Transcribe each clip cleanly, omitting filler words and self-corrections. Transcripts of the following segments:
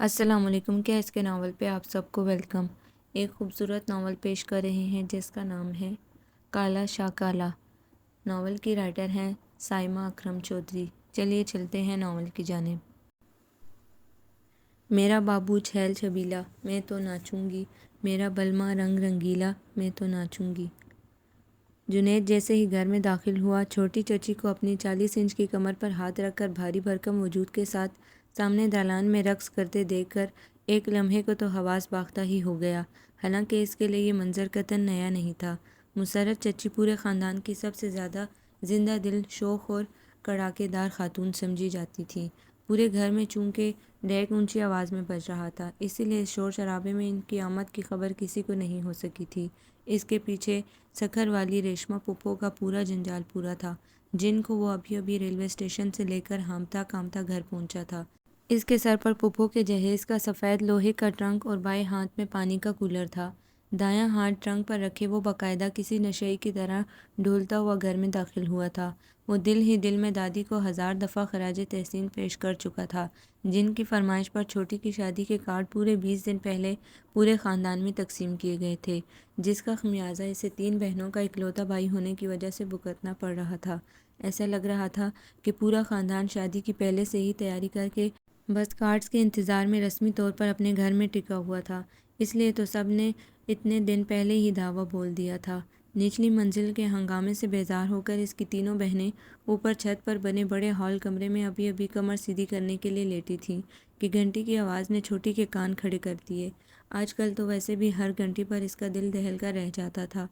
السلام علیکم۔ کیا اس کے ناول پہ آپ سب کو ویلکم۔ ایک خوبصورت ناول پیش کر رہے ہیں جس کا نام ہے کالا شاہ کالا۔ ناول کی رائٹر ہیں سائمہ اکرم چودھری۔ چلیے چلتے ہیں ناول کی جانب۔ میرا بابو چھیل چھبیلا، میں تو ناچوں گی، میرا بلما رنگ رنگیلا، میں تو ناچوں گی۔ جنید جیسے ہی گھر میں داخل ہوا، چھوٹی چچی کو اپنی 40 انچ کی کمر پر ہاتھ رکھ کر بھاری بھرکم وجود کے ساتھ سامنے دالان میں رقص کرتے دیکھ کر ایک لمحے کو تو حواس باختہ ہی ہو گیا، حالانکہ اس کے لیے یہ منظر قطعاً نیا نہیں تھا۔ مسرت چچی پورے خاندان کی سب سے زیادہ زندہ دل، شوخ اور کڑاکے دار خاتون سمجھی جاتی تھیں۔ پورے گھر میں چونکہ ڈیک اونچی آواز میں بج رہا تھا، اسی لیے اس شور شرابے میں ان کی آمد کی خبر کسی کو نہیں ہو سکی تھی۔ اس کے پیچھے سکھر والی ریشما پھپھو کا پورا جنجال پورا تھا، جن کو وہ ابھی ابھی ریلوے اسٹیشن سے لے کر ہامتا کامتا گھر پہنچا تھا۔ اس کے سر پر پھپھو کے جہیز کا سفید لوہے کا ٹرنک اور بائیں ہاتھ میں پانی کا کولر تھا۔ دایاں ہاتھ ٹرنک پر رکھے وہ باقاعدہ کسی نشئی کی طرح ڈھولتا ہوا گھر میں داخل ہوا تھا۔ وہ دل ہی دل میں دادی کو 1000 دفعہ خراج تحسین پیش کر چکا تھا، جن کی فرمائش پر چھوٹی کی شادی کے کارڈ پورے 20 دن پہلے پورے خاندان میں تقسیم کیے گئے تھے، جس کا خمیازہ اسے 3 بہنوں کا اکلوتا بھائی ہونے کی وجہ سے بھگتنا پڑ رہا تھا۔ ایسا لگ رہا تھا کہ پورا خاندان شادی کی پہلے سے ہی تیاری کر کے بس کارڈز کے انتظار میں رسمی طور پر اپنے گھر میں ٹکا ہوا تھا۔ اس لیے تو سب نے اتنے دن پہلے ہی دعویٰ بول دیا تھا۔ نچلی منزل کے ہنگامے سے بیزار ہو کر اس کی تینوں بہنیں اوپر چھت پر بنے بڑے ہال کمرے میں ابھی ابھی کمر سیدھی کرنے کے لیے لیٹی تھیں کہ گھنٹی کی آواز نے چھوٹی کے کان کھڑے کر دیے۔ آج کل تو ویسے بھی ہر گھنٹی پر اس کا دل دہل کر رہ جاتا تھا۔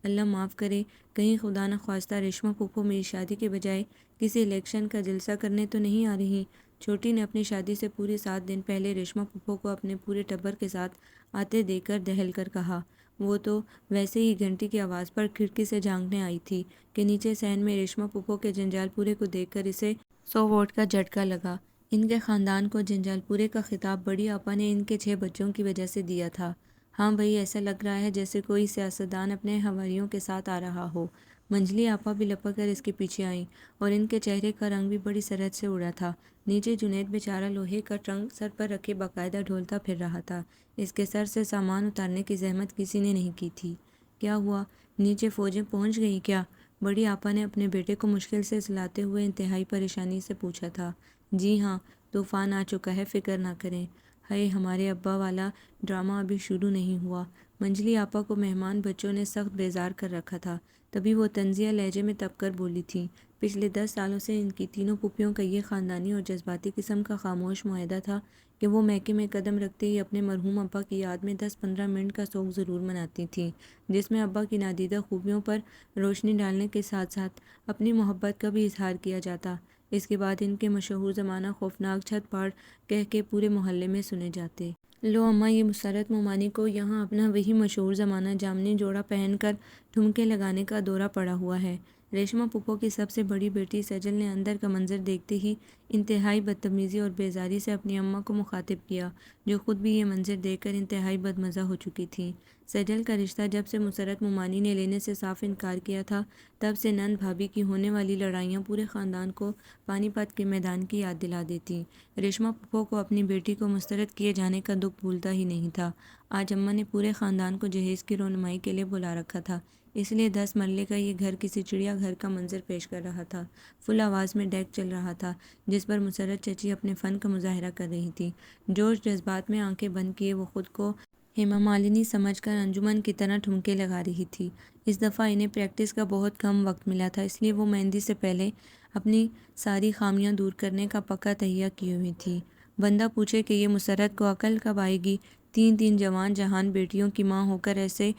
اللہ معاف کرے، کہیں خدا نخواستہ ریشما پھپھو میری شادی کے بجائے کسی الیکشن کا جلسہ کرنے تو نہیں آ رہی؟ چھوٹی نے اپنی شادی سے پورے 7 دن پہلے ریشما پھپھو کو اپنے پورے ٹبر کے ساتھ آتے دیکھ کر دہل کر کہا۔ وہ تو ویسے ہی گھنٹی کی آواز پر کھڑکی سے جھانکنے آئی تھی کہ نیچے صحن میں ریشما پھپھو کے جنجال پورے کو دیکھ کر اسے 100 ووٹ کا جھٹکا لگا۔ ان کے خاندان کو جنجال پورے کا خطاب بڑی آپا نے ان کے 6 بچوں کی وجہ سے دیا تھا۔ ہاں بھئی، ایسا لگ رہا ہے جیسے کوئی سیاستدان اپنے حواریوں کے ساتھ آ رہا ہو۔ منجلی آپا بھی لپک کر اس کے پیچھے آئیں اور ان کے چہرے کا رنگ بھی بڑی سرحد سے اڑا تھا۔ نیچے جنید بیچارہ لوہے کا ٹرنک سر پر رکھے باقاعدہ ڈھولتا پھر رہا تھا۔ اس کے سر سے سامان اتارنے کی زحمت کسی نے نہیں کی تھی۔ کیا ہوا؟ نیچے فوجیں پہنچ گئیں کیا؟ بڑی آپا نے اپنے بیٹے کو مشکل سے سلاتے ہوئے انتہائی پریشانی سے پوچھا تھا۔ جی ہاں، طوفان آ چکا ہے، فکر نہ کریں۔ ہائے، ہمارے ابا والا ڈرامہ ابھی شروع نہیں ہوا۔ منجلی آپا کو مہمان بچوں نے سخت بیزار کر رکھا تھا، تبھی وہ طنزیہ لہجے میں تپ کر بولی تھیں۔ پچھلے 10 سالوں سے ان کی تینوں پھوپھیوں کا یہ خاندانی اور جذباتی قسم کا خاموش معاہدہ تھا کہ وہ میکے میں قدم رکھتے ہی اپنے مرحوم ابا کی یاد میں 10-15 منٹ کا سوگ ضرور مناتی تھیں، جس میں ابا کی نادیدہ خوبیوں پر روشنی ڈالنے کے ساتھ ساتھ اپنی محبت کا بھی اظہار کیا جاتا۔ اس کے بعد ان کے مشہور زمانہ خوفناک چھت پھاڑ کہہ کے پورے محلے میں سنے جاتے۔ لو اماں، یہ مسرت مومانی کو یہاں اپنا وہی مشہور زمانہ جامنی جوڑا پہن کر ٹھمکے لگانے کا دورہ پڑا ہوا ہے۔ ریشما پھپھو کی سب سے بڑی بیٹی سجل نے اندر کا منظر دیکھتے ہی انتہائی بدتمیزی اور بیزاری سے اپنی اماں کو مخاطب کیا، جو خود بھی یہ منظر دیکھ کر انتہائی بدمزہ ہو چکی تھیں۔ سجل کا رشتہ جب سے مسرت مومانی نے لینے سے صاف انکار کیا تھا، تب سے نند بھابھی کی ہونے والی لڑائیاں پورے خاندان کو پانی پت کے میدان کی یاد دلا دیتی۔ ریشما پھپھو کو اپنی بیٹی کو مسترد کیے جانے کا دکھ بھولتا ہی نہیں تھا۔ آج اماں نے پورے خاندان کو جہیز کی رونمائی کے لیے بلا رکھا تھا، اس لیے 10 مرلے کا یہ گھر کسی چڑیا گھر کا منظر پیش کر رہا تھا۔ فل آواز میں ڈیک چل رہا تھا، جس پر مسرت چچی اپنے فن کا مظاہرہ کر رہی تھی۔ جوش جذبات میں آنکھیں بند کیے وہ خود کو ہیما مالنی سمجھ کر انجمن کی طرح ٹھمکے لگا رہی تھی۔ اس دفعہ انہیں پریکٹس کا بہت کم وقت ملا تھا، اس لیے وہ مہندی سے پہلے اپنی ساری خامیاں دور کرنے کا پکا تہیہ کیے ہوئی تھی۔ بندہ پوچھے کہ یہ مسرت کو عقل کب آئے گی؟ 3 جوان جہان بیٹیوں کی ماں ہو کر ایسے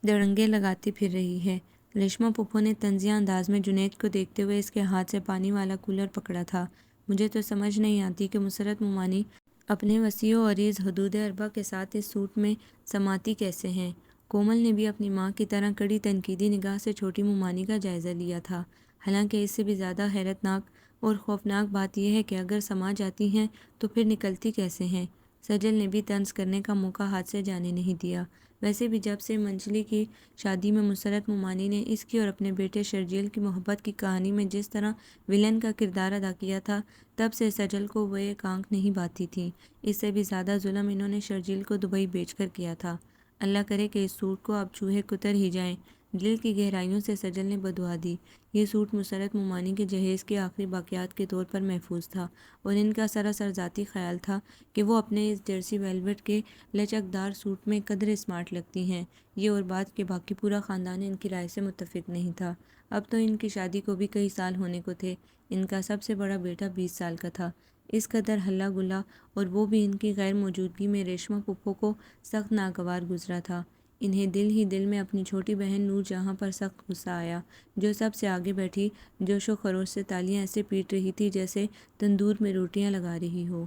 دڑنگے لگاتی پھر رہی ہے۔ ریشما پھپھو نے طنزیہ انداز میں جنید کو دیکھتے ہوئے اس کے ہاتھ سے پانی والا کولر پکڑا تھا۔ مجھے تو سمجھ نہیں آتی کہ مسرت مومانی اپنے وسیع و عریض حدود اربع کے ساتھ اس سوٹ میں سماتی کیسے ہیں؟ کومل نے بھی اپنی ماں کی طرح کڑی تنقیدی نگاہ سے چھوٹی مومانی کا جائزہ لیا تھا۔ حالانکہ اس سے بھی زیادہ حیرت ناک اور خوفناک بات یہ ہے کہ اگر سما جاتی ہیں تو پھر نکلتی کیسے ہیں؟ سجل نے بھی طنز کرنے کا موقع ہاتھ سے جانے نہیں دیا۔ ویسے بھی جب سے منجلی کی شادی میں مسرت مومانی نے اس کی اور اپنے بیٹے شرجیل کی محبت کی کہانی میں جس طرح ویلن کا کردار ادا کیا تھا، تب سے سجل کو وہ ایک آنکھ نہیں بھاتی تھی۔ اس سے بھی زیادہ ظلم انہوں نے شرجیل کو دبئی بیچ کر کیا تھا۔ اللہ کرے کہ اس سوٹ کو اب چوہے کتر ہی جائیں۔ دل کی گہرائیوں سے سجل نے بدعا دی۔ یہ سوٹ مسرت مومانی کے جہیز کے آخری باقیات کے طور پر محفوظ تھا، اور ان کا سراسر ذاتی خیال تھا کہ وہ اپنے اس جرسی ویلویٹ کے لچکدار سوٹ میں قدر اسمارٹ لگتی ہیں۔ یہ اور بات کہ باقی پورا خاندان ان کی رائے سے متفق نہیں تھا۔ اب تو ان کی شادی کو بھی کئی سال ہونے کو تھے۔ ان کا سب سے بڑا بیٹا 20 سال کا تھا۔ اس قدر ہلا گلا، اور وہ بھی ان کی غیر موجودگی میں ریشما پھپھو کو سخت ناگوار گزرا تھا۔ انہیں دل ہی دل میں اپنی چھوٹی بہن نور جہاں پر سخت غصہ آیا، جو سب سے آگے بیٹھی جوش و خروش سے تالیاں ایسے پیٹ رہی تھی جیسے تندور میں روٹیاں لگا رہی ہو۔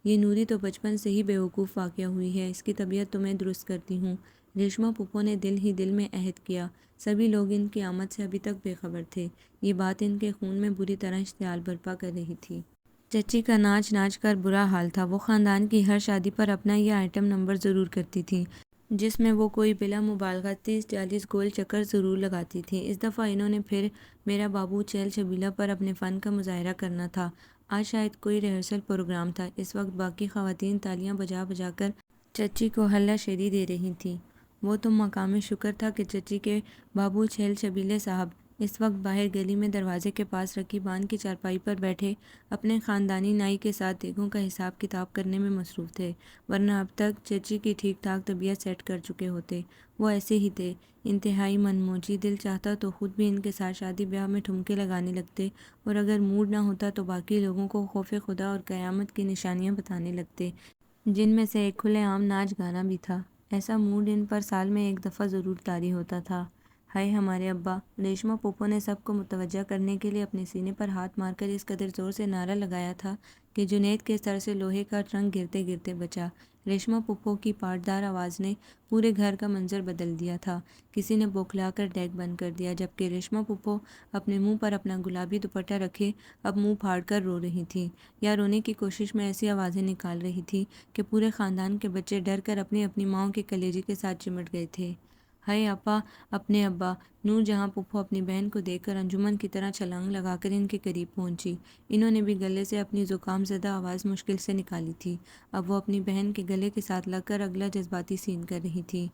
یہ نوری تو بچپن سے ہی بیوقوف واقع ہوئی ہے، اس کی طبیعت تو میں درست کرتی ہوں۔ ریشما پھپھو نے دل ہی دل میں عہد کیا۔ سبھی لوگ ان کی آمد سے ابھی تک بے خبر تھے۔ یہ بات ان کے خون میں بری طرح اشتعال برپا کر رہی تھی۔ چچی کا ناچ ناچ کر برا حال تھا۔ وہ خاندان کی ہر شادی پر اپنا یہ آئٹم نمبر ضرور کرتی تھی، جس میں وہ کوئی بلا مبالغہ 30-40 گول چکر ضرور لگاتی تھیں۔ اس دفعہ انہوں نے پھر میرا بابو چہل چھبیلا پر اپنے فن کا مظاہرہ کرنا تھا۔ آج شاید کوئی ریہرسل پروگرام تھا۔ اس وقت باقی خواتین تالیاں بجا بجا کر چچی کو ہلا شیری دے رہی تھیں۔ وہ تو مقام شکر تھا کہ چچی کے بابو چہل چھبیلے صاحب اس وقت باہر گلی میں دروازے کے پاس رکھی بان کی چارپائی پر بیٹھے اپنے خاندانی نائی کے ساتھ دیگوں کا حساب کتاب کرنے میں مصروف تھے، ورنہ اب تک چچی کی ٹھیک ٹھاک طبیعت سیٹ کر چکے ہوتے۔ وہ ایسے ہی تھے، انتہائی من موجی۔ دل چاہتا تو خود بھی ان کے ساتھ شادی بیاہ میں ٹھمکے لگانے لگتے، اور اگر موڈ نہ ہوتا تو باقی لوگوں کو خوف خدا اور قیامت کی نشانیاں بتانے لگتے، جن میں سے ایک کھلے عام ناچ گانا بھی تھا۔ ایسا موڈ ان پر سال میں ایک دفعہ ضرور طاری ہوتا تھا۔ ہائے ہمارے ابا! ریشما پھپھو نے سب کو متوجہ کرنے کے لیے اپنے سینے پر ہاتھ مار کر اس قدر زور سے نعرہ لگایا تھا کہ جنید کے سر سے لوہے کا ٹرنک گرتے گرتے بچا۔ ریشما پھپھو کی پاٹدار آواز نے پورے گھر کا منظر بدل دیا تھا۔ کسی نے بوکھلا کر ڈیک بند کر دیا، جبکہ ریشما پھپھو اپنے منہ پر اپنا گلابی دوپٹہ رکھے اب منہ پھاڑ کر رو رہی تھیں، یا رونے کی کوشش میں ایسی آوازیں نکال رہی تھی کہ پورے خاندان کے بچے ڈر کر اپنی اپنی ماؤں کے کلیجے کے ساتھ چمٹ گئے تھے۔ ہائے آپا، اپنے ابا! نور جہاں پھپھو اپنی بہن کو دیکھ کر انجمن کی طرح چھلانگ لگا کر ان کے قریب پہنچی۔ انہوں نے بھی گلے سے اپنی زکام زدہ آواز مشکل سے نکالی تھی۔ اب وہ اپنی بہن کے گلے کے ساتھ لگ کر اگلا جذباتی سین کر رہی تھی۔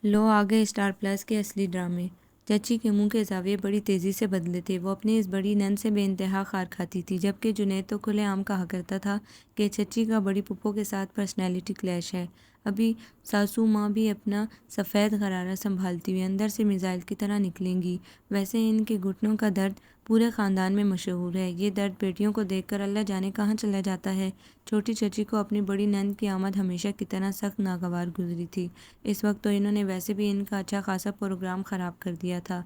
لو آ گئے اسٹار پلس کے اصلی ڈرامے۔ چچی کے منہ کے زاویے بڑی تیزی سے بدلے تھے۔ وہ اپنی اس بڑی نند سے بے انتہا خار کھاتی تھی، جبکہ جنید تو کھلے عام کہا کرتا تھا کہ چچی کا بڑی پھپھو کے ساتھ پرسنالٹی کلیش ہے۔ ابھی ساسو ماں بھی اپنا سفید غرارہ سنبھالتی ہوئی اندر سے میزائل کی طرح نکلیں گی۔ ویسے ان کے گھٹنوں کا درد پورے خاندان میں مشہور ہے۔ یہ درد بیٹیوں کو دیکھ کر اللہ جانے کہاں چلا جاتا ہے۔ چھوٹی چچی کو اپنی بڑی نند کی آمد ہمیشہ کی طرح سخت ناگوار گزری تھی۔ اس وقت تو انہوں نے ویسے بھی ان کا اچھا خاصا پروگرام خراب کر دیا تھا۔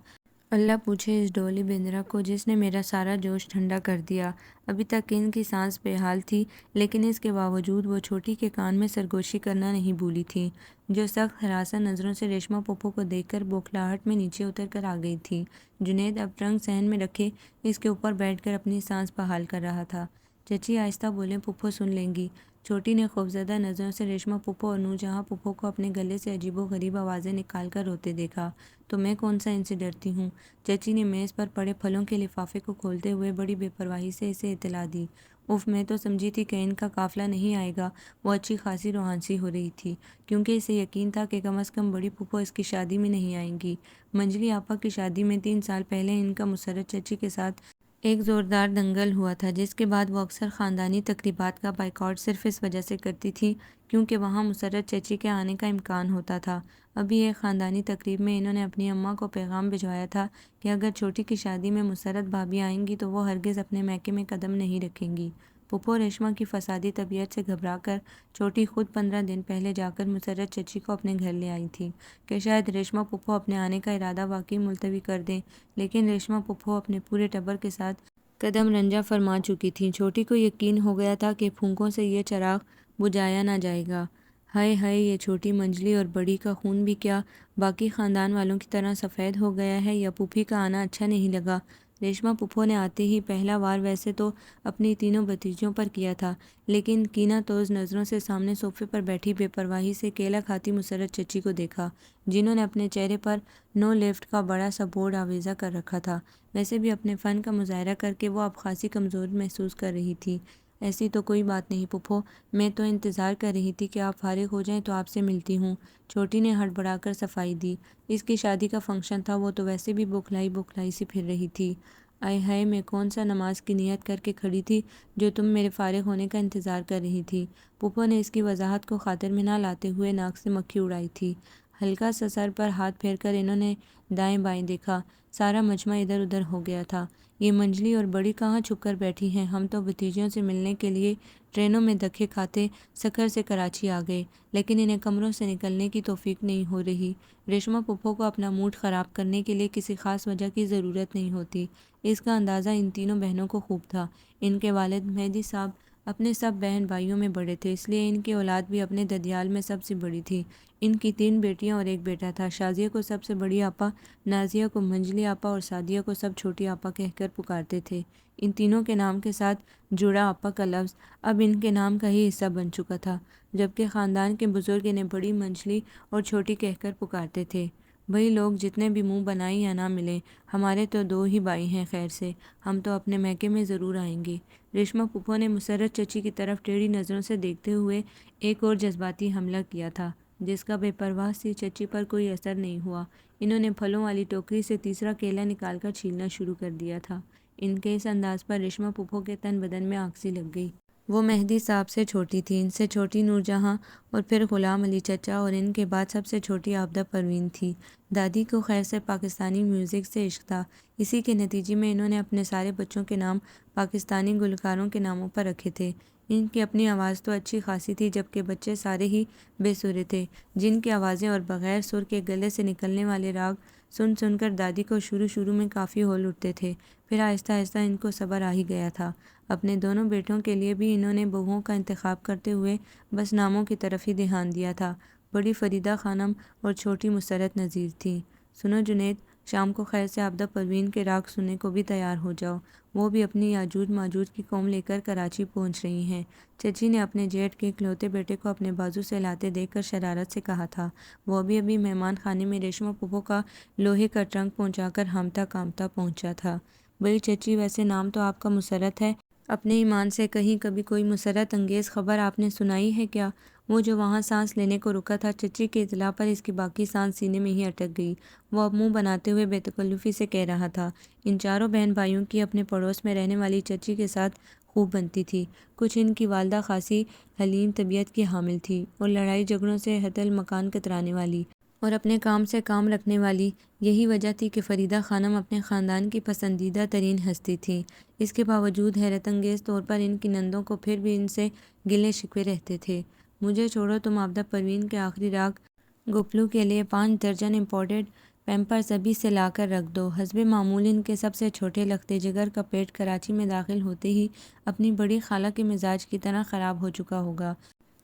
اللہ پوچھے اس ڈولی بندرا کو جس نے میرا سارا جوش ٹھنڈا کر دیا۔ ابھی تک ان کی سانس بے حال تھی، لیکن اس کے باوجود وہ چھوٹی کے کان میں سرگوشی کرنا نہیں بھولی تھیں، جو سخت ہراساں نظروں سے ریشما پھپھو کو دیکھ کر بوکھلاہٹ میں نیچے اتر کر آ گئی تھی۔ جنید اب ٹرنک صحن میں رکھے اس کے اوپر بیٹھ کر اپنی سانس بحال کر رہا تھا۔ چچی آہستہ بولیں، پھپھو سن لیں گی۔ چھوٹی نے خوفزدہ نظروں سے ریشما پھپھو اور نور جہاں پھپھو کو اپنے گلے سے عجیب و غریب آوازیں نکال کر روتے دیکھا۔ تو میں کون سا ان سے ڈرتی ہوں؟ چچی نے میز پر پڑے پھلوں کے لفافے کو کھولتے ہوئے بڑی بے پرواہی سے اسے اطلاع دی۔ اف، میں تو سمجھی تھی کہ ان کا قافلہ نہیں آئے گا۔ وہ اچھی خاصی روحانسی ہو رہی تھی، کیونکہ اسے یقین تھا کہ کم از کم بڑی پھپھو اس کی شادی میں نہیں آئیں گی۔ منجلی آپا کی شادی میں 3 سال پہلے ان کا مسرت چچی کے ساتھ ایک زوردار دنگل ہوا تھا، جس کے بعد وہ اکثر خاندانی تقریبات کا بائیکاٹ صرف اس وجہ سے کرتی تھی کیونکہ وہاں مسرت چچی کے آنے کا امکان ہوتا تھا۔ ابھی ایک خاندانی تقریب میں انہوں نے اپنی اماں کو پیغام بھجوایا تھا کہ اگر چھوٹی کی شادی میں مسرت بھابھی آئیں گی تو وہ ہرگز اپنے میکے میں قدم نہیں رکھیں گی۔ پھپھو ریشما کی فسادی طبیعت سے گھبرا کر چھوٹی خود 15 دن پہلے جا کر مسرت چچی کو اپنے گھر لے آئی تھی کہ شاید ریشما پھپھو اپنے آنے کا ارادہ واقعی ملتوی کر دیں، لیکن ریشما پھپھو اپنے پورے ٹبر کے ساتھ قدم رنجہ فرما چکی تھیں۔ چھوٹی کو یقین ہو گیا تھا کہ پھونکوں سے یہ چراغ بجھایا نہ جائے گا۔ ہائے ہائے، یہ چھوٹی منجلی اور بڑی کا خون بھی کیا باقی خاندان والوں کی طرح سفید ہو گیا ہے، یا پھوپھی کا آنا اچھا نہیں لگا؟ ریشما پھپھو نے آتے ہی پہلا وار ویسے تو اپنی تینوں بھتیجوں پر کیا تھا، لیکن کینہ توز نظروں سے سامنے صوفے پر بیٹھی بے پرواہی سے کیلا کھاتی مسرت چچی کو دیکھا، جنہوں نے اپنے چہرے پر نو لفٹ کا بڑا سا بورڈ آویزاں کر رکھا تھا۔ ویسے بھی اپنے فن کا مظاہرہ کر کے وہ اب خاصی کمزور محسوس کر رہی تھی۔ ایسی تو کوئی بات نہیں پھپھو، میں تو انتظار کر رہی تھی کہ آپ فارغ ہو جائیں تو آپ سے ملتی ہوں، چھوٹی نے ہڑبڑا کر صفائی دی۔ اس کی شادی کا فنکشن تھا، وہ تو ویسے بھی بوکھلائی سی پھر رہی تھی۔ آئے ہائے، میں کون سا نماز کی نیت کر کے کھڑی تھی جو تم میرے فارغ ہونے کا انتظار کر رہی تھی۔ پھپھو نے اس کی وضاحت کو خاطر میں نہ لاتے ہوئے ناک سے مکھی اڑائی تھی۔ ہلکا سا سر پر ہاتھ پھیر کر انہوں نے دائیں بائیں دیکھا، سارا مجمع ادھر ادھر ہو گیا تھا۔ یہ منجلی اور بڑی کہاں چھپ کر بیٹھی ہیں، ہم تو بھتیجوں سے ملنے کے لیے ٹرینوں میں دھکے کھاتے سکھر سے کراچی آ گئے، لیکن انہیں کمروں سے نکلنے کی توفیق نہیں ہو رہی۔ ریشما پھپھو کو اپنا موڈ خراب کرنے کے لیے کسی خاص وجہ کی ضرورت نہیں ہوتی، اس کا اندازہ ان تینوں بہنوں کو خوب تھا۔ ان کے والد مہدی صاحب اپنے سب بہن بھائیوں میں بڑے تھے، اس لیے ان کی اولاد بھی اپنے ددیال میں سب سے بڑی تھی۔ ان کی 3 بیٹیاں اور 1 بیٹا تھا۔ شازیہ کو سب سے بڑی آپا، نازیہ کو منجلی آپا اور سعدیہ کو سب چھوٹی آپا کہہ کر پکارتے تھے۔ ان تینوں کے نام کے ساتھ جڑا آپا کا لفظ اب ان کے نام کا ہی حصہ بن چکا تھا، جبکہ خاندان کے بزرگ انہیں بڑی، منجلی اور چھوٹی کہہ کر پکارتے تھے۔ بھئی لوگ جتنے بھی منہ بنائیں یا نہ ملیں، ہمارے تو 2 ہی بھائی ہیں، خیر سے ہم تو اپنے میکے میں ضرور آئیں گے۔ ریشما پھپھو نے مسرت چچی کی طرف ٹیڑھی نظروں سے دیکھتے ہوئے ایک اور جذباتی حملہ کیا تھا، جس کا بے پرواہ سی چچی پر کوئی اثر نہیں ہوا۔ انہوں نے پھلوں والی ٹوکری سے تیسرا کیلا نکال کر چھیلنا شروع کر دیا تھا۔ ان کے اس انداز پر ریشما پھپھو کے تن بدن میں آگ سی لگ گئی۔ وہ مہدی صاحب سے چھوٹی تھی، ان سے چھوٹی نور جہاں اور پھر غلام علی چچا، اور ان کے بعد سب سے چھوٹی عابدہ پروین تھی۔ دادی کو خیر سے پاکستانی میوزک سے عشق تھا، اسی کے نتیجے میں انہوں نے اپنے سارے بچوں کے نام پاکستانی گلوکاروں کے ناموں پر رکھے تھے۔ ان کی اپنی آواز تو اچھی خاصی تھی، جبکہ بچے سارے ہی بے سرے تھے، جن کی آوازیں اور بغیر سر کے گلے سے نکلنے والے راگ سن سن کر دادی کو شروع میں کافی ہول اٹھتے تھے، پھر آہستہ آہستہ ان کو صبر آ ہی گیا تھا۔ اپنے دونوں بیٹوں کے لیے بھی انہوں نے بہوؤں کا انتخاب کرتے ہوئے بس ناموں کی طرف ہی دھیان دیا تھا۔ بڑی فریدہ خانم اور چھوٹی مسرت نذیر تھیں۔ سنو جنید، شام کو خیر سے عابدہ پروین کے راگ سننے کو بھی تیار ہو جاؤ، وہ بھی اپنی یاجوج ماجوج کی قوم لے کر کراچی پہنچ رہی ہیں۔ چچی نے اپنے جیٹھ کے اکلوتے بیٹے کو اپنے بازو سے لاتے دیکھ کر شرارت سے کہا تھا۔ وہ ابھی مہمان خانے میں ریشما پھپھو کا لوہے کا ٹرنک پہنچا کر ہامتا کامتا پہنچا تھا۔ بڑی چچی، ویسے نام تو آپ کا مسرت ہے، اپنے ایمان سے کہیں کبھی کوئی مسرت انگیز خبر آپ نے سنائی ہے کیا؟ وہ جو وہاں سانس لینے کو رکا تھا، چچی کی اطلاع پر اس کی باقی سانس سینے میں ہی اٹک گئی۔ وہ اب منہ بناتے ہوئے بے تکلفی سے کہہ رہا تھا، ان چاروں بہن بھائیوں کی اپنے پڑوس میں رہنے والی چچی کے ساتھ خوب بنتی تھی۔ کچھ ان کی والدہ خاصی حلیم طبیعت کی حامل تھی اور لڑائی جھگڑوں سے حت المکان کترانے والی، اور اپنے کام سے کام رکھنے والی۔ یہی وجہ تھی کہ فریدہ خانم اپنے خاندان کی پسندیدہ ترین ہستی تھیں۔ اس کے باوجود حیرت انگیز طور پر ان کی نندوں کو پھر بھی ان سے گلے شکوے رہتے تھے۔ مجھے چھوڑو، تم عابدہ پروین کے آخری راگ گپلو کے لیے 5 درجن امپورٹڈ پیمپرز ابھی سے لا کر رکھ دو۔ حسب معمول ان کے سب سے چھوٹے لختے جگر کا پیٹ کراچی میں داخل ہوتے ہی اپنی بڑی خالہ کے مزاج کی طرح خراب ہو چکا ہوگا۔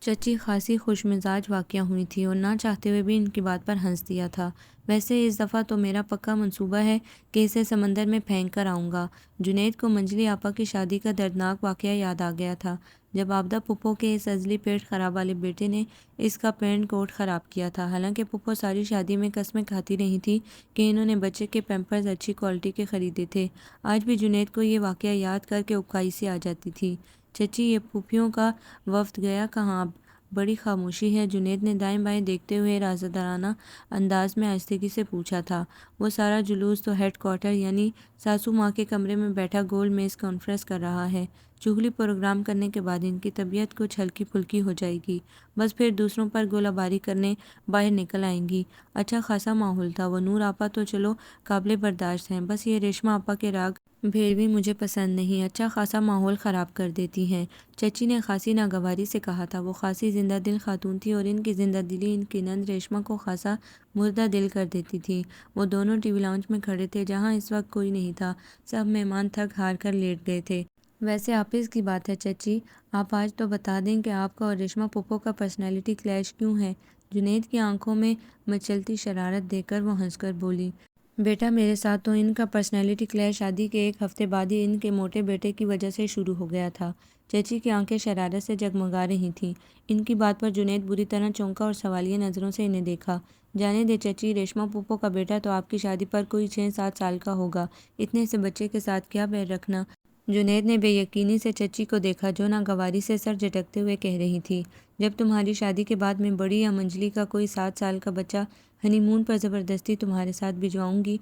چچی خاصی خوش مزاج واقع ہوئی تھی اور نہ چاہتے ہوئے بھی ان کی بات پر ہنس دیا تھا۔ ویسے اس دفعہ تو میرا پکا منصوبہ ہے کہ اسے سمندر میں پھینک کر آؤں گا۔ جنید کو منجلی آپا کی شادی کا دردناک واقعہ یاد آ گیا تھا، جب عابدہ پھپھو کے اس ازلی پیٹ خراب والے بیٹے نے اس کا پینٹ کوٹ خراب کیا تھا۔ حالانکہ پھپھو ساری شادی میں قسمیں کھاتی رہی تھی کہ انہوں نے بچے کے پیمپرز اچھی کوالٹی کے خریدے تھے، آج بھی جنید کو یہ واقعہ یاد کر کے اکائی سی آ جاتی تھی۔ چچی، یہ پھوپھیوں کا وفد گیا کہاں اب؟ بڑی خاموشی ہے، جنید نے دائیں بائیں دیکھتے ہوئے رازدارانہ انداز میں آہستگی سے پوچھا تھا۔ وہ سارا جلوس تو ہیڈ کوارٹر یعنی ساسو ماں کے کمرے میں بیٹھا گول میز کانفرنس کر رہا ہے۔ چغلی پروگرام کرنے کے بعد ان کی طبیعت کچھ ہلکی پھلکی ہو جائے گی، بس پھر دوسروں پر گولہ باری کرنے باہر نکل آئیں گی۔ اچھا خاصا ماحول تھا، وہ نور آپا تو چلو قابل برداشت ہیں، بس یہ ریشما آپا کے راگ بھیروی مجھے پسند نہیں، اچھا خاصا ماحول خراب کر دیتی ہیں۔ چچی نے خاصی ناگواری سے کہا تھا۔ وہ خاصی زندہ دل خاتون تھی اور ان کی زندہ دلی ان کی نند ریشما کو خاصا مردہ دل کر دیتی تھی۔ وہ دونوں ٹی وی لاؤنج میں کھڑے تھے، جہاں اس وقت کوئی نہیں تھا، سب مہمان تھک ہار کر لیٹ گئے تھے۔ ویسے آفس کی بات ہے چچی، آپ آج تو بتا دیں کہ آپ کا اور ریشما پھپھو کا پرسنالٹی کلیش کیوں ہے؟ جنید کی آنکھوں میں مچلتی شرارت دیکھ کر وہ ہنس کر بولی، بیٹا میرے ساتھ تو ان کا پرسنالٹی کلیش شادی کے ایک ہفتے بعد ہی ان کے موٹے بیٹے کی وجہ سے شروع ہو گیا تھا۔ چچی کی آنکھیں شرارت سے جگمگا رہی تھیں۔ ان کی بات پر جنید بری طرح چونکا اور سوالیہ نظروں سے انہیں دیکھا۔ جانے دے چچی، ریشما پھوپھو کا بیٹا تو آپ کی شادی پر کوئی 6-7 سال کا ہوگا، اتنے سے بچے کے ساتھ کیا بیر رکھنا؟ جنید نے بے یقینی سے چچی کو دیکھا جو ناگواری سے سر جھٹکتے ہوئے کہہ رہی تھی، جب تمہاری شادی کے بعد میں بڑی یا منجلی کا کوئی 7 سال کا بچہ ہنی مون پر زبردستی تمہارے ساتھ بھجواؤں گی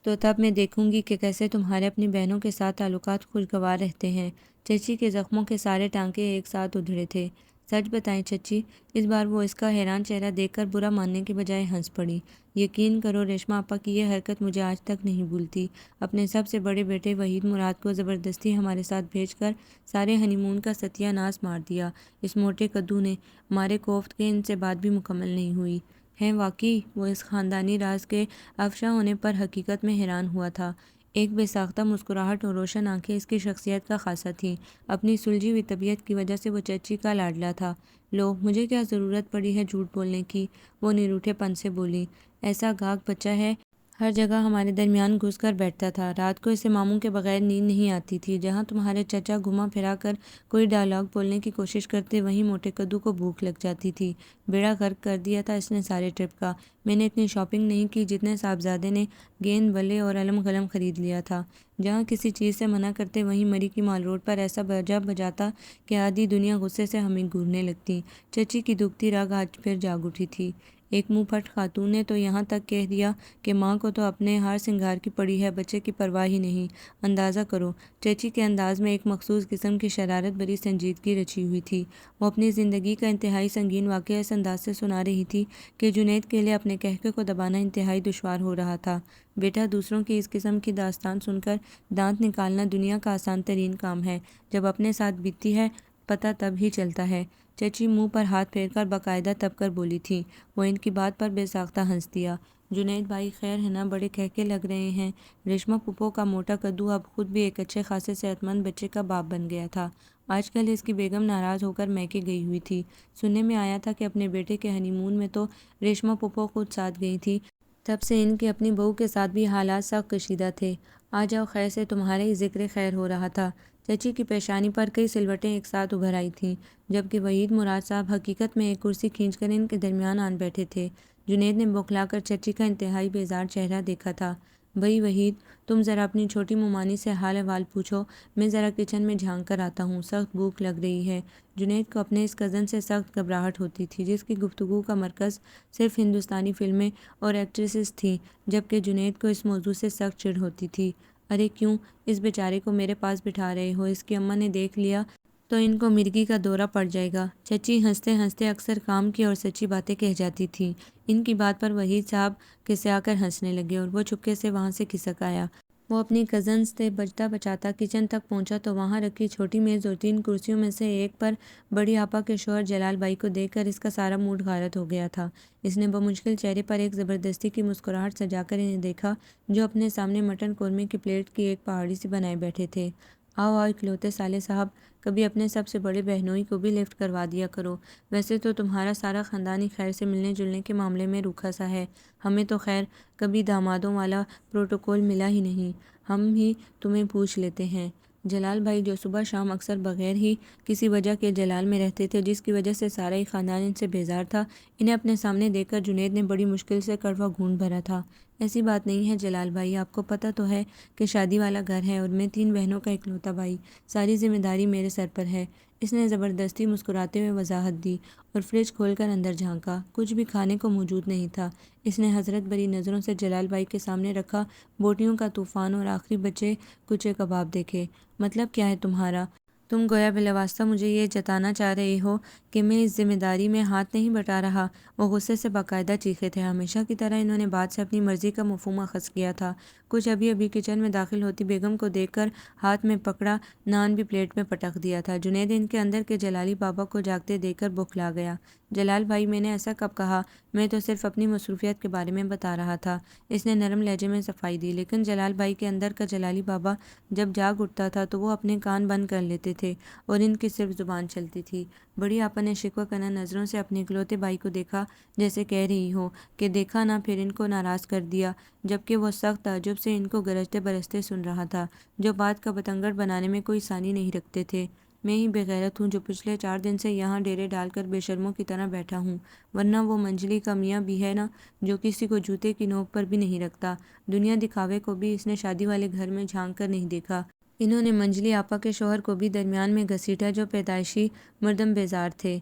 تو تب میں دیکھوں گی کہ کیسے تمہارے اپنی بہنوں کے ساتھ تعلقات خوشگوار رہتے ہیں۔ چچی کے زخموں کے سارے ٹانکے ایک ساتھ ادھڑے تھے۔ سچ بتائیں چچی، اس بار وہ اس کا حیران چہرہ دیکھ کر برا ماننے کے بجائے ہنس پڑی۔ یقین کرو ریشما آپا کی یہ حرکت مجھے آج تک نہیں بھولتی۔ اپنے سب سے بڑے بیٹے وحید مراد کو زبردستی ہمارے ساتھ بھیج کر سارے ہنی مون کا ستیہ ناش مار دیا اس موٹے کدو نے۔ ہمارے کوفت کے ان سے بات بھی مکمل نہیں ہوئی ہے۔ واقعی وہ اس خاندانی راز کے افشا ہونے پر حقیقت میں حیران ہوا تھا۔ ایک بے ساختہ مسکراہٹ اور روشن آنکھیں اس کی شخصیت کا خاصہ تھیں۔ اپنی سلجھی ہوئی طبیعت کی وجہ سے وہ چچی کا لاڈلا تھا۔ لو، مجھے کیا ضرورت پڑی ہے جھوٹ بولنے کی؟ وہ نروٹھے پن سے بولی۔ ایسا گاگ بچہ ہے، ہر جگہ ہمارے درمیان گھس کر بیٹھتا تھا۔ رات کو اسے ماموں کے بغیر نیند نہیں آتی تھی۔ جہاں تمہارے چچا گھما پھرا کر کوئی ڈائلاگ بولنے کی کوشش کرتے وہیں موٹے کدو کو بھوک لگ جاتی تھی۔ بیڑا غرق کر دیا تھا اس نے سارے ٹرپ کا۔ میں نے اتنی شاپنگ نہیں کی جتنے صاحبزادے نے گیند بلے اور علم قلم خرید لیا تھا۔ جہاں کسی چیز سے منع کرتے وہیں مری کی مال روڈ پر ایسا باجا بجاتا کہ آدھی دنیا غصے سے ہمیں گھورنے لگتی۔ چچی کی دکھتی رگ آج پھر جاگ اٹھی تھی۔ ایک منہ پھٹ خاتون نے تو یہاں تک کہہ دیا کہ ماں کو تو اپنے ہار سنگار کی پڑی ہے، بچے کی پرواہ ہی نہیں۔ اندازہ کرو، چچی کے انداز میں ایک مخصوص قسم کی شرارت بھری سنجیدگی رچی ہوئی تھی۔ وہ اپنی زندگی کا انتہائی سنگین واقعہ اس انداز سے سنا رہی تھی کہ جنید کے لیے اپنے قہقہے کو دبانا انتہائی دشوار ہو رہا تھا۔ بیٹا، دوسروں کی اس قسم کی داستان سن کر دانت نکالنا دنیا کا آسان ترین کام ہے، جب اپنے ساتھ بیتتی ہے پتہ تب ہی چلتا ہے۔ چچی منہ پر ہاتھ پھیر کر باقاعدہ تب کر بولی تھی۔ وہ ان کی بات پر بے ساختہ ہنس دیا۔ جنید بھائی خیر ہے نا؟ بڑے کہکے لگ رہے ہیں۔ ریشما پھوپھو کا موٹا کدو اب خود بھی ایک اچھے خاصے صحت مند بچے کا باپ بن گیا تھا۔ آج کل اس کی بیگم ناراض ہو کر میکے گئی ہوئی تھی۔ سننے میں آیا تھا کہ اپنے بیٹے کے ہنی مون میں تو ریشما پھوپھو خود ساتھ گئی تھی، تب سے ان کے اپنی بہو کے ساتھ بھی حالات سخت کشیدہ تھے۔ آ جاؤ، خیر سے تمہارے ہی ذکر خیر ہو رہا تھا۔ چچی کی پیشانی پر کئی سلوٹیں ایک ساتھ ابھر آئی تھیں، جبکہ وحید مراد صاحب حقیقت میں ایک کرسی کھینچ کر ان کے درمیان آن بیٹھے تھے۔ جنید نے بوکھلا کر چچی کا انتہائی بیزار چہرہ دیکھا تھا۔ بھئی وحید، تم ذرا اپنی چھوٹی ممانی سے حال احوال پوچھو، میں ذرا کچن میں جھانک کر آتا ہوں، سخت بھوک لگ رہی ہے۔ جنید کو اپنے اس کزن سے سخت گھبراہٹ ہوتی تھی جس کی گفتگو کا مرکز صرف ہندوستانی فلمیں اور ایکٹریسز تھیں، جبکہ جنید کو اس موضوع سے سخت چڑ ہوتی تھی۔ ارے کیوں اس بیچارے کو میرے پاس بٹھا رہے ہو؟ اس کی اماں نے دیکھ لیا تو ان کو مرگی کا دورہ پڑ جائے گا۔ چچی ہنستے ہنستے اکثر کام کی اور سچی باتیں کہہ جاتی تھیں۔ ان کی بات پر وحید صاحب کسیا کر ہنسنے لگے اور وہ چپکے سے وہاں سے کھسک آیا۔ وہ اپنی کزن سے بچتا بچاتا کچن تک پہنچا تو وہاں رکھی چھوٹی میز اور 3 کرسیوں میں سے ایک پر بڑی آپا کے شوہر جلال بھائی کو دیکھ کر اس کا سارا موڈ غارت ہو گیا تھا۔ اس نے بمشکل چہرے پر ایک زبردستی کی مسکراہٹ سجا کر انہیں دیکھا جو اپنے سامنے مٹن قورمے کی پلیٹ کی ایک پہاڑی سی بنائے بیٹھے تھے۔ آؤ آؤ اکلوتے سالے صاحب، کبھی اپنے سب سے بڑے بہنوئی کو بھی لفٹ کروا دیا کرو۔ ویسے تو تمہارا سارا خاندان ہی خیر سے ملنے جلنے کے معاملے میں روکھا سا ہے، ہمیں تو خیر کبھی دامادوں والا پروٹوکول ملا ہی نہیں، ہم ہی تمہیں پوچھ لیتے ہیں۔ جلال بھائی جو صبح شام اکثر بغیر ہی کسی وجہ کے جلال میں رہتے تھے جس کی وجہ سے سارا ہی خاندان ان سے بیزار تھا، انہیں اپنے سامنے دیکھ کر جنید نے بڑی مشکل سے کڑوا گھونٹ بھرا تھا۔ ایسی بات نہیں ہے جلال بھائی، آپ کو پتہ تو ہے کہ شادی والا گھر ہے اور میں 3 بہنوں کا اکلوتا بھائی، ساری ذمہ داری میرے سر پر ہے۔ اس نے زبردستی مسکراتے ہوئے وضاحت دی اور فریج کھول کر اندر جھانکا۔ کچھ بھی کھانے کو موجود نہیں تھا۔ اس نے حسرت بھری نظروں سے جلال بھائی کے سامنے رکھا بوٹیوں کا طوفان اور آخری بچے کچے کباب دیکھے۔ مطلب کیا ہے تمہارا؟ تم گویا بلاواسطہ مجھے یہ جتانا چاہ رہے ہو کہ میں اس ذمہ داری میں ہاتھ نہیں بٹا رہا؟ وہ غصے سے باقاعدہ چیخے تھے۔ ہمیشہ کی طرح انہوں نے بات سے اپنی مرضی کا مفہوم اخذ کیا تھا۔ کچھ ابھی ابھی کچن میں داخل ہوتی بیگم کو دیکھ کر ہاتھ میں پکڑا نان بھی پلیٹ میں پٹک دیا تھا۔ جنید ان کے اندر کے جلالی بابا کو جاگتے دیکھ کر بوکھلا گیا۔ جلال بھائی، میں نے ایسا کب کہا؟ میں تو صرف اپنی مصروفیات کے بارے میں بتا رہا تھا، اس نے نرم لہجے میں صفائی دی۔ لیکن جلال بھائی کے اندر کا جلالی بابا جب جاگ اٹھتا تھا تو وہ اپنے کان بند کر لیتے تھے اور ان کی صرف زبان چلتی تھی۔ بڑی آپا نے شکوہ کنہ نظروں سے اپنے اکلوتے بھائی کو دیکھا، جیسے کہہ رہی ہو کہ دیکھا نہ پھر ان کو ناراض کر دیا، جبکہ وہ سخت تعجب سے ان کو گرجتے برستے سن رہا تھا، جو بات کا بتنگڑ بنانے میں کوئی ثانی نہیں رکھتے تھے۔ میں ہی بے غیرت ہوں جو پچھلے 4 دن سے یہاں ڈیرے ڈال کر بے شرموں کی طرح بیٹھا ہوں، ورنہ وہ منجلی کا میاں بھی ہے نا، جو کسی کو جوتے کی نوک پر بھی نہیں رکھتا۔ دنیا دکھاوے کو بھی اس نے شادی والے گھر میں جھانک کر نہیں دیکھا۔ انہوں نے منجلی آپا کے شوہر کو بھی درمیان میں گھسیٹا، جو پیدائشی مردم بیزار تھے۔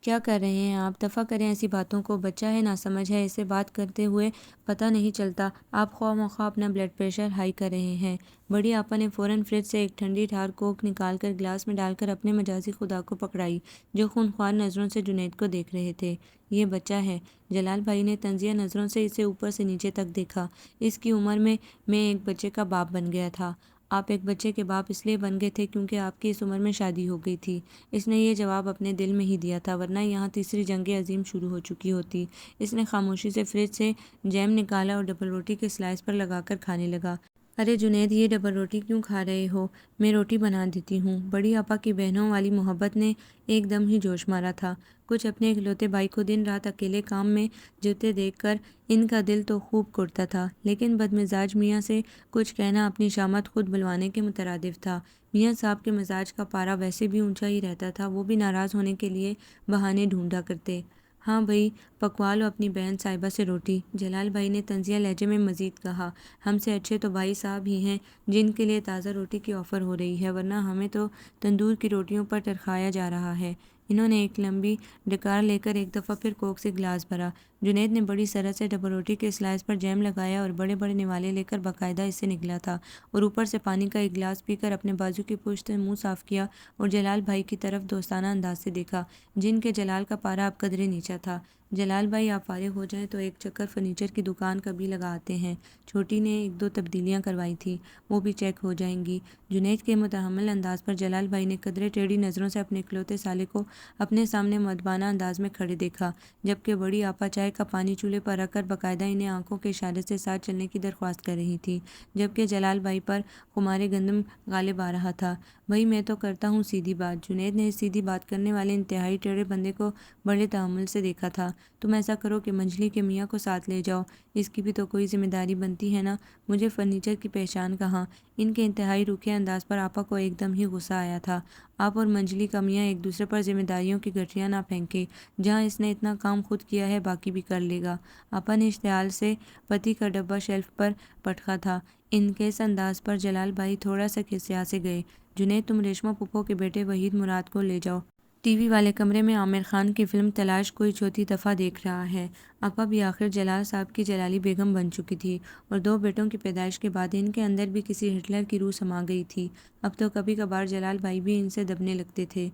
کیا کر رہے ہیں آپ؟ دفع کریں ایسی باتوں کو، بچہ ہے، ناسمجھ ہے، اسے بات کرتے ہوئے پتہ نہیں چلتا آپ خواہ مخواہ اپنا بلڈ پریشر ہائی کر رہے ہیں۔ بڑی آپا نے فوراً فریج سے ایک ٹھنڈی ٹھار کوک نکال کر گلاس میں ڈال کر اپنے مجازی خدا کو پکڑائی، جو خونخوار نظروں سے جنید کو دیکھ رہے تھے۔ یہ بچہ ہے۔ جلال بھائی نے طنزیہ نظروں سے اسے اوپر سے نیچے تک دیکھا۔ اس کی عمر میں ایک بچے کا باپ بن گیا تھا۔ آپ ایک بچے کے باپ اس لیے بن گئے تھے کیونکہ آپ کی اس عمر میں شادی ہو گئی تھی۔ اس نے یہ جواب اپنے دل میں ہی دیا تھا، ورنہ یہاں تیسری جنگ عظیم شروع ہو چکی ہوتی۔ اس نے خاموشی سے فریج سے جیم نکالا اور ڈبل روٹی کے سلائس پر لگا کر کھانے لگا۔ ارے جنید، یہ ڈبل روٹی کیوں کھا رہے ہو؟ میں روٹی بنا دیتی ہوں۔ بڑی آپا کی بہنوں والی محبت نے ایک دم ہی جوش مارا تھا۔ کچھ اپنے اکلوتے بھائی کو دن رات اکیلے کام میں جوتے دیکھ کر ان کا دل تو خوب کرتا تھا، لیکن بدمزاج میاں سے کچھ کہنا اپنی شامت خود بلوانے کے مترادف تھا۔ میاں صاحب کے مزاج کا پارا ویسے بھی اونچا ہی رہتا تھا، وہ بھی ناراض ہونے کے لیے بہانے ڈھونڈا کرتے۔ ہاں بھئی، پکوا لو اپنی بہن صاحبہ سے روٹی، جلال بھائی نے طنزیہ لہجے میں مزید کہا۔ ہم سے اچھے تو بھائی صاحب ہی ہیں جن کے لیے تازہ روٹی کی آفر ہو رہی ہے، ورنہ ہمیں تو تندور کی روٹیوں پر ٹرکایا جا رہا ہے۔ انہوں نے ایک لمبی ڈکار لے کر ایک دفعہ پھر کوک سے گلاس بھرا۔ جنید نے بڑی سرعت سے ڈبل روٹی کے سلائس پر جیم لگایا اور بڑے بڑے نوالے لے کر باقاعدہ اس سے نکلا تھا، اور اوپر سے پانی کا ایک گلاس پی کر اپنے بازو کی پشت سے منہ صاف کیا اور جلال بھائی کی طرف دوستانہ انداز سے دیکھا، جن کے جلال کا پارا اب قدرے نیچا تھا۔ جلال بھائی، آپ فارغ ہو جائیں تو ایک چکر فرنیچر کی دکان کا بھی لگا آتے ہیں، چھوٹی نے 1-2 تبدیلیاں کروائی تھی، وہ بھی چیک ہو جائیں گی۔ جنید کے متحمل انداز پر جلال بھائی نے قدرے ٹیڑھی نظروں سے اپنے اکلوتے سالے کو اپنے سامنے مؤدبانہ انداز میں کھڑے دیکھا، جبکہ بڑی آپا چائے کا پانی چولہے پر رکھ کر باقاعدہ انہیں آنکھوں کے اشارے سے ساتھ چلنے کی درخواست کر رہی تھی، جبکہ جلال بھائی پر خمار گندم غالب آ رہا تھا۔ بھائی میں تو کرتا ہوں سیدھی بات۔ جنید نے اس سیدھی بات کرنے والے انتہائی ٹیڑھے بندے کو بڑے تأمل سے دیکھا تھا۔ تم ایسا کرو کہ منجلی کے میاں کو ساتھ لے جاؤ، اس کی بھی تو کوئی ذمہ داری بنتی ہے نا۔ مجھے فرنیچر کی پہچان کہاں؟ ان کے انتہائی روکھے انداز پر آپا کو ایک دم ہی غصہ آیا تھا۔ آپ اور منجلی کا میاں ایک دوسرے پر ذمہ داریوں کی گٹھیاں نہ پھینکے، جہاں اس نے اتنا کام خود کیا ہے باقی بھی کر لے گا۔ آپا نے اشتعال سے پتی کا ڈبہ شیلف پر پٹکا تھا۔ ان کے اس انداز پر جلال بھائی تھوڑا سا کھسیا سے گئے۔ جنید، تم ریشما پھپھو کے بیٹے وحید مراد کو لے جاؤ۔ ٹی وی والے کمرے میں عامر خان کی فلم تلاش کوئی چوتھی دفعہ دیکھ رہا ہے۔ آپا بھی آخر جلال صاحب کی جلالی بیگم بن چکی تھی، اور 2 بیٹوں کی پیدائش کے بعد ان کے اندر بھی کسی ہٹلر کی روح سما گئی تھی۔ اب تو کبھی کبھار جلال بھائی بھی ان سے دبنے لگتے تھے۔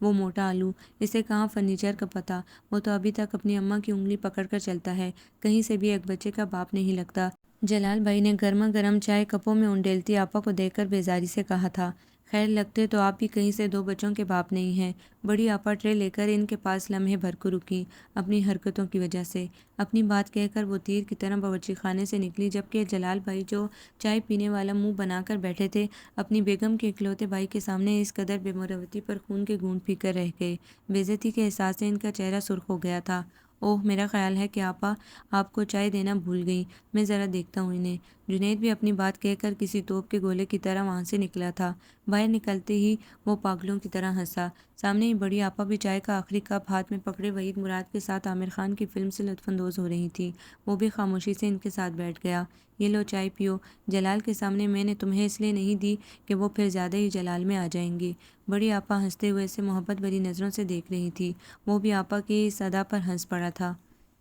وہ موٹا آلو، اسے کہاں فرنیچر کا پتہ، وہ تو ابھی تک اپنی اماں کی انگلی پکڑ کر چلتا ہے، کہیں سے بھی ایک بچے کا باپ نہیں لگتا۔ جلال بھائی نے گرما گرم چائے کپوں میں انڈیلتی آپا کو دیکھ کر بیزاری سے کہا تھا۔ خیر لگتے تو آپ بھی کہیں سے 2 بچوں کے باپ نہیں ہیں۔ بڑی آپا ٹرے لے کر ان کے پاس لمحے بھر کو رکی، اپنی حرکتوں کی وجہ سے۔ اپنی بات کہہ کر وہ تیر کی طرح باورچی خانے سے نکلی، جبکہ جلال بھائی جو چائے پینے والا منہ بنا کر بیٹھے تھے، اپنی بیگم کے اکلوتے بھائی کے سامنے اس قدر بے مروتی پر خون کے گھونٹ پی کر رہ گئے۔ بے عزتی کے احساس سے ان کا چہرہ سرخ ہو گیا تھا۔ اوہ، میرا خیال ہے کہ آپا آپ کو چائے دینا بھول گئیں، میں ذرا دیکھتا ہوں انہیں۔ جنید بھی اپنی بات کہہ کر کسی توپ کے گولے کی طرح وہاں سے نکلا تھا۔ باہر نکلتے ہی وہ پاگلوں کی طرح ہنسا۔ سامنے ہی بڑی آپا بھی چائے کا آخری کپ ہاتھ میں پکڑے وحید مراد کے ساتھ عامر خان کی فلم سے لطف اندوز ہو رہی تھی۔ وہ بھی خاموشی سے ان کے ساتھ بیٹھ گیا۔ یہ لو چائے پیو، جلال کے سامنے میں نے تمہیں اس لیے نہیں دی کہ وہ پھر زیادہ ہی جلال میں آ جائیں گے۔ بڑی آپا ہنستے ہوئے اسے محبت بھری نظروں سے دیکھ رہی تھی۔ وہ بھی آپا کی اس ادا پر ہنس پڑا تھا۔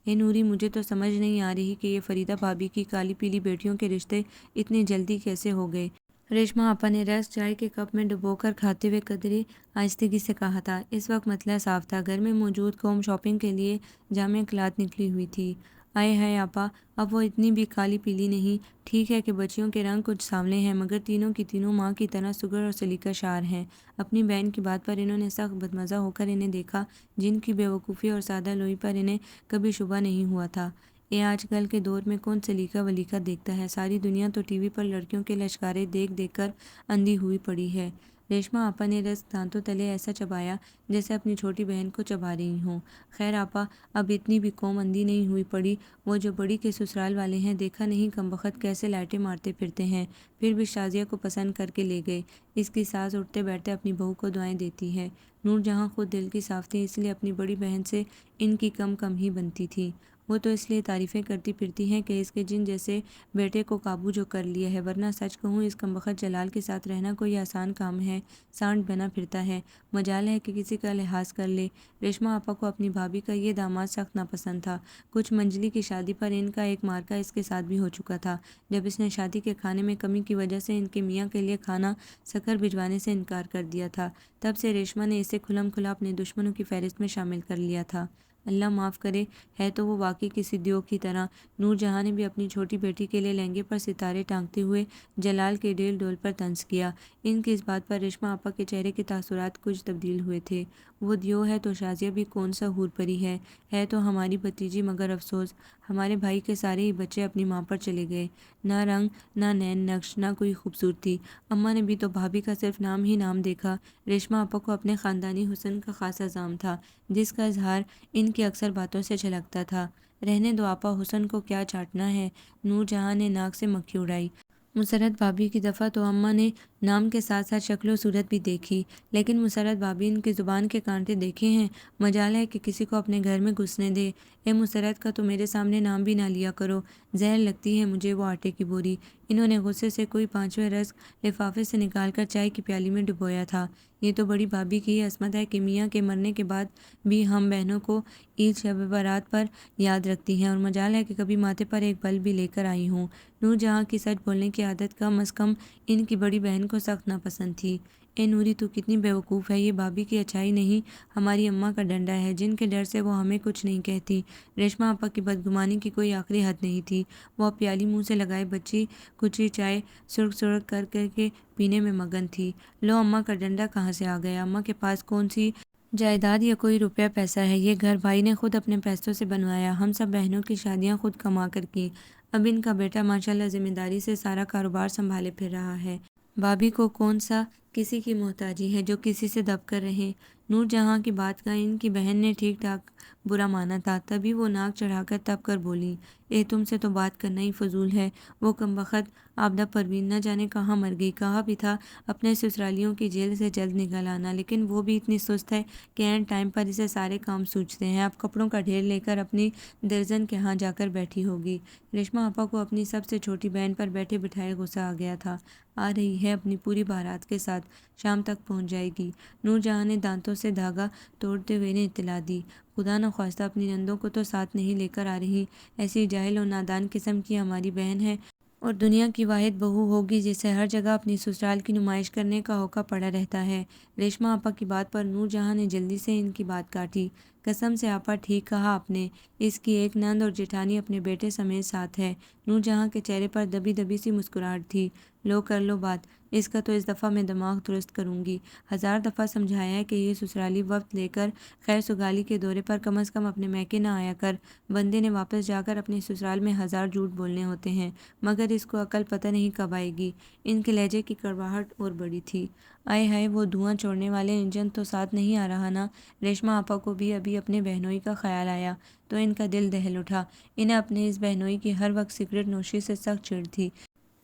اے نوری، مجھے تو سمجھ نہیں آ رہی کہ یہ فریدہ بھابی کی کالی پیلی بیٹیوں کے رشتے اتنی جلدی کیسے ہو گئے۔ ریشما آپا نے رس چائے کے کپ میں ڈبو کر کھاتے ہوئے قدرے آہستگی سے کہا تھا۔ اس وقت مسئلہ صاف تھا، گھر میں موجود قوم شاپنگ کے لیے جامع کلاتھ نکلی ہوئی تھی۔ آئے ہائے آپا، اب وہ اتنی بھی کالی پیلی نہیں۔ ٹھیک ہے کہ بچیوں کے رنگ کچھ سانولے ہیں، مگر تینوں کی تینوں ماں کی طرح سگڑ اور سلیقہ شار ہیں۔ اپنی بہن کی بات پر انہوں نے سخت بدمزہ ہو کر انہیں دیکھا، جن کی بے وقوفی اور سادہ لوئی پر انہیں کبھی شبہ نہیں ہوا تھا۔ اے آج کل کے دور میں کون سلیقہ ولیقہ دیکھتا ہے، ساری دنیا تو ٹی وی پر لڑکیوں کے لشکارے دیکھ دیکھ کر اندھی ہوئی پڑی ہے۔ ریشما آپا نے رزق دانتوں تلے ایسا چبایا جیسے اپنی چھوٹی بہن کو چبا رہی ہوں۔ خیر آپا، اب اتنی بھی قوم اندھی نہیں ہوئی پڑی، وہ جو بڑی کے سسرال والے ہیں دیکھا نہیں کمبخت کیسے لائٹیں مارتے پھرتے ہیں، پھر بھی شازیہ کو پسند کر کے لے گئے۔ اس کی ساس اٹھتے بیٹھتے اپنی بہو کو دعائیں دیتی ہے۔ نور جہاں خود دل کی صاف تھی اس لیے اپنی بڑی بہن سے ان کی کم ہی بنتی تھی۔ وہ تو اس لیے تعریفیں کرتی پھرتی ہیں کہ اس کے جن جیسے بیٹے کو قابو جو کر لیا ہے، ورنہ سچ کہوں اس کمبخت جلال کے ساتھ رہنا کوئی آسان کام ہے، سانڈ بنا پھرتا ہے، مجال ہے کہ کسی کا لحاظ کر لے۔ ریشما آپا کو اپنی بھابھی کا یہ داماد سخت ناپسند تھا۔ کچھ منجلی کی شادی پر ان کا ایک مارکا اس کے ساتھ بھی ہو چکا تھا، جب اس نے شادی کے کھانے میں کمی کی وجہ سے ان کے میاں کے لیے کھانا سکر بھجوانے سے انکار کر دیا تھا، تب سے ریشما نے اسے کھلم کھلا اپنے دشمنوں کی فہرست میں شامل کر لیا تھا۔ اللہ معاف کرے، ہے تو وہ واقعی کسی دیو کی طرح۔ نور جہاں نے بھی اپنی چھوٹی بیٹی کے لیے لہنگے پر ستارے ٹانگتے ہوئے جلال کے ڈیل ڈول پر طنز کیا۔ ان کی اس بات پر ریشما آپا کے چہرے کے تاثرات کچھ تبدیل ہوئے تھے۔ وہ دیو ہے تو شازیہ بھی کون سا حور پری ہے تو ہماری بھتیجی، مگر افسوس ہمارے بھائی کے سارے ہی بچے اپنی ماں پر چلے گئے، نہ رنگ، نہ نین نقش، نہ کوئی خوبصورتی۔ اماں نے بھی تو بھابھی کا صرف نام ہی نام دیکھا۔ ریشما آپا کو اپنے خاندانی حسن کا خاصا زام تھا، جس کا اظہار ان کی اکثر باتوں سے جھلکتا تھا۔ رہنے دو آپا، حسن کو کیا چاٹنا ہے۔ نور جہاں نے ناک سے مکھی اڑائی۔ مسرت بھابھی کی دفعہ تو اماں نے نام کے ساتھ ساتھ شکل و صورت بھی دیکھی، لیکن مسرت بھابھی ان کی زبان کے کانٹے دیکھے ہیں، مجال ہے کہ کسی کو اپنے گھر میں گھسنے دے۔ اے مسرت کا تو میرے سامنے نام بھی نہ لیا کرو، زہر لگتی ہے مجھے وہ آٹے کی بوری۔ انہوں نے غصے سے کوئی پانچویں رزق لفافے سے نکال کر چائے کی پیالی میں ڈبویا تھا۔ یہ تو بڑی بھابھی کی ہی عصمت ہے کہ میاں کے مرنے کے بعد بھی ہم بہنوں کو عید شب برات پر یاد رکھتی ہیں، اور مجال ہے کہ کبھی ماتھے پر ایک بل بھی لے کر آئی ہوں۔ نور جہاں کی سچ بولنے کی عادت کم از کم ان کی بڑی بہن کو سخت ناپسند تھی۔ اے نوری، تو کتنی بیوقوف ہے، یہ بھابھی کی اچھائی نہیں ہماری اماں کا ڈنڈا ہے، جن کے ڈر سے وہ ہمیں کچھ نہیں کہتی۔ ریشما آپا کی بدگمانی کی کوئی آخری حد نہیں تھی۔ وہ اب پیالی منہ سے لگائے بچی کچی چائے سرخ سرخ کر کے پینے میں مگن تھی۔ لو، اماں کا ڈنڈا کہاں سے آ گیا؟ اماں کے پاس کون سی جائیداد یا کوئی روپیہ پیسہ ہے؟ یہ گھر بھائی نے خود اپنے پیسوں سے بنوایا، ہم سب بہنوں کی شادیاں خود کما کر کی۔ اب ان کا بیٹا ماشاءاللہ ذمہ داری سے سارا کاروبار سنبھالے پھر رہا ہے۔ بھابھی کو کون سا کسی کی محتاجی ہے جو کسی سے دب کر رہے؟ نور جہاں کی بات کا ان کی بہن نے ٹھیک ٹھاک برا مانا تھا، تبھی وہ ناک چڑھا کر تب کر بولی، اے تم سے تو بات کرنا ہی فضول ہے۔ وہ کمبخت آبدہ پروین نہ جانے کہاں مر گئی، کہا بھی تھا اپنے سسرالیوں کی جیل سے جلد نکل آنا، لیکن وہ بھی اتنی سست ہے کہ عین ٹائم پر اسے سارے کام سوچتے ہیں۔ اب کپڑوں کا ڈھیر لے کر اپنی درزن کے ہاں جا کر بیٹھی ہوگی۔ ریشما آپا کو اپنی سب سے چھوٹی بہن پر بیٹھے بٹھائے غصہ آ گیا تھا۔ آ رہی ہے اپنی پوری بارات کے ساتھ، شام تک پہنچ جائے گی۔ نور جہاں نے دانتوں سے دھاگا توڑتے ہوئے نے اطلاع دی۔ خدا نخواستہ اپنی نندوں کو تو ساتھ نہیں لے کر آ رہی، ایسی جاہل و نادان قسم کی ہماری بہن ہے اور دنیا کی واحد بہو ہوگی جسے ہر جگہ اپنی سسرال کی نمائش کرنے کا ہوکا پڑا رہتا ہے۔ ریشما آپا کی بات پر نور جہاں نے جلدی سے ان کی بات کاٹی۔ قسم سے آپا، ٹھیک کہا آپ نے، اس کی ایک نند اور جیٹھانی اپنے بیٹے سمیت ساتھ ہے۔ نور جہاں کے چہرے پر دبی دبی سی مسکراہٹ تھی۔ لو، کر لو بات، اس کا تو اس دفعہ میں دماغ درست کروں گی۔ ہزار دفعہ سمجھایا ہے کہ یہ سسرالی وفد لے کر خیر سگالی کے دورے پر کم از کم اپنے میکے نہ آیا کر، بندے نے واپس جا کر اپنے سسرال میں ہزار جھوٹ بولنے ہوتے ہیں، مگر اس کو عقل پتہ نہیں کب آئے گی۔ ان کے لہجے کی کڑواہٹ اور بڑی تھی۔ آئے ہائے، وہ دھواں چھوڑنے والے انجن تو ساتھ نہیں آ رہا نا؟ ریشما آپا کو بھی ابھی اپنے بہنوئی کا خیال آیا تو ان کا دل دہل اٹھا۔ انہیں اپنے اس بہنوئی کی ہر وقت سگریٹ نوشی سے سخت چڑ تھی۔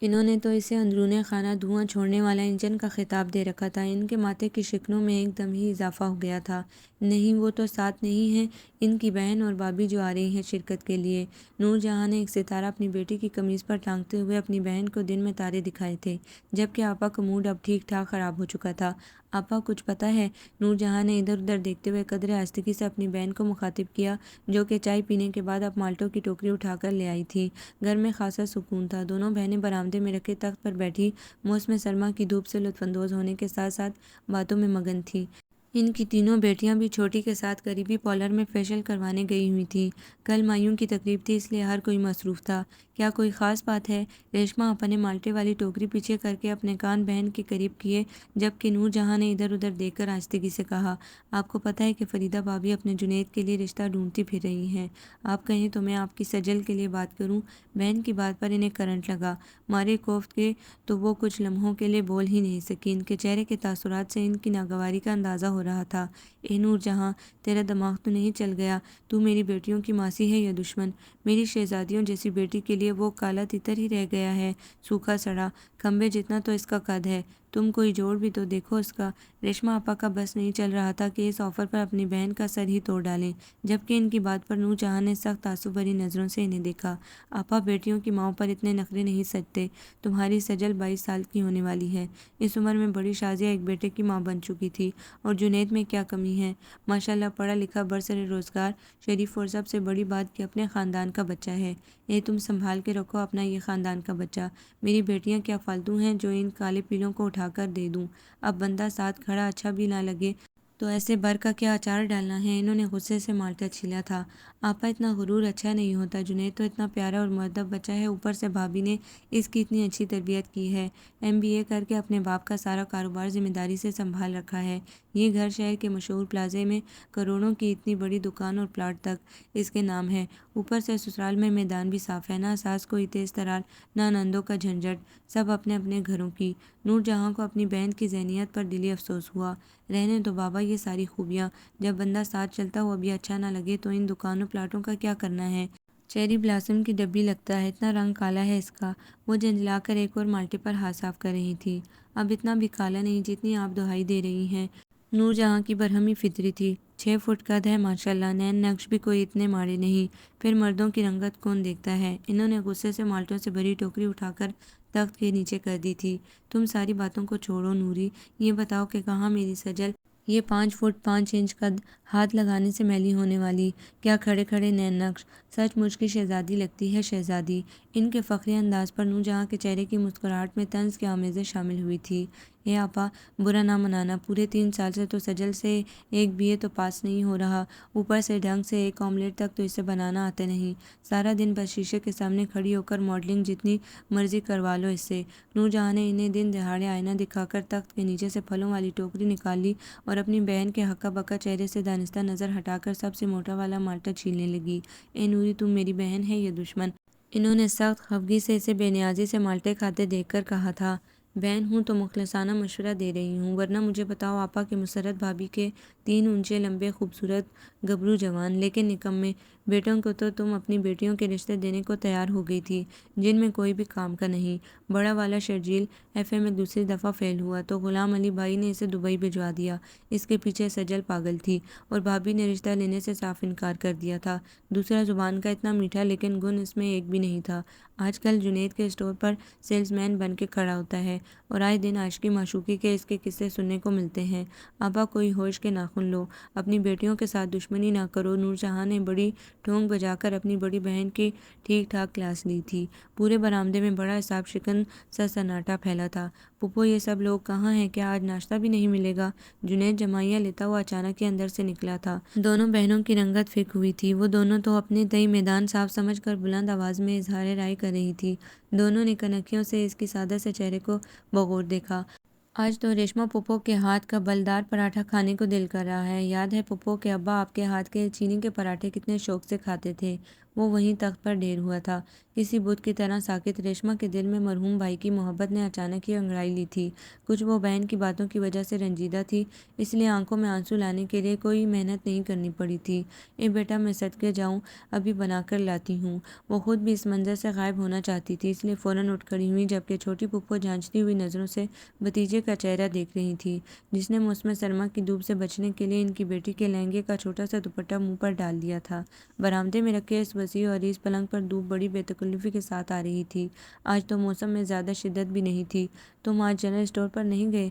انہوں نے تو اسے اندرون خانہ دھواں چھوڑنے والا انجن کا خطاب دے رکھا تھا۔ ان کے ماتھے کی شکنوں میں ایک دم ہی اضافہ ہو گیا تھا۔ نہیں، وہ تو ساتھ نہیں ہیں، ان کی بہن اور بھابھی جو آ رہی ہیں شرکت کے لیے۔ نور جہاں نے ایک ستارہ اپنی بیٹی کی قمیض پر ٹانگتے ہوئے اپنی بہن کو دن میں تارے دکھائے تھے، جبکہ آپا کا موڈ اب ٹھیک ٹھاک خراب ہو چکا تھا۔ آپا، کچھ پتہ ہے؟ نور جہاں نے ادھر ادھر دیکھتے ہوئے قدر آہستگی سے اپنی بہن کو مخاطب کیا، جو کہ چائے پینے کے بعد اب مالٹوں کی ٹوکری اٹھا کر لے آئی تھی۔ گھر میں خاصا سکون تھا۔ دونوں بہنیں برآمدے میں رکھے تخت پر بیٹھی موسم سرما کی دھوپ سے لطف اندوز ہونے کے ساتھ ساتھ باتوں میں مگن تھیں۔ ان کی تینوں بیٹیاں بھی چھوٹی کے ساتھ قریبی پارلر میں فیشل کروانے گئی ہوئی تھیں۔ کل مایوں کی تقریب تھی، اس لیے ہر کوئی مصروف تھا۔ کیا کوئی خاص بات ہے؟ ریشما آپا نے مالٹے والی ٹوکری پیچھے کر کے اپنے کان بہن کے قریب کیے، جبکہ نور جہاں نے ادھر ادھر دیکھ کر آہستگی سے کہا، آپ کو پتہ ہے کہ فریدہ بھابھی اپنے جنید کے لیے رشتہ ڈھونڈتی پھر رہی ہیں۔ آپ کہیں تو میں آپ کی سجل کے لیے بات کروں؟ بہن کی بات پر انہیں کرنٹ لگا۔ مارے کوفت کے تو وہ کچھ لمحوں کے لیے بول ہی نہیں سکی۔ ان کے چہرے کے تاثرات سے ان کی ناگواری کا اندازہ ہو رہا تھا۔ اے نور جہاں، تیرا دماغ تو نہیں چل گیا؟ تو میری بیٹیوں کی ماسی ہے یا دشمن؟ میری شہزادیوں جیسی بیٹی کے لیے وہ کالا تیتر ہی رہ گیا ہے، سوکھا سڑا، کھمبے جتنا تو اس کا قد ہے۔ تم کوئی جوڑ بھی تو دیکھو اس کا۔ ریشما آپا کا بس نہیں چل رہا تھا کہ اس آفر پر اپنی بہن کا سر ہی توڑ ڈالیں، جبکہ ان کی بات پر نور جہاں نے سخت تعصب بھری نظروں سے انہیں دیکھا۔ آپا، بیٹیوں کی ماؤں پر اتنے نخرے نہیں سجتے۔ تمہاری سجل 22 سال کی ہونے والی ہے، اس عمر میں بڑی شازیہ ایک بیٹے کی ماں بن چکی تھی، اور جنید میں کیا کمی ہے؟ ماشاءاللہ پڑھا لکھا، برسر روزگار، شریف، اور سب سے بڑی بات کہ اپنے خاندان کا بچہ ہے۔ تم سنبھال کے رکھو اپنا یہ خاندان کا بچہ۔ میری بیٹیاں کیا فالتو ہیں جو ان کالے پیلوں کو اٹھا کر دے دوں؟ اب بندہ ساتھ کھڑا اچھا بھی نہ لگے تو ایسے بر کا کیا اچار ڈالنا ہے؟ انہوں نے غصے سے مالٹا چھیلا تھا۔ آپا، اتنا غرور اچھا نہیں ہوتا۔ جنید تو اتنا پیارا اور مؤدب بچہ ہے، اوپر سے بھابھی نے اس کی اتنی اچھی تربیت کی ہے، MBA کر کے اپنے باپ کا سارا کاروبار ذمہ داری سے سنبھال رکھا ہے۔ یہ گھر شہر کے مشہور پلازے میں کروڑوں کی اتنی بڑی دکان اور پلاٹ تک اس کے نام ہے، اوپر سے سسرال میں میدان بھی صاف ہے، نہ ساس کوئی تیز ترار، نہ نندوں کا جھنجھٹ، سب اپنے اپنے گھروں کی۔ نور جہاں کو اپنی بہن کی ذہنیت پر دلی افسوس ہوا۔ رہنے دو بابا یہ ساری خوبیاں، جب بندہ ساتھ چلتا ہوا بھی اچھا نہ لگے تو ان دکانوں پلاٹوں کا کیا کرنا ہے؟ چیری بلاسم کی ڈبی لگتا ہے، اتنا رنگ کالا ہے اس کا۔ وہ جھنجھلا کر ایک اور مالٹے پر ہاتھ صاف کر رہی تھی۔ اب اتنا بھی کالا نہیں جتنی آپ دہائی دے رہی ہیں۔ نور جہاں کی برہمی فطری تھی، 6 فٹ قد ہے ماشاءاللہ، نین نقش بھی کوئی اتنے ماڑے نہیں، پھر مردوں کی رنگت کون دیکھتا ہے؟ انہوں نے غصے سے مالٹوں سے بھری ٹوکری اٹھا کر تخت کے نیچے کر دی تھی۔ تم ساری باتوں کو چھوڑو نوری، یہ بتاؤ کہ کہاں میری سجل؟ یہ 5 فٹ 5 انچ قد، ہاتھ لگانے سے میلی ہونے والی، کیا کھڑے کھڑے نین نقش، سچ مچ کی شہزادی لگتی ہے، شہزادی۔ ان کے فخری انداز پر نور جہاں کے چہرے کی مسکراہٹ میں طنز کی آمیزیں شامل ہوئی تھی۔ آپا، برا نہ منانا، پورے 3 سال سے تو سجل سے ایک BA تو پاس نہیں ہو رہا، اوپر سے ڈھنگ سے ایک آملیٹ تک تو اسے بنانا آتے نہیں، سارا دن بس شیشے کے سامنے کھڑی ہو کر ماڈلنگ جتنی مرضی کروا لو اس سے۔ نور جہاں نے انہیں دن دہاڑے آئینہ دکھا کر تخت کے نیچے سے پھلوں والی ٹوکری نکال لی اور اپنی بہن کے ہکا بکا چہرے سے دانستہ نظر ہٹا کر سب سے موٹا والا مالٹا چھیلنے لگی۔ اے نوری، تم میری بہن ہے یا دشمن؟ انہوں نے سخت خفگی سے اسے بے نیازی سے مالٹے کھاتے دیکھ کر کہا تھا۔ بہن ہوں تو مخلصانہ مشورہ دے رہی ہوں، ورنہ مجھے بتاؤ آپا کہ مسرت بھابھی کے 3 اونچے لمبے خوبصورت گبرو جوان لیکن نکمے بیٹوں کو تو تم اپنی بیٹیوں کے رشتے دینے کو تیار ہو گئی تھی، جن میں کوئی بھی کام کا نہیں۔ بڑا والا شرجیل FA میں دوسری دفعہ فیل ہوا تو غلام علی بھائی نے اسے دبئی بھجوا دیا، اس کے پیچھے سجل پاگل تھی، اور بھابھی نے رشتہ لینے سے صاف انکار کر دیا تھا۔ دوسرا زبان کا اتنا میٹھا لیکن گن اس میں ایک بھی نہیں تھا۔ آج کل جنید کے اسٹور پر سیلز مین بن کے کھڑا ہوتا ہے، اور آئے دن عاشقی معشوقی کے اس کے قصے سننے کو ملتے ہیں۔ آپا، کوئی ہوش کے ناخن لو، اپنی بیٹیوں کے ساتھ دشمنی نہ کرو۔ نور جہاں نے بڑی ٹھونگ بجا کر اپنی بڑی بہن کی ٹھیک ٹھاک کلاس لی تھی۔ پورے برآمدے میں بڑا حساب شکن سا سناٹا پھیلا تھا۔ پھپھو، یہ سب لوگ کہاں ہیں؟ کیا آج ناشتہ بھی نہیں ملے گا؟ جنید جمائیاں لیتا ہوا اچانک ہی اندر سے نکلا تھا۔ دونوں بہنوں کی رنگت فک ہوئی تھی، وہ دونوں تو اپنے تئیں میدان صاف سمجھ کر بلند آواز میں اظہار رائے کر رہی تھی۔ دونوں نے کنکھیوں سے اس کی سادہ سے چہرے کو بغور دیکھا۔ آج تو ریشما پھپھو کے ہاتھ کا بلدار پراٹھا کھانے کو دل کر رہا ہے۔ یاد ہے پھپھو کہ ابا آپ کے ہاتھ کے چینی کے پراٹھے کتنے شوق سے کھاتے تھے؟ وہ وہیں تخت پر ڈھیر ہوا تھا، کسی بت کی طرح ساکت۔ ریشما کے دل میں مرحوم بھائی کی محبت نے اچانک ہی انگڑائی لی تھی۔ کچھ وہ بہن کی باتوں کی وجہ سے رنجیدہ تھی، اس لیے آنکھوں میں آنسو لانے کے لیے کوئی محنت نہیں کرنی پڑی تھی۔ بیٹا، میں صدقے جاؤں، ابھی بنا کر لاتی ہوں۔ وہ خود بھی اس منظر سے غائب ہونا چاہتی تھی، اس لیے فوراً اٹھ کھڑی ہوئی، جبکہ چھوٹی پھپھو جھانچتی ہوئی نظروں سے بھتیجے کا چہرہ دیکھ رہی تھی، جس نے موسم سرما کی دھوپ سے بچنے کے لیے ان کی بیٹی کے لہنگے کا چھوٹا سا دوپٹہ منہ پر ڈال دیا تھا۔ برآمدے میں رکھے اس وسیع و عریض پلنگ پر دھوپ بڑی بے تکلفی کے ساتھ آ رہی تھی۔ آج تو موسم میں زیادہ شدت بھی نہیں تھی۔ تم آج جنرل اسٹور پر نہیں گئے؟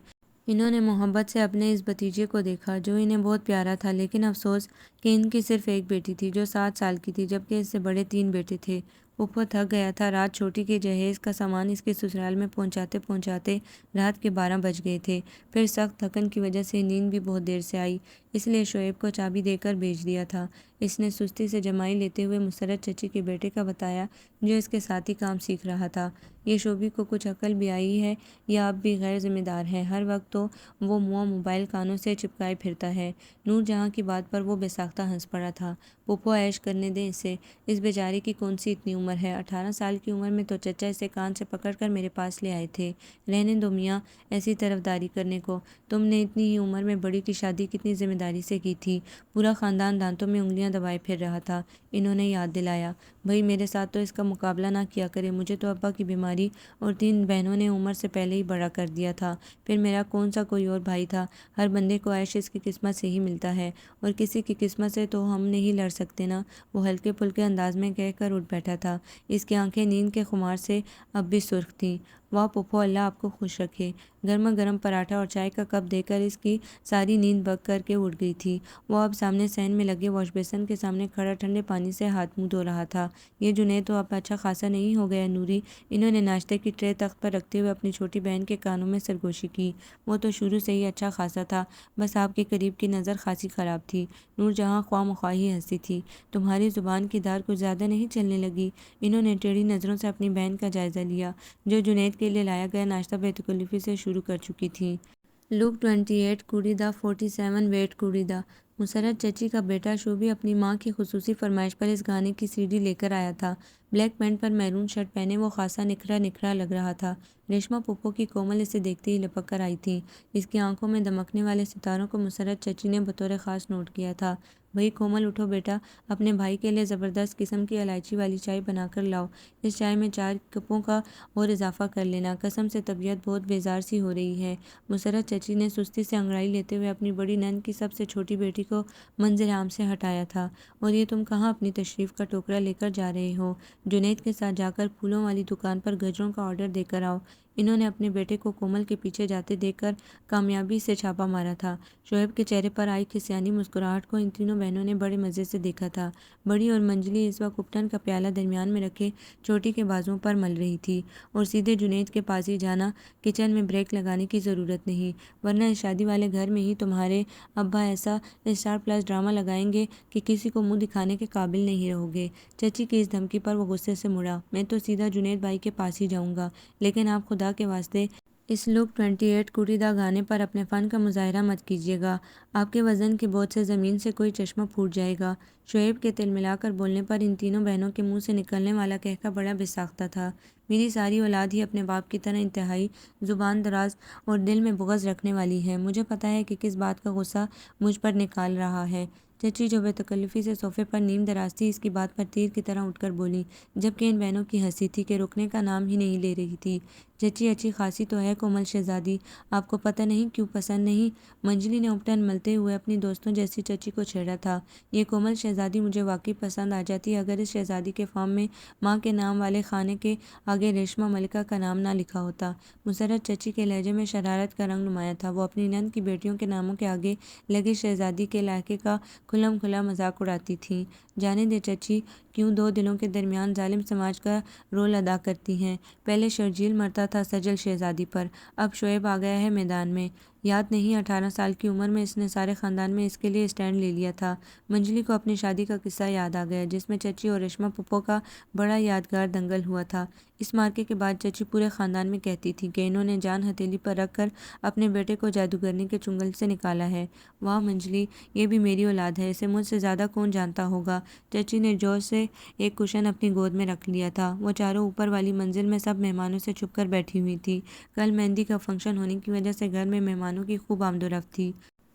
انہوں نے محبت سے اپنے اس بھتیجے کو دیکھا جو انہیں بہت پیارا تھا، لیکن افسوس کہ ان کی صرف ایک بیٹی تھی جو 7 سال کی تھی، جبکہ اس سے بڑے 3 بیٹے تھے۔ پھپھو تھک گیا تھا۔ رات چھوٹی کے جہیز کا سامان اس کے سسرال میں پہنچاتے پہنچاتے رات کے 12 بج گئے تھے۔ پھر سخت تھکن کی وجہ سے نیند بھی بہت دیر سے آئی، اس لیے شعیب کو چابی دے کر بھیج دیا تھا۔ اس نے سستی سے جمائی لیتے ہوئے مسرت چچی کے بیٹے کا بتایا، جو اس کے ساتھ ہی کام سیکھ رہا تھا۔ یہ شعبی کو کچھ عقل بھی آئی ہے یا اب بھی غیر ذمہ دار ہے؟ ہر وقت تو وہ منہ موبائل کانوں سے چپکائے پھرتا ہے۔ نور جہاں کی بات پر وہ بے ساختہ ہنس پڑا تھا۔ پھپھو عیش کرنے دیں اسے، اس بیچارے کی کون سی اتنی عمر ہے؟ 18 سال کی عمر میں تو چچا اسے کان سے پکڑ کر میرے پاس لے آئے تھے۔ رہنے دو میاں ایسی طرفداری کرنے کو، تم نے اتنی ہی عمر میں بڑی کی شادی کتنی ذمہ داری سے کی تھی۔ پورا خاندان دانتوں میں انگلیاں دبائے پھر رہا تھا۔ انہوں نے یاد دلایا، بھئی میرے ساتھ تو اس کا مقابلہ نہ کیا کرے، مجھے تو ابا کی بیماری اور 3 بہنوں نے عمر سے پہلے ہی بڑا کر دیا تھا۔ پھر میرا کون سا کوئی اور بھائی تھا؟ ہر بندے کو عیش اس کی قسمت سے ہی ملتا ہے، اور کسی کی قسمت سے تو ہم نہیں لڑ سکتے نا۔ وہ ہلکے پھلکے انداز میں کہہ کر اٹھ بیٹھا تھا۔ اس کی آنکھیں نیند کے خمار سے اب بھی سرخ تھیں۔ واہ پھپھو، اللہ آپ کو خوش رکھے۔ گرما گرم پراٹھا اور چائے کا کپ دے کر اس کی ساری نیند بھگ کر کے اٹھ گئی تھی۔ وہ اب سامنے صحن میں لگے واش بیسن کے سامنے کھڑا ٹھنڈے پانی سے ہاتھ منہ دھو رہا تھا۔ یہ جنید تو اب اچھا خاصا نہیں ہو گیا نوری؟ انہوں نے ناشتے کی ٹرے تخت پر رکھتے ہوئے اپنی چھوٹی بہن کے کانوں میں سرگوشی کی۔ وہ تو شروع سے ہی اچھا خاصا تھا، بس آپ کے قریب کی نظر خاصی خراب تھی۔ نور جہاں خواہ مخواہ ہی ہنسی تھی۔ تمہاری زبان کی دھار کچھ زیادہ نہیں چلنے لگی؟ انہوں نے ٹیڑھی نظروں سے اپنی بہن کا جائزہ لیا، جو جنید کے لیے لایا گیا ناشتہ بے تکلفی سے شروع کر چکی تھی۔ لک 28 کوڑی دا 47 ویٹ کوڑی دا۔ مسرت چچی کا بیٹا شوبی اپنی ماں کی خصوصی فرمائش پر اس گانے کی CD لے کر آیا تھا۔ بلیک پینٹ پر میرون شرٹ پہنے وہ خاصا نکھرا نکھرا لگ رہا تھا۔ ریشما پھپھو کی کومل اسے دیکھتے ہی لپک کر آئی تھی۔ اس کی آنکھوں میں دمکنے والے ستاروں کو مسرت چچی نے بطور خاص نوٹ کیا تھا۔ بھئی کومل اٹھو بیٹا، اپنے بھائی کے لیے زبردست قسم کی الائچی والی چائے بنا کر لاؤ۔ اس چائے میں 4 کپوں کا اور اضافہ کر لینا، قسم سے طبیعت بہت بیزار سی ہو رہی ہے۔ مسرت چچی نے سستی سے انگڑائی لیتے ہوئے اپنی بڑی نند کی سب سے چھوٹی بیٹی کو منظر عام سے ہٹایا تھا۔ اور یہ تم کہاں اپنی تشریف کا ٹوکرا لے کر جا رہے ہو؟ جنید کے ساتھ جا کر پھولوں والی دکان پر گجروں کا آرڈر دے کر آؤ۔ انہوں نے اپنے بیٹے کو کومل کے پیچھے جاتے دیکھ کر کامیابی سے چھاپا مارا تھا۔ شعیب کے چہرے پر آئی کھسیانی مسکراہٹ کو ان تینوں بہنوں نے بڑے مزے سے دیکھا تھا۔ بڑی اور منجلی اس وقت اپٹن کا پیالہ درمیان میں رکھے چھوٹی کے بازوؤں پر مل رہی تھی، اور سیدھے جنید کے پاس ہی جانا، کچن میں بریک لگانے کی ضرورت نہیں، ورنہ اس شادی والے گھر میں ہی تمہارے ابا ایسا اسٹار پلس ڈرامہ لگائیں گے کہ کسی کو منہ دکھانے کے قابل نہیں رہو گے۔ چچی کی اس دھمکی پر وہ غصے سے مڑا۔ میں تو سیدھا جنید بھائی کے پاس ہی جاؤں گا، لیکن آپ خدا کے واسطے اس لک 28 کوڑی دا گانے پر اپنے فن کا مظاہرہ مت کیجیے گا، آپ کے وزن کے بوجھ سے زمین سے کوئی چشمہ پھوٹ جائے گا۔ شعیب کے تل ملا کر بولنے پر ان تینوں بہنوں کے منہ سے نکلنے والا کہکا بڑا بے ساختہ تھا۔ میری ساری اولاد ہی اپنے باپ کی طرح انتہائی زبان دراز اور دل میں بغض رکھنے والی ہے۔ مجھے پتہ ہے کہ کس بات کا غصہ مجھ پر نکال رہا ہے۔ چچی جو بے تکلفی سے صوفے پر نیم دراز تھی، اس کی بات پر تیر کی طرح اٹھ کر بولی، جبکہ ان بہنوں کی ہنسی تھی کہ رکنے کا نام ہی نہیں لے رہی تھی۔ چچی اچھی خاصی تو ہے کومل شہزادی، آپ کو پتہ نہیں کیوں پسند نہیں؟ منجلی نے اپٹن ملتے ہوئے اپنی دوستوں جیسی چچی کو چھیڑا تھا۔ یہ کومل شہزادی مجھے واقعی پسند آ جاتی اگر اس شہزادی کے فارم میں ماں کے نام والے خانے کے آگے ریشما ملکہ کا نام نہ لکھا ہوتا۔ مسرت چچی کے لہجے میں شرارت کا رنگ نمایاں تھا۔ وہ اپنی نند کی بیٹیوں کے ناموں کے آگے لگے شہزادی کے لہقے کا کھلم کھلا مذاق اڑاتی تھیں۔ جانے دے چچی، کیوں دو دلوں کے درمیان ظالم سماج کا رول ادا کرتی ہیں؟ پہلے شرجیل مرتا تھا سجل شہزادی پر، اب شعیب آ گیا ہے میدان میں۔ یاد نہیں 18 سال کی عمر میں اس نے سارے خاندان میں اس کے لیے اسٹینڈ لے لیا تھا۔ منجلی کو اپنی شادی کا قصہ یاد آ گیا، جس میں چچی اور ریشما پھپھو کا بڑا یادگار دنگل ہوا تھا۔ اس مارکے کے بعد چچی پورے خاندان میں کہتی تھی کہ انہوں نے جان ہتھیلی پر رکھ کر اپنے بیٹے کو جادوگرنی کے چنگل سے نکالا ہے۔ واہ منجلی، یہ بھی میری اولاد ہے، اسے مجھ سے زیادہ کون جانتا ہوگا؟ چچی نے جوش سے ایک کشن اپنی گود میں رکھ لیا تھا۔ وہ چاروں اوپر والی منزل میں سب مہمانوں سے چھپ کر بیٹھی ہوئی تھی۔ کل مہندی کا فنکشن ہونے کی وجہ سے گھر میں مہمانوں کی خوب آمد و رفت تھی۔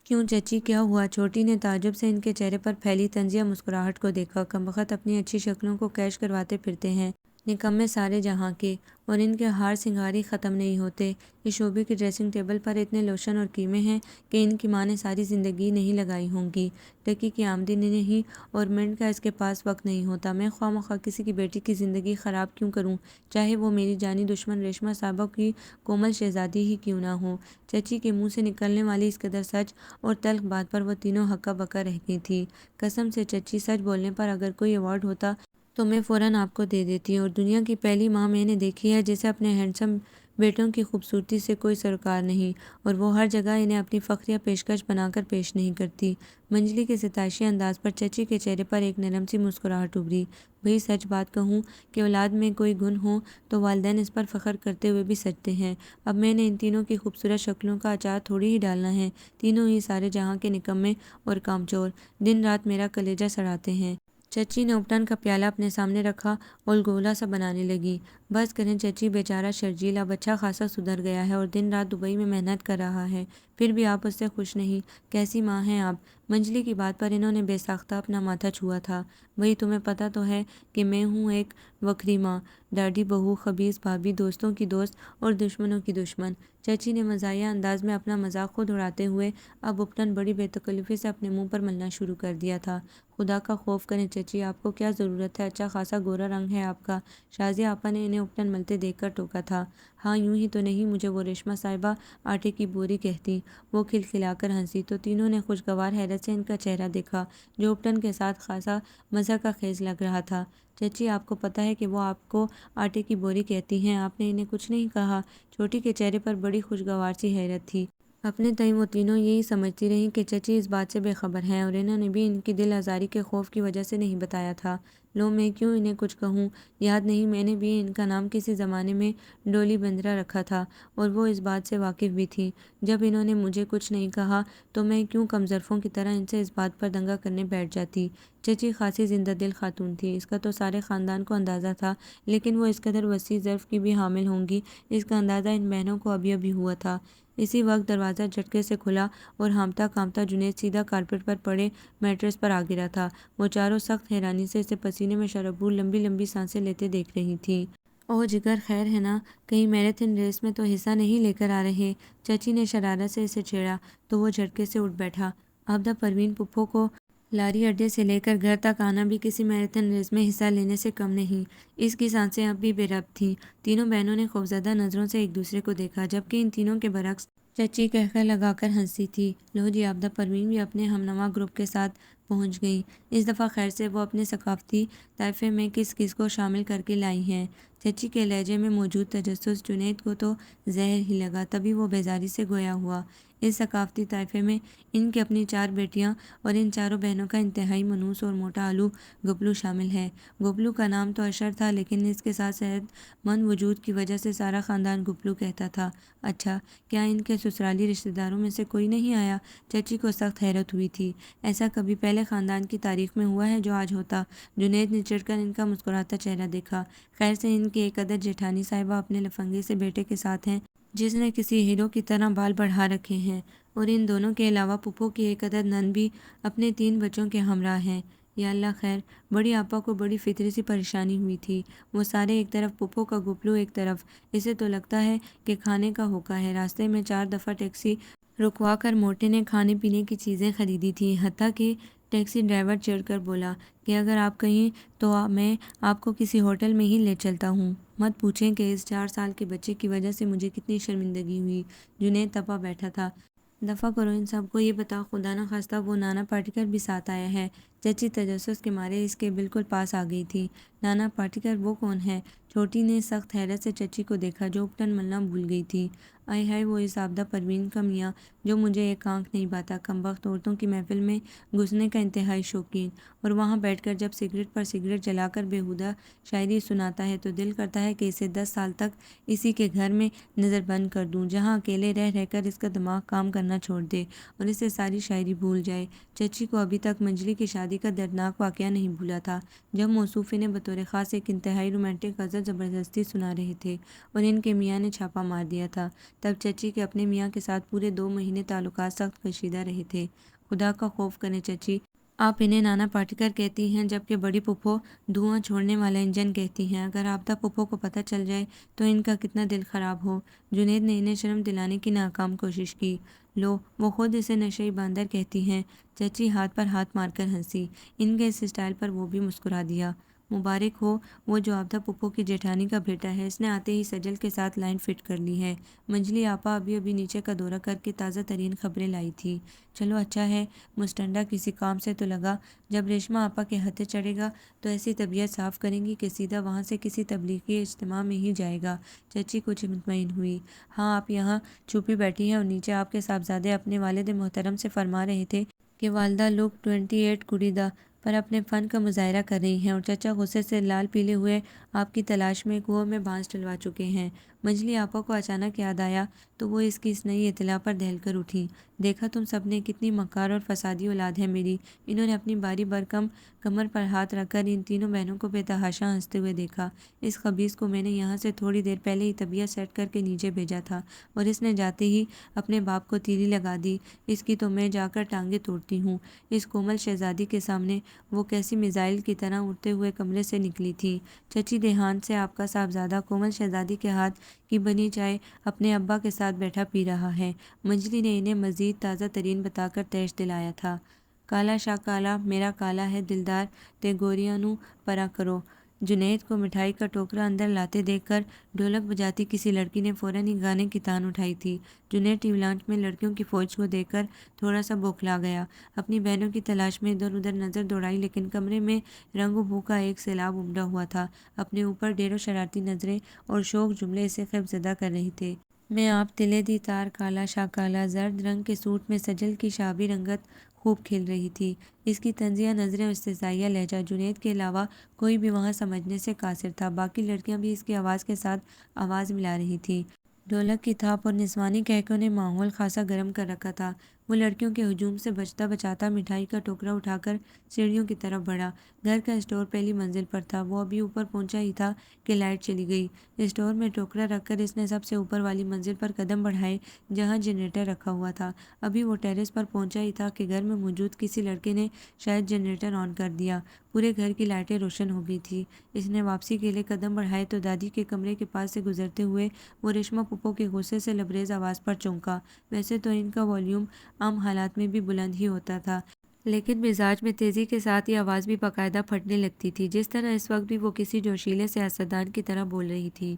کیوں چچی، کیا ہوا؟ چھوٹی نے تعجب سے ان کے چہرے پر پھیلی طنزیہ مسکراہٹ کو دیکھا۔ کمبخت اپنی اچھی شکلوں کو کیش کرواتے پھرتے ہیں، نکمے سارے جہاں کے، اور ان کے ہار سنگار ہی ختم نہیں ہوتے۔ اس شعبے کی ڈریسنگ ٹیبل پر اتنے لوشن اور کریمیں ہیں کہ ان کی ماں نے ساری زندگی نہیں لگائی ہوں گی۔ ٹکی کی آمدنی نہیں اور منٹ کا اس کے پاس وقت نہیں ہوتا۔ میں خواہ مخواہ کسی کی بیٹی کی زندگی خراب کیوں کروں، چاہے وہ میری جانی دشمن ریشما صاحبہ کی کومل شہزادی ہی کیوں نہ ہو۔ چچی کے منہ سے نکلنے والی اس قدر سچ اور تلخ بات پر وہ تینوں ہکا بکا رہ گئی تھیں۔ قسم سے چچی، سچ بولنے پر اگر کوئی ایوارڈ ہوتا تو میں فوراً آپ کو دے دیتی ہوں، اور دنیا کی پہلی ماں میں نے دیکھی ہے جسے اپنے ہینڈسم بیٹوں کی خوبصورتی سے کوئی سروکار نہیں، اور وہ ہر جگہ انہیں اپنی فخریہ پیشکش بنا کر پیش نہیں کرتی۔ منجلی کے ستائشی انداز پر چچی کے چہرے پر ایک نرم سی مسکراہٹ ابھری۔ بھئی سچ بات کہوں کہ اولاد میں کوئی گن ہو تو والدین اس پر فخر کرتے ہوئے بھی سجتے ہیں۔ اب میں نے ان تینوں کی خوبصورت شکلوں کا اچار تھوڑی ہی ڈالنا ہے، تینوں ہی سارے جہاں کے نکمے اور کامچور، دن رات میرا کلیجہ سڑاتے ہیں۔ چچی نے اپٹن کا پیالہ اپنے سامنے رکھا اور گولا سا بنانے لگی۔ بس کریں چچی، بیچارہ شرجیل اب اچھا خاصا سدھر گیا ہے اور دن رات دبئی میں محنت کر رہا ہے، پھر بھی آپ اس سے خوش نہیں، کیسی ماں ہیں آپ؟ منجلی کی بات پر انہوں نے بے ساختہ اپنا ماتھا چھوا تھا۔ وہی تمہیں پتہ تو ہے کہ میں ہوں ایک وکھری ماں، ڈاڈی بہو، خبیث بھابھی، دوستوں کی دوست اور دشمنوں کی دشمن۔ چچی نے مزاحیہ انداز میں اپنا مذاق خود اڑاتے ہوئے اب اپٹن بڑی بے تکلفی سے اپنے منہ پر ملنا شروع کر دیا تھا۔ خدا کا خوف کریں چچی، آپ کو کیا ضرورت ہے؟ اچھا خاصا گورا رنگ ہے آپ کا۔ شازیہ آپا نے انہیں اپٹن ملتے دیکھ کر ٹوکا تھا۔ ہاں یوں ہی تو نہیں مجھے وہ ریشمہ صاحبہ آٹے کی بوری کہتی۔ وہ کھلکھلا کر ہنسی تو تینوں نے خوشگوار حیرت سے ان کا چہرہ دیکھا جو اپٹن کے ساتھ خاصا مزہ کا خیز لگ رہا تھا۔ چچی آپ کو پتہ ہے کہ وہ آپ کو آٹے کی بوری کہتی ہیں؟ آپ نے انہیں کچھ نہیں کہا؟ چھوٹی کے چہرے پر بڑی خوشگوار سی حیرت تھی۔ اپنے تئیں وہ تینوں یہی سمجھتی رہیں کہ چچی اس بات سے بے خبر ہیں، اور انہوں نے بھی ان کی دل آزاری کے خوف کی وجہ سے نہیں بتایا تھا۔ لو میں کیوں انہیں کچھ کہوں؟ یاد نہیں میں نے بھی ان کا نام کسی زمانے میں ڈولی بندرا رکھا تھا، اور وہ اس بات سے واقف بھی تھی۔ جب انہوں نے مجھے کچھ نہیں کہا تو میں کیوں کمظرفوں کی طرح ان سے اس بات پر دنگا کرنے بیٹھ جاتی؟ چچی خاصی زندہ دل خاتون تھی، اس کا تو سارے خاندان کو اندازہ تھا، لیکن وہ اس قدر وسیع ظرف کی بھی حامل ہوں گی اس کا اندازہ ان بہنوں کو ابھی ابھی ہوا تھا۔ اسی وقت دروازہ جھٹکے سے کھلا اور ہامتا کامتا جنید سیدھا کارپیٹ پر پڑے میٹرس پر آ گرا تھا۔ وہ چاروں سخت حیرانی سے اسے پسینے میں شرابور لمبی لمبی سانسیں لیتے دیکھ رہی تھیں۔ اوہ جگر خیر ہے نا؟ کہیں میراتھن ریس میں تو حصہ نہیں لے کر آ رہے؟ چچی نے شرارت سے اسے چھیڑا تو وہ جھٹکے سے اٹھ بیٹھا۔ آبدہ پروین پھپھو کو لاری اڈے سے لے کر گھر تک آنا بھی کسی میراتھن ریس میں حصہ لینے سے کم نہیں۔ اس کی سانسیں اب بھی بے ربط تھیں۔ تینوں بہنوں نے خوفزدہ نظروں سے ایک دوسرے کو دیکھا، جبکہ ان تینوں کے برعکس چچی قہقہ لگا کر ہنسی تھی۔ لو جی آبدہ پروین بھی اپنے ہم نوا گروپ کے ساتھ پہنچ گئیں۔ اس دفعہ خیر سے وہ اپنے ثقافتی طائفے میں کس کس کو شامل کر کے لائی ہیں؟ چچی کے لہجے میں موجود تجسس جنید کو تو زہر ہی لگا، تبھی وہ بیزاری سے گویا ہوا۔ اس ثقافتی طائفے میں ان کی اپنی 4 بیٹیاں اور ان چاروں بہنوں کا انتہائی منحوس اور موٹا آلو گپلو شامل ہے۔ گپلو کا نام تو اشر تھا، لیکن اس کے ساتھ صحت مند وجود کی وجہ سے سارا خاندان گپلو کہتا تھا۔ اچھا کیا ان کے سسرالی رشتہ داروں میں سے کوئی نہیں آیا؟ چچی کو سخت حیرت ہوئی تھی۔ ایسا کبھی پہلے خاندان کی تاریخ میں ہوا ہے جو آج ہوتا؟ جنید نے چڑھ کر ان کا مسکراتا چہرہ دیکھا۔ خیر سے ان کی ایک عدد جیٹھانی صاحبہ اپنے لفنگے سے بیٹے کے ساتھ ہیں جس نے کسی ہیرو کی طرح بال بڑھا رکھے ہیں، اور ان دونوں کے علاوہ پھپھو کی ایک عدد نند بھی اپنے 3 بچوں کے ہمراہ ہیں۔ یا اللہ خیر! بڑی آپا کو بڑی فطری سی پریشانی ہوئی تھی۔ وہ سارے ایک طرف، پھپھو کا گپلو ایک طرف۔ اسے تو لگتا ہے کہ کھانے کا ہوکا ہے۔ راستے میں 4 دفعہ ٹیکسی رکوا کر موٹے نے کھانے پینے کی چیزیں خریدی تھیں، حتیٰ کہ ٹیکسی ڈرائیور چڑھ کر بولا کہ اگر آپ کہیں تو میں آپ کو کسی ہوٹل میں ہی لے چلتا ہوں۔ مت پوچھیں کہ اس 4 سال کے بچے کی وجہ سے مجھے کتنی شرمندگی ہوئی۔ جنید تپا بیٹھا تھا۔ دفع کرو ان سب کو، یہ بتاؤ خدا نخواستہ وہ نانا پاٹیکر بھی ساتھ آیا ہے؟ چچی تجسس کے مارے اس کے بالکل پاس آ گئی تھی۔ نانا پاٹیکر وہ کون ہے؟ چھوٹی نے سخت حیرت سے چچی کو دیکھا جو اپٹن ملنا بھول گئی تھی۔ آئے ہائے، وہ اس آبدہ پروین کا میاں جو مجھے ایک آنکھ نہیں بھاتا، کمبخت، عورتوں کی محفل میں گھسنے کا انتہائی شوقین، اور وہاں بیٹھ کر جب سگریٹ پر سگریٹ جلا کر بیہودہ شاعری سناتا ہے تو دل کرتا ہے کہ اسے 10 سال تک اسی کے گھر میں نظر بند کر دوں جہاں اکیلے رہ رہ کر اس کا دماغ کام کرنا چھوڑ دے اور اسے ساری شاعری بھول جائے۔ چچی کو ابھی تک منجلی کی شادی کا دردناک واقعہ نہیں بھولا تھا، جب موصوف انہیں بطور خاص ایک انتہائی رومانٹک غزل زبردستی سنا رہے تھے اور ان کے میاں نے چھاپا مار دیا تھا۔ تب چچی کے اپنے میاں کے ساتھ پورے 2 مہینے تعلقات سخت کشیدہ رہے تھے۔ خدا کا خوف کریں چچی، آپ انہیں نانا پاٹیکر کہتی ہیں جبکہ بڑی پھپھو دھواں چھوڑنے والا انجن کہتی ہیں۔ اگر آبدہ پھپھو کو پتہ چل جائے تو ان کا کتنا دل خراب ہو۔ جنید نے انہیں شرم دلانے کی ناکام کوشش کی۔ لو وہ خود اسے نشئی باندر کہتی ہیں۔ چچی ہاتھ پر ہاتھ مار کر ہنسی۔ ان کے اس اسٹائل پر وہ بھی مسکرا دیا۔ مبارک ہو، وہ جو آبدہ پھپھو کی جیٹھانی کا بیٹا ہے، اس نے آتے ہی سجل کے ساتھ لائن فٹ کر لی ہے۔ منجلی آپا ابھی نیچے کا دورہ کر کے تازہ ترین خبریں لائی تھی۔ چلو اچھا ہے، مستنڈا کسی کام سے تو لگا۔ جب ریشما آپا کے ہتھے چڑھے گا تو ایسی طبیعت صاف کریں گی کہ سیدھا وہاں سے کسی تبلیغی اجتماع میں ہی جائے گا۔ چچی کچھ مطمئن ہوئی۔ ہاں، آپ یہاں چھپی بیٹھی ہیں اور نیچے آپ کے صاحبزادے اپنے والد محترم سے فرما رہے تھے کہ والدہ لوگ 28 کڑیدہ پر اپنے فن کا مظاہرہ کر رہی ہیں اور چچا غصے سے لال پیلے ہوئے آپ کی تلاش میں کنویں میں بانس ڈلوا چکے ہیں۔ منجلی آپا کو اچانک یاد آیا تو وہ اس کی اس نئی اطلاع پر دہل کر اٹھی۔ دیکھا تم سب نے، کتنی مکار اور فسادی اولاد ہے میری۔ انہوں نے اپنی باری برکم کمر پر ہاتھ رکھ کر ان تینوں بہنوں کو بے تحاشا ہنستے ہوئے دیکھا۔ اس خبیث کو میں نے یہاں سے تھوڑی دیر پہلے ہی طبیعت سیٹ کر کے نیچے بھیجا تھا اور اس نے جاتے ہی اپنے باپ کو تیلی لگا دی۔ اس کی تو میں جا کر ٹانگیں توڑتی ہوں۔ اس کومل شہزادی کے سامنے وہ کیسی میزائل کی طرح اڑتے ہوئے کمرے سے نکلی تھی۔ چچی دیہانت سے آپ کا صاحبزادہ کومل شہزادی کے ہاتھ کی بنی چائے اپنے ابا کے ساتھ بیٹھا پی رہا ہے۔ منجلی نے انہیں مزید تازہ ترین بتا کر تیش دلایا تھا۔ کالا شاہ کالا، میرا کالا ہے دلدار تے گوریاں نو پرا کرو۔ جنید کو مٹھائی کا ٹوکرا اندر لاتے دیکھ کر ڈھولک بجاتی کسی لڑکی نے فوراً ہی گانے کی تان اٹھائی تھی۔ جنید ٹی ولانٹ میں لڑکیوں کی فوج کو دیکھ کر تھوڑا سا بوکھلا گیا۔ اپنی بہنوں کی تلاش میں ادھر ادھر نظر دوڑائی، لیکن کمرے میں رنگ و بو کا ایک سیلاب امڈا ہوا تھا۔ اپنے اوپر ڈھیروں شرارتی نظریں اور شوق جملے اسے خیفزدہ کر رہے تھے۔ میں آپ تلے دی تار کالا شاہ کالا، زرد رنگ کے سوٹ میں سجل کی شعبی رنگت خوب کھل رہی تھی۔ اس کی طنزیہ نظریں اور استہزائیہ لہجہ جنید کے علاوہ کوئی بھی وہاں سمجھنے سے قاصر تھا۔ باقی لڑکیاں بھی اس کی آواز کے ساتھ آواز ملا رہی تھیں۔ ڈھولک کی تھاپ اور نسوانی کہکوں نے ماحول خاصا گرم کر رکھا تھا۔ وہ لڑکیوں کے ہجوم سے بچتا بچاتا مٹھائی کا ٹوکرا اٹھا کر سیڑھیوں کی طرف بڑھا۔ گھر کا اسٹور پہلی منزل پر تھا۔ وہ ابھی اوپر پہنچا ہی تھا کہ لائٹ چلی گئی۔ اسٹور میں ٹوکرا رکھ کر اس نے سب سے اوپر والی منزل پر قدم بڑھائے جہاں جنریٹر رکھا ہوا تھا۔ ابھی وہ ٹیرس پر پہنچا ہی تھا کہ گھر میں موجود کسی لڑکے نے شاید جنریٹر آن کر دیا۔ پورے گھر کی لائٹیں روشن ہو گئی تھی۔ اس نے واپسی کے لیے قدم بڑھائے تو دادی کے کمرے کے پاس سے گزرتے ہوئے وہ ریشما پھپھو کے غصے سے لبریز آواز پر چونکا۔ ویسے تو ان کا والیوم عام حالات میں بھی بلند ہی ہوتا تھا، لیکن مزاج میں تیزی کے ساتھ یہ آواز بھی باقاعدہ پھٹنے لگتی تھی، جس طرح اس وقت بھی وہ کسی جوشیلے سیاستدان کی طرح بول رہی تھی۔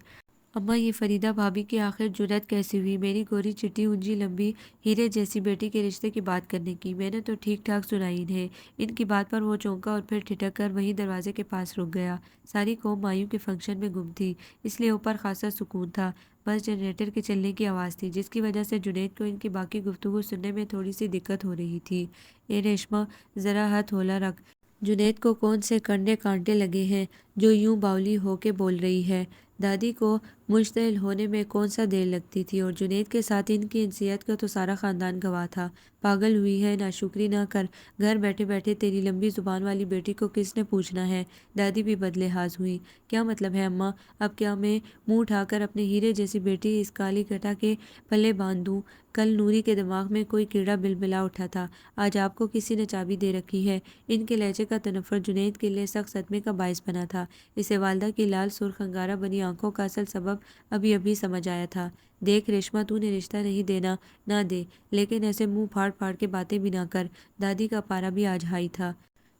اماں، یہ فریدہ بھابھی کی آخر جرأت کیسی ہوئی میری گوری چٹی اونجی لمبی ہیرے جیسی بیٹی کے رشتے کی بات کرنے کی؟ میں نے تو ٹھیک ٹھاک سنائی انہیں۔ ان کی بات پر وہ چونکا اور پھر ٹھٹک کر وہیں دروازے کے پاس رک گیا۔ ساری قوم مایوں کے فنکشن میں گم تھی، اس لیے اوپر خاصا سکون تھا۔ بس جنریٹر کے چلنے کی آواز تھی، جس کی وجہ سے جنید کو ان کی باقی گفتگو سننے میں تھوڑی سی دقت ہو رہی تھی۔ اے ریشما، ذرا ہاتھ ہولا رکھ۔ جنید کو کون سے کنڈے کانٹے لگے ہیں جو یوں باولی ہو کے بول رہی ہے؟ دادی کو مشتعل ہونے میں کون سا دیر لگتی تھی، اور جنید کے ساتھ ان کی انسیت کا تو سارا خاندان گواہ تھا۔ پاگل ہوئی ہے، ناشکری نہ کر۔ گھر بیٹھے بیٹھے تیری لمبی زبان والی بیٹی کو کس نے پوچھنا ہے؟ دادی بھی بدلحاظ ہوئی۔ کیا مطلب ہے اماں؟ اب کیا میں منہ اٹھا کر اپنے ہیرے جیسی بیٹی اس کالی گھٹا کے پلے باندھ دوں؟ کل نوری کے دماغ میں کوئی کیڑا بلبلا اٹھا تھا، آج آپ کو کسی نے چابی دے رکھی ہے۔ ان کے لہجے کا تنفر جنید کے لیے سخت صدمے کا باعث بنا تھا۔ اسے والدہ کی لال سرخ انگارہ بنی آنکھوں کا اصل سبب ابھی ابھی سمجھ آیا تھا۔ دیکھ ریشما، تو نے رشتہ نہیں دینا نہ دے، لیکن ایسے منہ پھاڑ پھاڑ کے باتیں بھی نہ کر۔ دادی کا پارا بھی آج ہائی تھا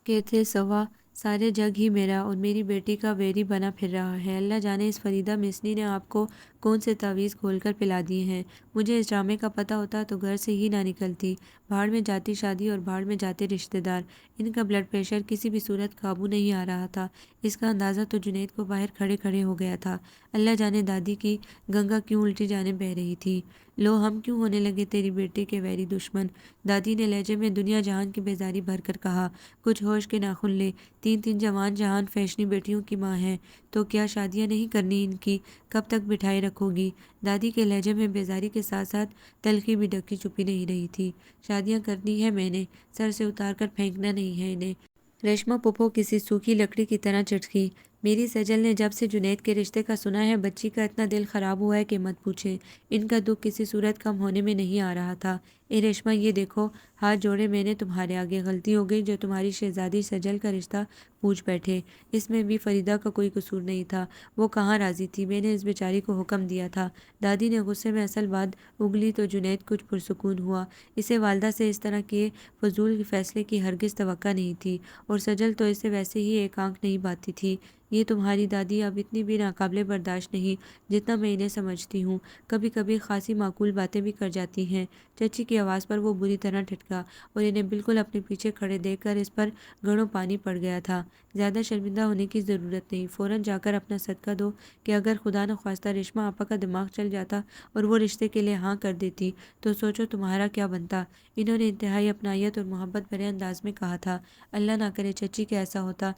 کہ تھے سوا سارے جگ ہی میرا اور میری بیٹی کا ویری بنا پھر رہا ہے۔ اللہ جانے اس فریدہ مسنی نے آپ کو کون سے تعویذ کھول کر پلا دیے ہیں۔ مجھے اس ڈرامے کا پتہ ہوتا تو گھر سے ہی نہ نکلتی۔ بھاڑ میں جاتی شادی اور بھاڑ میں جاتے رشتہ دار۔ ان کا بلڈ پریشر کسی بھی صورت قابو نہیں آ رہا تھا۔ اس کا اندازہ تو جنید کو باہر کھڑے کھڑے ہو گیا تھا۔ اللہ جانے دادی کی گنگا کیوں الٹی جانب بہہ رہی تھی۔ لو، ہم کیوں ہونے لگے تیری بیٹی کے ویری دشمن؟ دادی نے لہجے میں دنیا جہان کی بیزاری بھر کر کہا۔ کچھ ہوش کے ناخن لے، تین جوان جہان فیشنی بیٹیوں کی ماں ہے، تو کیا شادیاں نہیں کرنی ان کی؟ کب تک بٹھائے رکھو گی؟ دادی کے لہجے میں بیزاری کے ساتھ ساتھ تلخی بھی ڈکی چھپی نہیں رہی تھی۔ شادیاں کرنی ہے میں نے، سر سے اتار کر پھینکنا نہیں ہے انہیں۔ ریشما پھپھو کسی سوکھی لکڑی کی طرح چٹکی۔ میری سجل نے جب سے جنید کے رشتے کا سنا ہے بچی کا اتنا دل خراب ہوا ہے کہ مت پوچھیں۔ ان کا دکھ کسی صورت کم ہونے میں نہیں آ رہا تھا۔ اے ریشما یہ دیکھو، ہاتھ جوڑے میں نے تمہارے آگے، غلطی ہو گئی جو تمہاری شہزادی سجل کا رشتہ پوچھ بیٹھے۔ اس میں بھی فریدہ کا کوئی قصور نہیں تھا، وہ کہاں راضی تھی، میں نے اس بیچاری کو حکم دیا تھا۔ دادی نے غصے میں اصل بات اگلی تو جنید کچھ پرسکون ہوا۔ اسے والدہ سے اس طرح کے فضول فیصلے کی ہرگز توقع نہیں تھی، اور سجل تو اسے ویسے ہی ایک آنکھ نہیں باتی تھی۔ یہ تمہاری دادی اب اتنی بھی ناقابل برداشت نہیں جتنا میں انہیں سمجھتی ہوں، کبھی کبھی خاصی معقول باتیں بھی کر جاتی ہیں۔ چچی کی آواز پر وہ بری طرح ٹھٹکا اور انہیں بالکل اپنے پیچھے کھڑے دیکھ کر اس پر گھڑوں پانی پڑ گیا تھا۔ زیادہ شرمندہ ہونے کی ضرورت نہیں، فوراً جا کر اپنا صدقہ دو کہ اگر خدا نخواستہ ریشما آپا کا دماغ چل جاتا اور وہ رشتے کے لیے ہاں کر دیتی تو سوچو تمہارا کیا بنتا۔ انہوں نے انتہائی اپنائیت اور محبت بھرے انداز میں کہا تھا۔ اللہ نہ کرے چچی کہ ایسا ہوتا۔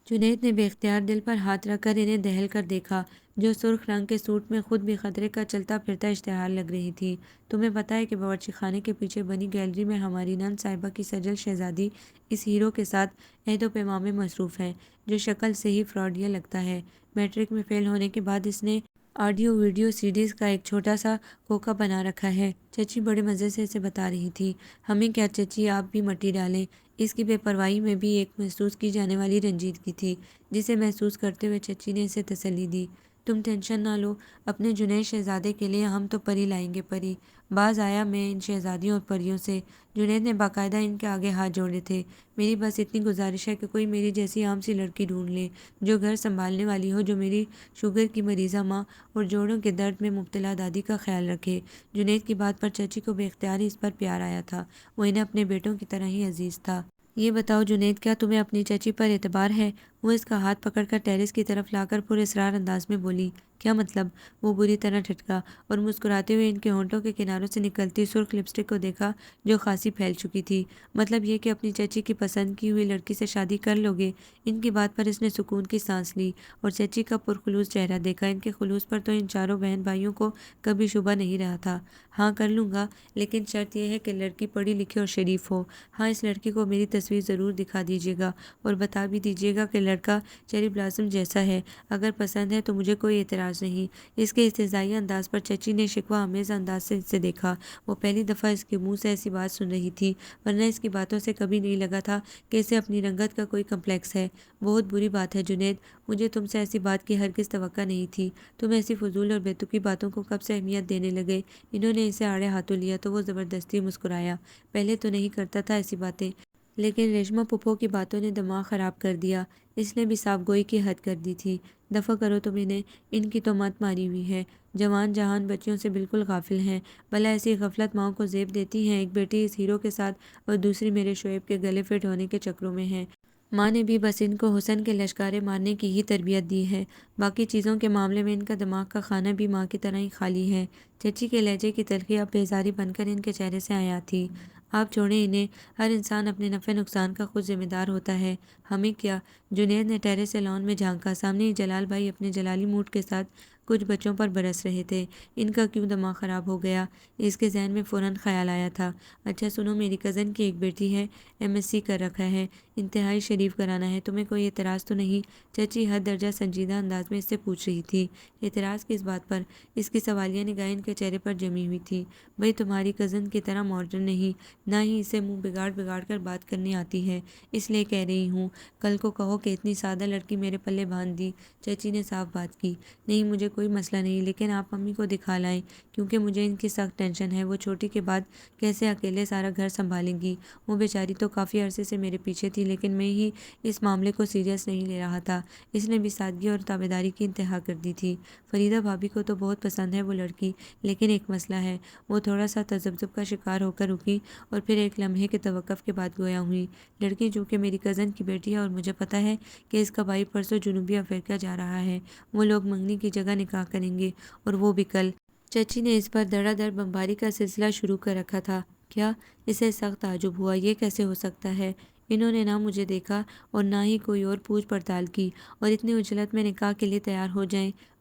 جنید نے بے اختیار دل پر ہاتھ رکھ کر انہیں دہل کر دیکھا، جو سرخ رنگ کے سوٹ میں خود بھی خطرے کا چلتا پھرتا اشتہار لگ رہی تھی۔ تمہیں پتہ ہے کہ باورچی خانے کے پیچھے بنی گیلری میں ہماری نند صاحبہ کی سجل شہزادی اس ہیرو کے ساتھ عہد و پیمان میں مصروف ہے، جو شکل سے ہی فراڈیا لگتا ہے۔ میٹرک میں فیل ہونے کے بعد اس نے آڈیو ویڈیو سیڈیز کا ایک چھوٹا سا کھوکھا بنا رکھا ہے۔ چچی بڑے مزے سے اسے بتا رہی تھی۔ ہمیں کیا چچی، آپ بھی مٹی ڈالیں۔ اس کی بے پرواہی میں بھی ایک محسوس کی جانے والی رنجیدگی تھی، جسے محسوس کرتے ہوئے چچی نے اسے تسلی دی۔ تم ٹینشن نہ لو، اپنے جنید شہزادے کے لیے ہم تو پری لائیں گے، پری۔ باز آیا میں ان شہزادیوں اور پریوں سے۔ جنید نے باقاعدہ ان کے آگے ہاتھ جوڑے تھے۔ میری بس اتنی گزارش ہے کہ کوئی میری جیسی عام سی لڑکی ڈھونڈ لے، جو گھر سنبھالنے والی ہو، جو میری شوگر کی مریضہ ماں اور جوڑوں کے درد میں مبتلا دادی کا خیال رکھے۔ جنید کی بات پر چچی کو بے اختیار اس پر پیار آیا تھا، وہ انہیں اپنے بیٹوں کی طرح ہی عزیز تھا۔ یہ بتاؤ جنید، کیا تمہیں اپنی چچی پر اعتبار ہے؟ وہ اس کا ہاتھ پکڑ کر ٹیرس کی طرف لا کر پر اسرار انداز میں بولی۔ کیا مطلب؟ وہ بری طرح ٹھٹکا اور مسکراتے ہوئے ان کے ہونٹوں کے کناروں سے نکلتی سرخ لپسٹک کو دیکھا جو خاصی پھیل چکی تھی۔ مطلب یہ کہ اپنی چچی کی پسند کی ہوئی لڑکی سے شادی کر لو گے؟ ان کی بات پر اس نے سکون کی سانس لی اور چچی کا پرخلوص چہرہ دیکھا۔ ان کے خلوص پر تو ان چاروں بہن بھائیوں کو کبھی شبہ نہیں رہا تھا۔ ہاں کر لوں گا، لیکن شرط یہ ہے کہ لڑکی پڑھی لکھی اور شریف ہو۔ ہاں، اس لڑکی کو میری تصویر ضرور دکھا دیجیے گا اور بتا بھی دیجیے گا کہ لڑکا چیری بلاسم جیسا ہے۔ اگر پسند ہے تو مجھے کوئی اعتراض نہیں۔ اس کے استہزائیہ انداز پر چچی نے شکوہ آمیز انداز سے اسے دیکھا۔ وہ پہلی دفعہ اس کے منہ سے ایسی بات سن رہی تھی، ورنہ اس کی باتوں سے کبھی نہیں لگا تھا کہ اسے اپنی رنگت کا کوئی کمپلیکس ہے۔ بہت بری بات ہے جنید، مجھے تم سے ایسی بات کی ہرگز توقع نہیں تھی۔ تم ایسی فضول اور بیتوکی باتوں کو کب سے اہمیت دینے لگے؟ انہوں نے اسے آڑے ہاتھوں لیا تو وہ زبردستی مسکرایا۔ پہلے تو نہیں کرتا تھا ایسی باتیں، لیکن ریشما پھپھو کی باتوں نے دماغ خراب کر دیا۔ اس نے بھی صاف گوئی کی حد کر دی تھی۔ دفع کرو تم انہیں، ان کی تو مت ماری ہوئی ہے، جوان جہان بچیوں سے بالکل غافل ہیں۔ بھلا ایسی غفلت ماؤں کو زیب دیتی ہیں؟ ایک بیٹی اس ہیرو کے ساتھ اور دوسری میرے شعیب کے گلے فٹ ہونے کے چکروں میں ہے۔ ماں نے بھی بس ان کو حسن کے لشکارے مارنے کی ہی تربیت دی ہے، باقی چیزوں کے معاملے میں ان کا دماغ کا خانہ بھی ماں کی طرح ہی خالی ہے۔ چچی کے لہجے کی تلخی اب بیزاری بن کر ان کے چہرے سے عیاں تھی۔ آپ چھوڑیں انہیں، ہر انسان اپنے نفع نقصان کا خود ذمہ دار ہوتا ہے، ہمیں کیا؟ جنید نے ٹیرے سے لان میں جھانکا۔ سامنے ہی جلال بھائی اپنے جلالی موڈ کے ساتھ کچھ بچوں پر برس رہے تھے۔ ان کا کیوں دماغ خراب ہو گیا؟ اس کے ذہن میں فوراً خیال آیا تھا۔ اچھا سنو، میری کزن کی ایک بیٹی ہے، MSc کر رکھا ہے، انتہائی شریف گھرانہ ہے، تمہیں کوئی اعتراض تو نہیں؟ چچی حد درجہ سنجیدہ انداز میں اس سے پوچھ رہی تھی۔ اعتراض کس بات پر؟ اس کی سوالیہ نگاہیں ان کے چہرے پر جمی ہوئی تھی۔ بھئی تمہاری کزن کی طرح ماڈرن نہیں، نہ ہی اسے منہ بگاڑ بگاڑ کر بات کرنی آتی ہے، اس لیے کہہ رہی ہوں۔ کل کو کہو کہ اتنی سادہ لڑکی میرے پلے باندھ دی۔ چچی نے صاف بات کی۔ نہیں مجھے کوئی مسئلہ نہیں، لیکن آپ امی کو دکھا لائیں، کیونکہ مجھے ان کی سخت ٹینشن ہے۔ وہ چھوٹی کے بعد کیسے اکیلے سارا گھر سنبھالیں گی؟ وہ بیچاری تو کافی عرصے سے میرے پیچھے تھی، لیکن میں ہی اس معاملے کو سیریس نہیں لے رہا تھا۔ اس نے بھی سادگی اور تابعداری کی انتہا کر دی تھی۔ فریدہ بھابھی کو تو بہت پسند ہے وہ لڑکی، لیکن ایک مسئلہ ہے۔ وہ تھوڑا سا تذبذب کا شکار ہو کر رکی اور پھر ایک لمحے کے توقف کے بعد گویا ہوئی۔ لڑکی جو کہ میری کزن کی بیٹی ہے، اور مجھے پتہ ہے کہ اس کا بھائی پرسوں جنوبی افریقہ جا رہا ہے۔ وہ لوگ منگنی کی جگہ نکاح کریں گے، اور وہ بھی کل۔ چچی نے اس پر دھڑا دھڑ بمباری کا سلسلہ شروع کر رکھا تھا۔ کیا؟ اسے سخت تعجب ہوا۔ یہ کیسے ہو سکتا ہے؟ انہوں نے نہ مجھے دیکھا اور نہ ہی کوئی اور پوچھ پڑتال کی، اور اتنی عجلت میں نکاح کے لیے تیار ہو جائیں؟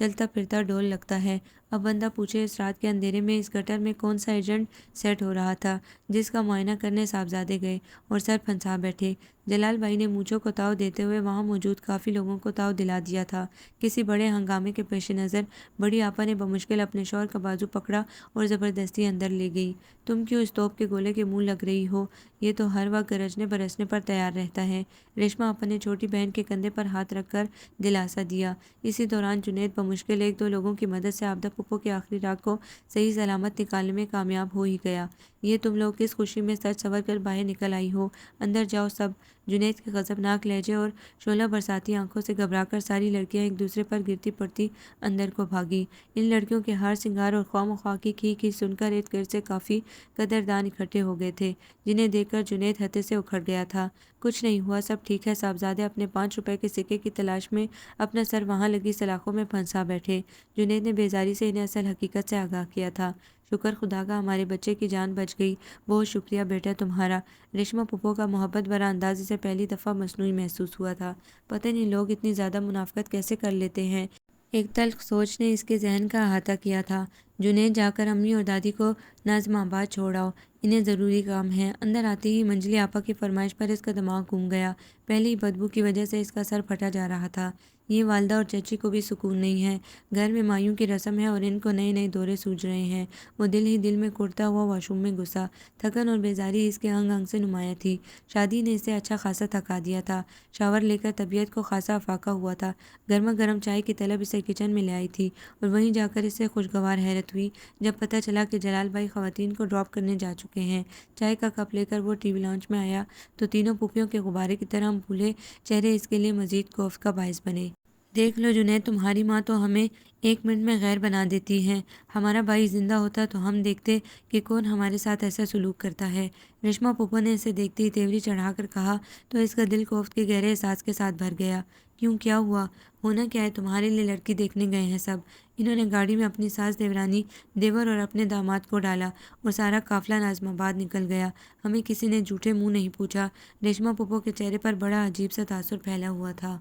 چلتا پھرتا ڈول لگتا ہے۔ اب بندہ پوچھے اس رات کے اندھیرے میں اس گٹر میں کون سا ایجنٹ سیٹ ہو رہا تھا جس کا معائنہ کرنے صاحبزادے گئے اور سر پھنسا بیٹھے۔ جلال بھائی نے مونچھوں کو تاؤ دیتے ہوئے وہاں موجود کافی لوگوں کو تاؤ دلا دیا تھا۔ کسی بڑے ہنگامے کے پیش نظر بڑی آپا نے بمشکل اپنے شوہر کا بازو پکڑا اور زبردستی اندر لے گئی۔ تم کیوں اس توپ کے گولے کے منہ لگ رہی ہو؟ یہ تو ہر وقت گرجنے برسنے پر تیار رہتا ہے۔ ریشما آپا نے چھوٹی بہن کے کندھے پر ہاتھ رکھ کر دلاسا دیا۔ اسی دوران جنید بمشکل ایک دو لوگوں کی مدد سے عابدہ پھپھو کی آخری راگ کو صحیح سلامت نکالنے میں کامیاب ہو ہی گیا۔ یہ تم لوگ کس خوشی میں سج سنور کر باہر نکل آئی ہو؟ اندر جاؤ سب۔ جنید کے غضبناک لہجے اور شعلہ برساتی آنکھوں سے گھبرا کر ساری لڑکیاں ایک دوسرے پر گرتی پڑتی اندر کو بھاگی۔ ان لڑکیوں کے ہار سنگار اور خواہ مخواہ کی کھی سن کر ارد گرد سے کافی قدردان اکٹھے ہو گئے تھے، جنہیں دیکھ کر جنید ہتے سے اکھڑ گیا تھا۔ کچھ نہیں ہوا، سب ٹھیک ہے۔ صاحبزادے اپنے 5 روپے کے سکے کی تلاش میں اپنا سر وہاں لگی سلاخوں میں پھنسا بیٹھے۔ جنید نے بیزاری سے انہیں اصل حقیقت سے آگاہ کیا تھا۔ شکر خدا کا ہمارے بچے کی جان بچ گئی، بہت شکریہ بیٹا تمہارا۔ ریشما پھپھو کا محبت بھرا انداز اسے پہلی دفعہ مصنوعی محسوس ہوا تھا۔ پتہ نہیں لوگ اتنی زیادہ منافقت کیسے کر لیتے ہیں۔ ایک تلخ سوچ نے اس کے ذہن کا احاطہ کیا تھا۔ جنید جا کر امی اور دادی کو نازم آباد چھوڑ آؤ، انہیں ضروری کام ہے۔ اندر آتے ہی منجلی آپا کی فرمائش پر اس کا دماغ گھوم گیا۔ پہلے ہی بدبو کی وجہ سے اس کا سر پھٹا جا رہا تھا۔ یہ والدہ اور چچی کو بھی سکون نہیں ہے۔ گھر میں مایوں کی رسم ہے اور ان کو نئے نئے دورے سوج رہے ہیں۔ وہ دل ہی دل میں کرتا ہوا واش روم میں گھسا۔ تھکن اور بیزاری اس کے انگ انگ سے نمایاں تھی۔ شادی نے اسے اچھا خاصا تھکا دیا تھا۔ شاور لے کر طبیعت کو خاصا افاقہ ہوا تھا۔ گرما گرم چائے کی طلب اسے کچن میں لے آئی تھی اور وہیں جا کر اسے خوشگوار حیرت ہوئی جب پتہ چلا کہ جلال بھائی خواتین کو ڈراپ کرنے جا چکے ہیں۔ چائے کا کپ لے کر وہ ٹی وی لاؤنج میں آیا تو تینوں پھوپھیوں کے غبارے کی طرح پھولے چہرے اس کے لیے مزید خوف کا باعث بنے۔ دیکھ لو جنید، تمہاری ماں تو ہمیں 1 منٹ میں غیر بنا دیتی ہے۔ ہمارا بھائی زندہ ہوتا تو ہم دیکھتے کہ کون ہمارے ساتھ ایسا سلوک کرتا ہے۔ ریشما پھپھو نے اسے دیکھتے ہی تیوری چڑھا کر کہا تو اس کا دل کوفت کے گہرے احساس کے ساتھ بھر گیا۔ کیوں، کیا ہوا؟ ہونا کیا ہے، تمہارے لیے لڑکی دیکھنے گئے ہیں سب۔ انہوں نے گاڑی میں اپنی ساس دیورانی، دیور اور اپنے داماد کو ڈالا اور سارا قافلہ نازم آباد نکل گیا۔ ہمیں کسی نے جھوٹے منہ نہیں پوچھا۔ ریشما پھپھو کے چہرے پر بڑا عجیب سا تاثر پھیلا ہوا تھا۔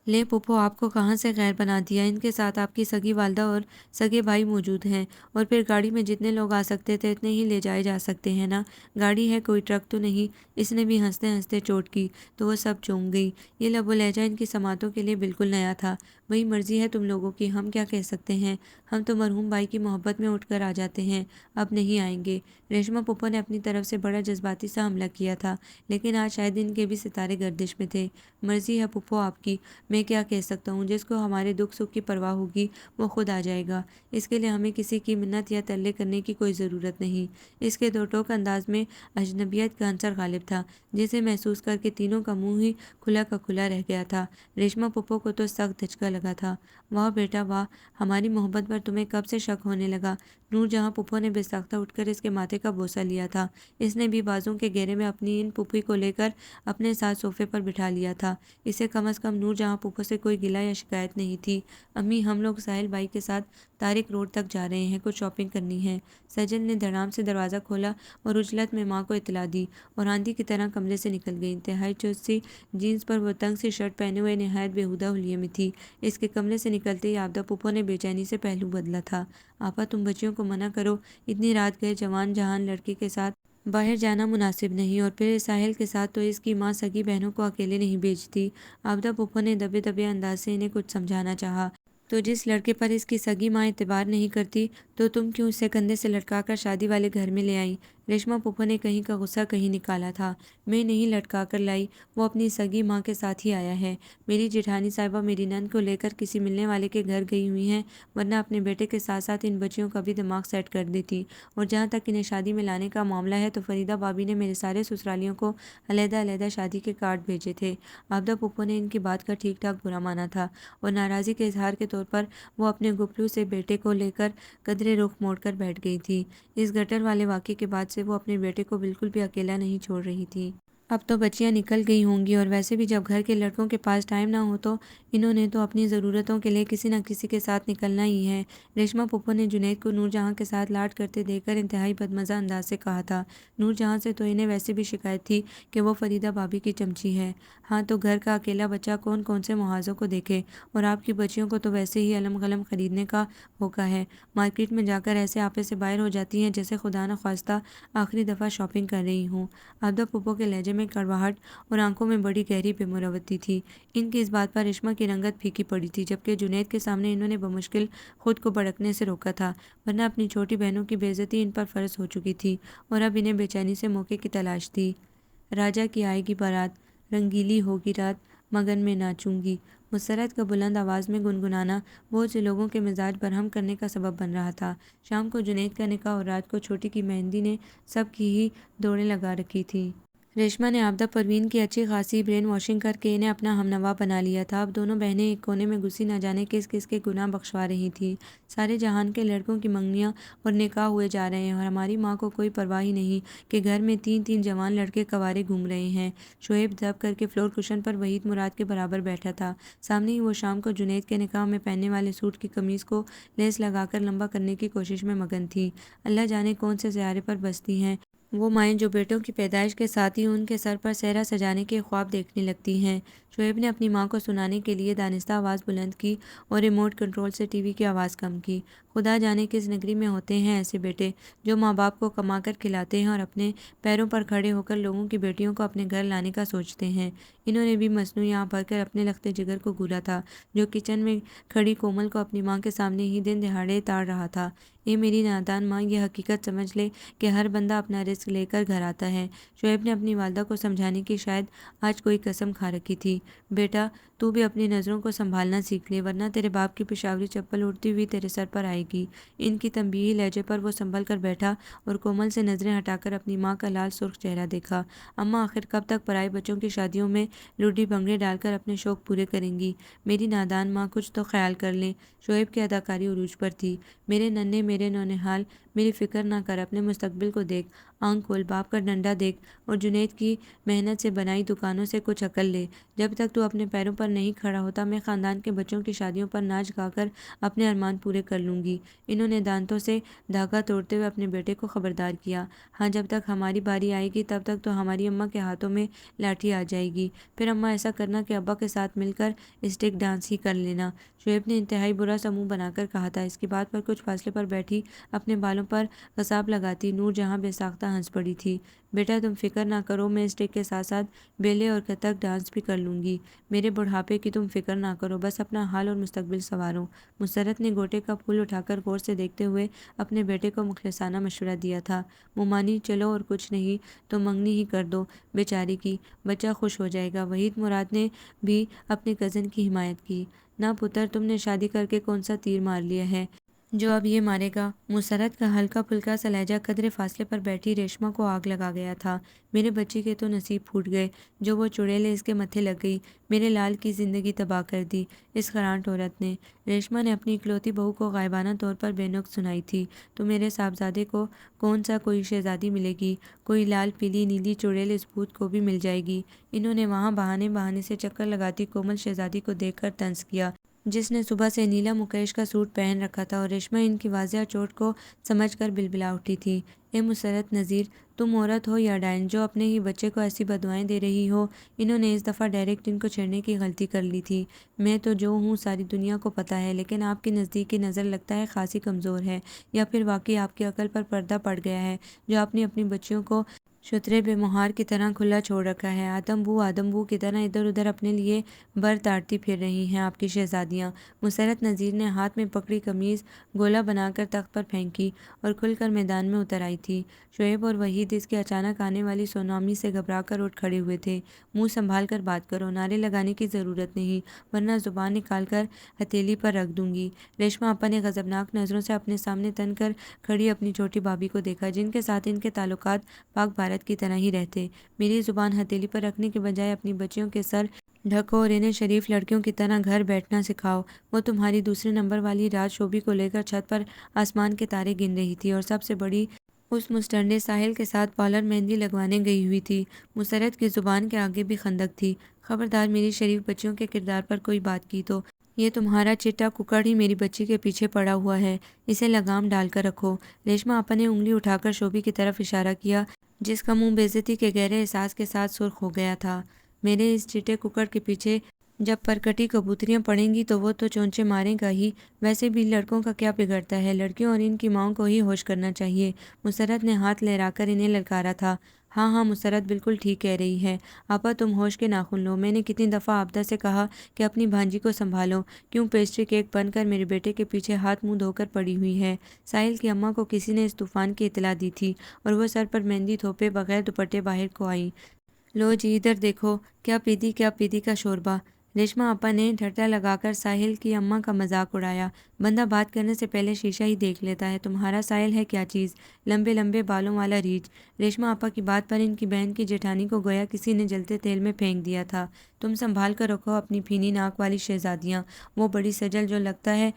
لے پھپھو، آپ کو کہاں سے غیر بنا دیا؟ ان کے ساتھ آپ کی سگی والدہ اور سگے بھائی موجود ہیں، اور پھر گاڑی میں جتنے لوگ آ سکتے تھے اتنے ہی لے جائے جا سکتے ہیں نا۔ گاڑی ہے، کوئی ٹرک تو نہیں؟ اس نے بھی ہنستے ہنستے چوٹ کی تو وہ سب چونک گئی۔ یہ لب و لہجہ ان کی سماعتوں کے لیے بالکل نیا تھا۔ وہی مرضی ہے تم لوگوں کی، ہم کیا کہہ سکتے ہیں؟ ہم تو مرحوم بھائی کی محبت میں اٹھ کر آ جاتے ہیں، اب نہیں آئیں گے۔ ریشما پھپھو نے اپنی طرف سے بڑا جذباتی سا حملہ کیا تھا، لیکن آج شاید ان کے بھی ستارے گردش میں تھے۔ مرضی ہے پھپھو آپ کی، میں کیا کہہ سکتا ہوں؟ جس کو ہمارے دکھ سکھ کی پرواہ ہوگی وہ خود آ جائے گا۔ اس کے لیے ہمیں کسی کی منت یا ترلے کرنے کی کوئی ضرورت نہیں۔ اس کے دو ٹوک انداز میں اجنبیت کا عنصر غالب تھا، جسے محسوس کر کے تینوں کا منہ ہی کھلا کا کھلا رہ گیا تھا۔ ریشما پھپھو کو تو سخت دھچکا لگا تھا۔ واہ بیٹا واہ، ہماری محبت پر تمہیں کب سے شک ہونے لگا؟ نور جہاں پھپھو نے بے ساختہ اٹھ کر اس کے ماتھے کا بوسہ لیا تھا۔ اس نے بھی بازوں کے گھیرے میں اپنی ان پھوپھی کو لے کر اپنے ساتھ صوفے پر بٹھا لیا تھا۔ اسے کم از کم نور جہاں پھپھو سے کوئی گلہ یا شکایت نہیں تھی۔ امی، ہم لوگ ساحل بھائی کے ساتھ طارق روڈ تک جا رہے ہیں، کچھ شاپنگ کرنی ہے۔ سجل نے دھڑام سے دروازہ کھولا اور عجلت میں ماں کو اطلاع دی اور آندھی کی طرح کمرے سے نکل گئی۔ انتہائی چست سی جینس پر وہ تنگ سی شرٹ پہنے ہوئے نہایت بیہودہ حلیے میں تھی۔ اس کے کمرے سے نکلتے ہی عابدہ پھپھو نے بے چینی سے پہلو بدلا تھا۔ آپا، تم بچیوں کو منع کرو، اتنی رات گئے جوان جہان لڑکے کے ساتھ باہر جانا مناسب نہیں، اور پھر ساحل کے ساتھ تو اس کی ماں سگی بہنوں کو اکیلے نہیں بھیجتی۔ عابدہ پھپھو نے دبے دبے انداز سے انہیں کچھ سمجھانا چاہا۔ تو جس لڑکے پر اس کی سگی ماں اعتبار نہیں کرتی تو تم کیوں اسے کندھے سے لٹکا کر شادی والے گھر میں لے آئی؟ ریشما پھپھو نے کہیں کا غصہ کہیں نکالا تھا۔ میں نہیں لٹکا کر لائی، وہ اپنی سگی ماں کے ساتھ ہی آیا ہے۔ میری جیٹھانی صاحبہ میری نند کو لے کر کسی ملنے والے کے گھر گئی ہوئی ہیں، ورنہ اپنے بیٹے کے ساتھ ساتھ ان بچیوں کا بھی دماغ سیٹ کر دیتی۔ اور جہاں تک انہیں شادی میں لانے کا معاملہ ہے تو فریدہ بھابھی نے میرے سارے سسرالیوں کو علیحدہ علیحدہ شادی کے کارڈ بھیجے تھے۔ عابدہ پھپھو نے ان کی بات کا ٹھیک ٹھاک برا مانا تھا اور ناراضی کے اظہار کے طور پر وہ اپنے گپلو سے بیٹے کو لے کر قدرے رخ موڑ کر بیٹھ گئی تھی۔ اس گٹر والے واقعے کے بعد سے وہ اپنے بیٹے کو بالکل بھی اکیلا نہیں چھوڑ رہی تھی۔ اب تو بچیاں نکل گئی ہوں گی، اور ویسے بھی جب گھر کے لڑکوں کے پاس ٹائم نہ ہو تو انہوں نے تو اپنی ضرورتوں کے لیے کسی نہ کسی کے ساتھ نکلنا ہی ہے۔ ریشما پھپھو نے جنید کو نور جہاں کے ساتھ لاڈ کرتے دیکھ کر انتہائی بدمزہ انداز سے کہا تھا۔ نور جہاں سے تو انہیں ویسے بھی شکایت تھی کہ وہ فریدہ بھابی کی چمچی ہے۔ ہاں تو گھر کا اکیلا بچہ کون کون سے محاذوں کو دیکھے، اور آپ کی بچیوں کو تو ویسے ہی علم غلم خریدنے کا ہوکا ہے۔ مارکیٹ میں جا کر ایسے آپے سے باہر ہو جاتی ہیں جیسے خدا نخواستہ آخری دفعہ شاپنگ کر رہی ہوں۔ عابدہ پھپھو کے لہجے میں کڑواہٹ اور آنکھوں میں بڑی گہری بے مروتی تھی۔ ان کی اس بات پر ریشما کی رنگت پھیکی پڑی تھی، جبکہ جنید کے سامنے انہوں نے بمشکل خود کو بھڑکنے سے روکا تھا، ورنہ اپنی چھوٹی بہنوں کی بے عزتی ان پر فرض ہو چکی تھی اور اب انہیں بے چینی سے موقع کی تلاش تھی۔ راجا کی آئے گی بارات، رنگیلی ہوگی رات، مگن میں ناچوں گی۔ مسرت کا بلند آواز میں گنگنانا بہت سے لوگوں کے مزاج برہم کرنے کا سبب بن رہا تھا۔ شام کو جنید کا نکاح اور رات کو چھوٹی کی مہندی نے سب کی ہی دوڑیں لگا رکھی تھی۔ ریشما نے عابدہ پروین کی اچھی خاصی برین واشنگ کر کے انہیں اپنا ہم نوا بنا لیا تھا۔ اب دونوں بہنیں ایک کونے میں گھسی نہ جانے کس کس کے گناہ بخشوا رہی تھیں۔ سارے جہان کے لڑکوں کی منگنیاں اور نکاح ہوئے جا رہے ہیں، اور ہماری ماں کو کوئی پرواہ ہی نہیں کہ گھر میں تین تین جوان لڑکے کوارے گھوم رہے ہیں۔ شعیب دب کر کے فلور کشن پر وحید مراد کے برابر بیٹھا تھا۔ سامنے ہی وہ شام کو جنید کے نکاح میں پہننے والے سوٹ کی قمیض کو لیس لگا کر لمبا کرنے کی کوشش میں مگن تھی۔ اللہ جانے کون سے سیارے پر بستی ہیں وہ مائیں جو بیٹوں کی پیدائش کے ساتھ ہی ان کے سر پر صحرا سجانے کے خواب دیکھنے لگتی ہیں۔ شعیب نے اپنی ماں کو سنانے کے لیے دانستہ آواز بلند کی اور ریموٹ کنٹرول سے ٹی وی کی آواز کم کی۔ خدا جانے کس نگری میں ہوتے ہیں ایسے بیٹے جو ماں باپ کو کما کر کھلاتے ہیں اور اپنے پیروں پر کھڑے ہو کر لوگوں کی بیٹیوں کو اپنے گھر لانے کا سوچتے ہیں۔ انہوں نے بھی مصنوعی آنکھ بھر کر اپنے لخت جگر کو گھولا تھا جو کچن میں کھڑی کومل کو اپنی ماں کے سامنے ہی دن دہاڑے تاڑ رہا تھا۔ اے میری نادان ماں، یہ حقیقت سمجھ لے کہ ہر بندہ اپنا رزق لے کر گھر آتا ہے۔ شعیب نے اپنی والدہ کو سمجھانے کی شاید آج کوئی قسم کھا رکھی تھی۔ بیٹا تو بھی اپنی نظروں کو سنبھالنا سیکھ لے، ورنہ تیرے باپ کی پشاوری چپل اڑتی ہوئی تیرے سر پر آئے گی۔ ان کی تنبیہی لہجے پر وہ سنبھل کر بیٹھا اور کومل سے نظریں ہٹا کر اپنی ماں کا لال سرخ چہرہ دیکھا۔ اماں آخر کب تک پرائے بچوں کی شادیوں میں لڈی بھنگڑے ڈال کر اپنے شوق پورے کریں گی؟ میری نادان ماں، کچھ تو خیال کر لیں۔ شعیب کی اداکاری عروج پر تھی۔ میرے ننھے، میرے نونہال، میری فکر نہ کر، اپنے مستقبل کو دیکھ، آنکھ کھول، باپ کا ڈنڈا دیکھ اور جنید کی محنت سے بنائی دکانوں سے کچھ عقل لے۔ جب تک تو اپنے پیروں پر نہیں کھڑا ہوتا میں خاندان کے بچوں کی شادیوں پر ناچ گا کر اپنے ارمان پورے کر لوں گی۔ انہوں نے دانتوں سے دھاگا توڑتے ہوئے اپنے بیٹے کو خبردار کیا۔ ہاں جب تک ہماری باری آئے گی تب تک تو ہماری اماں کے ہاتھوں میں لاٹھی آ جائے گی، پھر اماں ایسا کرنا کہ ابا کے ساتھ مل کر اسٹک ڈانس ہی کر لینا۔ شعیب نے انتہائی برا سا منہ بنا کر کہا تھا۔ اس کی بات پر کچھ فاصلے پر بیٹھی اپنے بالوں پر قصاب لگاتی نور جہاں بے ساختہ ہنس پڑی تھی۔ بیٹا تم فکر نہ کرو، میں اسٹک کے ساتھ ساتھ بیلے اور کتھک ڈانس بھی کر لوں گی۔ میرے بڑھاپے کی تم فکر نہ کرو، بس اپنا حال اور مستقبل سنوارو۔ مسرت نے گوٹے کا پھول اٹھا کر غور سے دیکھتے ہوئے اپنے بیٹے کو مخلصانہ مشورہ دیا تھا۔ مومانی چلو اور کچھ نہیں تو منگنی ہی کر دو بیچاری کی، بچہ خوش ہو جائے گا۔ وحید مراد نے بھی اپنے کزن کی حمایت کی۔ نہ پتر، تم نے شادی کر کے کون سا تیر مار لیا ہے جو اب یہ مارے گا؟ مسرت کا ہلکا پھلکا سا لہجہ قدرے فاصلے پر بیٹھی ریشما کو آگ لگا گیا تھا۔ میرے بچے کے تو نصیب پھوٹ گئے، جو وہ چڑیلے اس کے متھے لگ گئی، میرے لال کی زندگی تباہ کر دی اس خرانٹ عورت نے۔ ریشما نے اپنی اکلوتی بہو کو غائبانہ طور پر بے نقص سنائی تھی۔ تو میرے صاحبزادے کو کون سا کوئی شہزادی ملے گی، کوئی لال پیلی نیلی چڑیل اس بھوت کو بھی مل جائے گی۔ انہوں نے وہاں بہانے بہانے سے چکر لگاتی کومل شہزادی کو دیکھ کر طنز کیا جس نے صبح سے نیلا مکیش کا سوٹ پہن رکھا تھا، اور ریشما ان کی واضح چوٹ کو سمجھ کر بلبلا اٹھی تھی۔ اے مسرت نذیر، تم عورت ہو یا ڈائن جو اپنے ہی بچے کو ایسی بددعائیں دے رہی ہو؟ انہوں نے اس دفعہ ڈائریکٹ ان کو چھیڑنے کی غلطی کر لی تھی۔ میں تو جو ہوں ساری دنیا کو پتہ ہے، لیکن آپ کی نزدیکی نظر لگتا ہے خاصی کمزور ہے، یا پھر واقعی آپ کی عقل پر پردہ پڑ گیا ہے جو آپ نے اپنی بچیوں کو شترے بے مہار کی طرح کھلا چھوڑ رکھا ہے۔ آدم بو کی طرح ادھر ادھر اپنے لیے بر تاڑتی پھر رہی ہیں آپ کی شہزادیاں۔ مسرت نذیر نے ہاتھ میں پکڑی قمیض گولا بنا کر تخت پر پھینکی اور کھل کر میدان میں اتر آئی تھی۔ شعیب اور وحید اس کے اچانک آنے والی سونامی سے گھبرا کر اٹھ کھڑے ہوئے تھے۔ منہ سنبھال کر بات کرو، نعرے لگانے کی ضرورت نہیں، ورنہ زبان نکال کر ہتھیلی پر رکھ دوں گی۔ ریشما آپا نے غضبناک نظروں سے اپنے سامنے تن کر کھڑی اپنی چھوٹی بھابھی کو دیکھا جن کے ساتھ ان کے تعلقات پاک بھارت کی طرح ہی رہتے۔ میری زبان ہتھیلی پر رکھنے کے بجائے اپنی بچیوں کے سر ڈھکو اور انہیں شریف لڑکیوں کی طرح گھر بیٹھنا سکھاؤ۔ وہ تمہاری دوسرے نمبر والی راج شوبھی کو لے کر چھت پر آسمان کے تارے گن رہی تھی اور سب سے بڑی اس مسٹرنے ساحل کے ساتھ پارلر مہندی لگوانے گئی ہوئی تھی۔ مسرت کی زبان کے آگے بھی خندق تھی۔ خبردار میری شریف بچیوں کے کردار پر کوئی بات کی تو یہ تمہارا چٹا ککڑ ہی میری بچی کے پیچھے پڑا ہوا ہے، اسے لگام ڈال کر رکھو۔ ریشمہ آپا نے انگلی اٹھا کر شوبھی کی طرف اشارہ کیا جس کا منہ بے عزتی کے گہرے احساس کے ساتھ سرخ ہو گیا تھا۔ میرے اس چٹے ککڑ کے پیچھے جب پرکٹی کبوتریاں پڑیں گی تو وہ تو چونچے مارے گا ہی، ویسے بھی لڑکوں کا کیا بگڑتا ہے، لڑکیوں اور ان کی ماؤں کو ہی ہوش کرنا چاہیے۔ مسرت نے ہاتھ لہرا کر انہیں للکارا تھا۔ ہاں ہاں مسرت بالکل ٹھیک کہہ رہی ہے آپا، تم ہوش کے ناخن لو۔ میں نے کتنی دفعہ عابدہ سے کہا کہ اپنی بھانجی کو سنبھالو، کیوں پیسٹری کیک بن کر میرے بیٹے کے پیچھے ہاتھ منہ دھو کر پڑی ہوئی ہے۔ ساحل کی اماں کو کسی نے اس طوفان کی اطلاع دی تھی اور وہ سر پر مہندی تھوپے بغیر دوپٹے باہر کو آئیں۔ لو جی ادھر دیکھو، کیا پیدی کا شوربہ۔ ریشمہ آپا نے ٹھٹا لگا کر ساحل کی اماں کا مذاق اڑایا۔ بندہ بات کرنے سے پہلے شیشہ ہی دیکھ لیتا ہے، تمہارا ساحل ہے کیا چیز، لمبے لمبے بالوں والا ریچھ۔ ریشمہ آپا کی بات پر ان کی بہن کی جیٹھانی کو گویا کسی نے جلتے تیل میں پھینک دیا تھا۔ تم سنبھال کر رکھو اپنی پھینی ناک والی شہزادیاں، وہ بڑی سجل جو لگتا ہے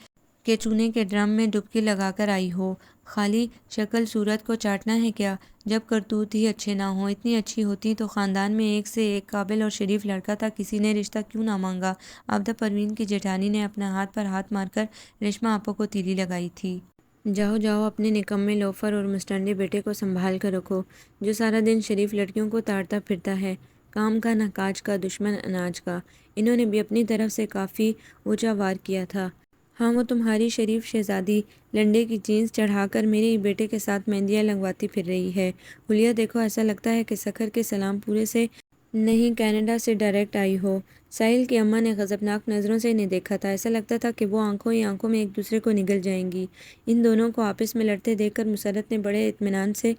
کہ چونے کے ڈرم میں ڈبکی لگا کر آئی ہو، خالی شکل صورت کو چاٹنا ہے کیا؟ جب کرتوت ہی اچھے نہ ہوں، اتنی اچھی ہوتی تو خاندان میں ایک سے ایک قابل اور شریف لڑکا تھا، کسی نے رشتہ کیوں نہ مانگا؟ عابدہ پروین کی جیٹھانی نے اپنے ہاتھ پر ہاتھ مار کر ریشمہ آپا کو تیلی لگائی تھی۔ جاؤ جاؤ اپنے نکمے لوفر اور مسٹرنے بیٹے کو سنبھال کر رکھو، جو سارا دن شریف لڑکیوں کو تاڑتا پھرتا ہے، کام کا نہ کاج کا، دشمن اناج کا۔ انہوں نے بھی اپنی طرف سے کافی اونچا وار کیا تھا۔ ہاں وہ تمہاری شریف شہزادی لنڈے کی جینس چڑھا کر میرے ہی بیٹے کے ساتھ مہندیاں لگواتی پھر رہی ہے۔ حلیہ دیکھو، ایسا لگتا ہے کہ سکھر کے سلام پورے سے نہیں کینیڈا سے ڈائریکٹ آئی ہو۔ ساحل کی اماں نے غضبناک نظروں سے انہیں دیکھا تھا، ایسا لگتا تھا کہ وہ آنکھوں ہی آنکھوں میں ایک دوسرے کو نگل جائیں گی۔ ان دونوں کو آپس میں لڑتے دیکھ کر مسرت نے بڑے اطمینان سے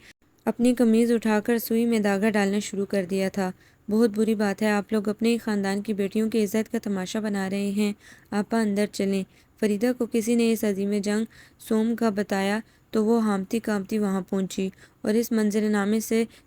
اپنی قمیض اٹھا کر سوئی میں دھاگا ڈالنا شروع کر دیا تھا۔ بہت بری بات ہے، آپ لوگ اپنے ہی خاندان کی بیٹیوں کی عزت کا تماشا بنا رہے ہیں، آپا اندر چلیں۔ فریدہ کو کسی نے اس عظیم جنگ سوم کا بتایا تو وہ ہامتی کانپتی وہاں پہنچی اور اس منظرنامے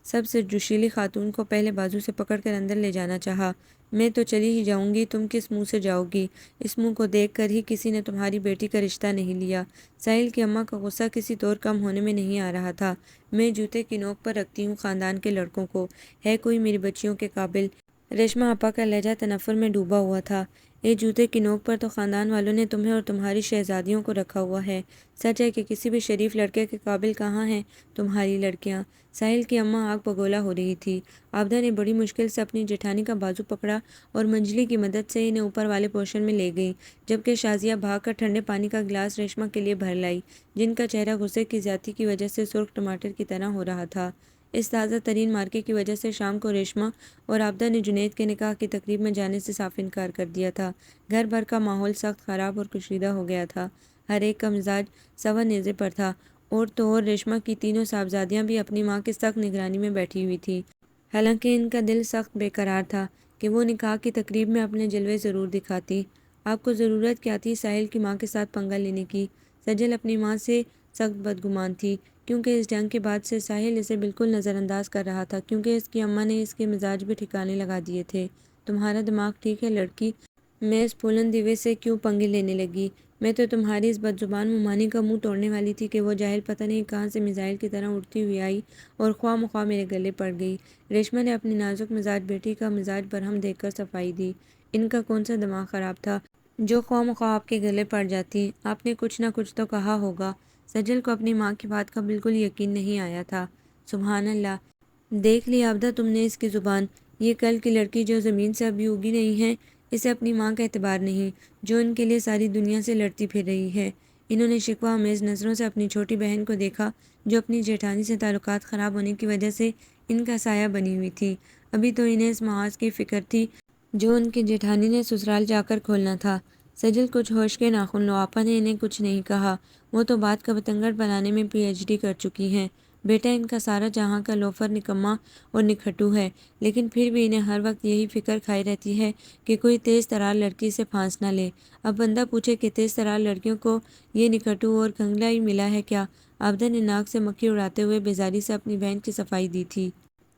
سب سے جوشیلی خاتون کو پہلے بازو سے پکڑ کر اندر لے جانا چاہا۔ میں تو چلی ہی جاؤں گی، تم کس منہ سے جاؤ گی؟ اس منہ کو دیکھ کر ہی کسی نے تمہاری بیٹی کا رشتہ نہیں لیا۔ ساحل کی اماں کا غصہ کسی طور کم ہونے میں نہیں آ رہا تھا۔ میں جوتے کی نوک پر رکھتی ہوں خاندان کے لڑکوں کو، ہے کوئی میری بچیوں کے قابل؟ ریشمہ آپا کا لہجہ تنفر میں ڈوبا ہوا تھا۔ اے جوتے کی نوک پر تو خاندان والوں نے تمہیں اور تمہاری شہزادیوں کو رکھا ہوا ہے، سچ ہے کہ کسی بھی شریف لڑکے کے قابل کہاں ہیں تمہاری لڑکیاں؟ ساحل کی اماں آگ بگولا ہو رہی تھی۔ عابدہ نے بڑی مشکل سے اپنی جیٹھانی کا بازو پکڑا اور منجلی کی مدد سے انہیں اوپر والے پورشن میں لے گئی، جبکہ شازیہ بھاگ کر ٹھنڈے پانی کا گلاس ریشمہ کے لیے بھر لائی، جن کا چہرہ غصے کی زیادتی کی وجہ سے سرخ ٹماٹر کی طرح ہو رہا تھا۔ اس تازہ ترین مارکے کی وجہ سے شام کو ریشمہ اور عابدہ نے جنید کے نکاح کی تقریب میں جانے سے صاف انکار کر دیا تھا۔ گھر بھر کا ماحول سخت خراب اور کشیدہ ہو گیا تھا، ہر ایک کا مزاج سوا نیزے پر تھا۔ اور تو اور ریشمہ کی تینوں صاحبزادیاں بھی اپنی ماں کی سخت نگرانی میں بیٹھی ہوئی تھیں، حالانکہ ان کا دل سخت بے قرار تھا کہ وہ نکاح کی تقریب میں اپنے جلوے ضرور دکھاتی۔ آپ کو ضرورت کیا تھی ساحل کی ماں کے ساتھ پنگا لینے کی؟ سجل اپنی ماں سے سخت بدگمان تھی، کیونکہ اس جنگ کے بعد سے ساحل اسے بالکل نظر انداز کر رہا تھا، کیونکہ اس کی اماں نے اس کے مزاج بھی ٹھکانے لگا دیے تھے۔ تمہارا دماغ ٹھیک ہے لڑکی؟ میں اس پولن دیوے سے کیوں پنگے لینے لگی؟ میں تو تمہاری اس بد زبان ممانی کا منہ توڑنے والی تھی کہ وہ جاہل پتہ نہیں کہاں سے میزائل کی طرح اڑتی ہوئی آئی اور خواہ مخواہ میرے گلے پڑ گئی۔ ریشمہ نے اپنی نازک مزاج بیٹی کا مزاج برہم دیکھ کر صفائی دی۔ ان کا کون سا دماغ خراب تھا جو خواہ مخواہ آپ کے گلے پڑ جاتی؟ آپ نے کچھ نہ کچھ تو کہا ہوگا۔ سجل کو اپنی ماں کی بات کا بالکل یقین نہیں آیا تھا۔ سبحان اللہ، دیکھ لی عابدہ تم نے اس کی زبان، یہ کل کی لڑکی جو زمین سے ابھی اگی نہیں ہے، اسے اپنی ماں کا اعتبار نہیں، جو ان کے لیے ساری دنیا سے لڑتی پھر رہی ہے۔ انہوں نے شکوہ آمیز نظروں سے اپنی چھوٹی بہن کو دیکھا جو اپنی جیٹھانی سے تعلقات خراب ہونے کی وجہ سے ان کا سایہ بنی ہوئی تھی۔ ابھی تو انہیں اس محاذ کی فکر تھی جو ان کی جیٹھانی نے سسرال جا کر کھولنا تھا۔ سجل کچھ ہوش کے ناخن لو، آپا نے انہیں کچھ نہیں کہا، وہ تو بات کا بتنگڑ بنانے میں پی ایچ ڈی کر چکی ہیں۔ بیٹا ان کا سارا جہاں کا لوفر نکما اور نکھٹو ہے، لیکن پھر بھی انہیں ہر وقت یہی فکر کھائی رہتی ہے کہ کوئی تیز ترار لڑکی سے پھانس نہ لے۔ اب بندہ پوچھے کہ تیز ترار لڑکیوں کو یہ نکھٹو اور کنگلا ہی ملا ہے کیا؟ عابدہ نے ناک سے مکھی اڑاتے ہوئے بیزاری سے اپنی بہن کی صفائی دی تھی۔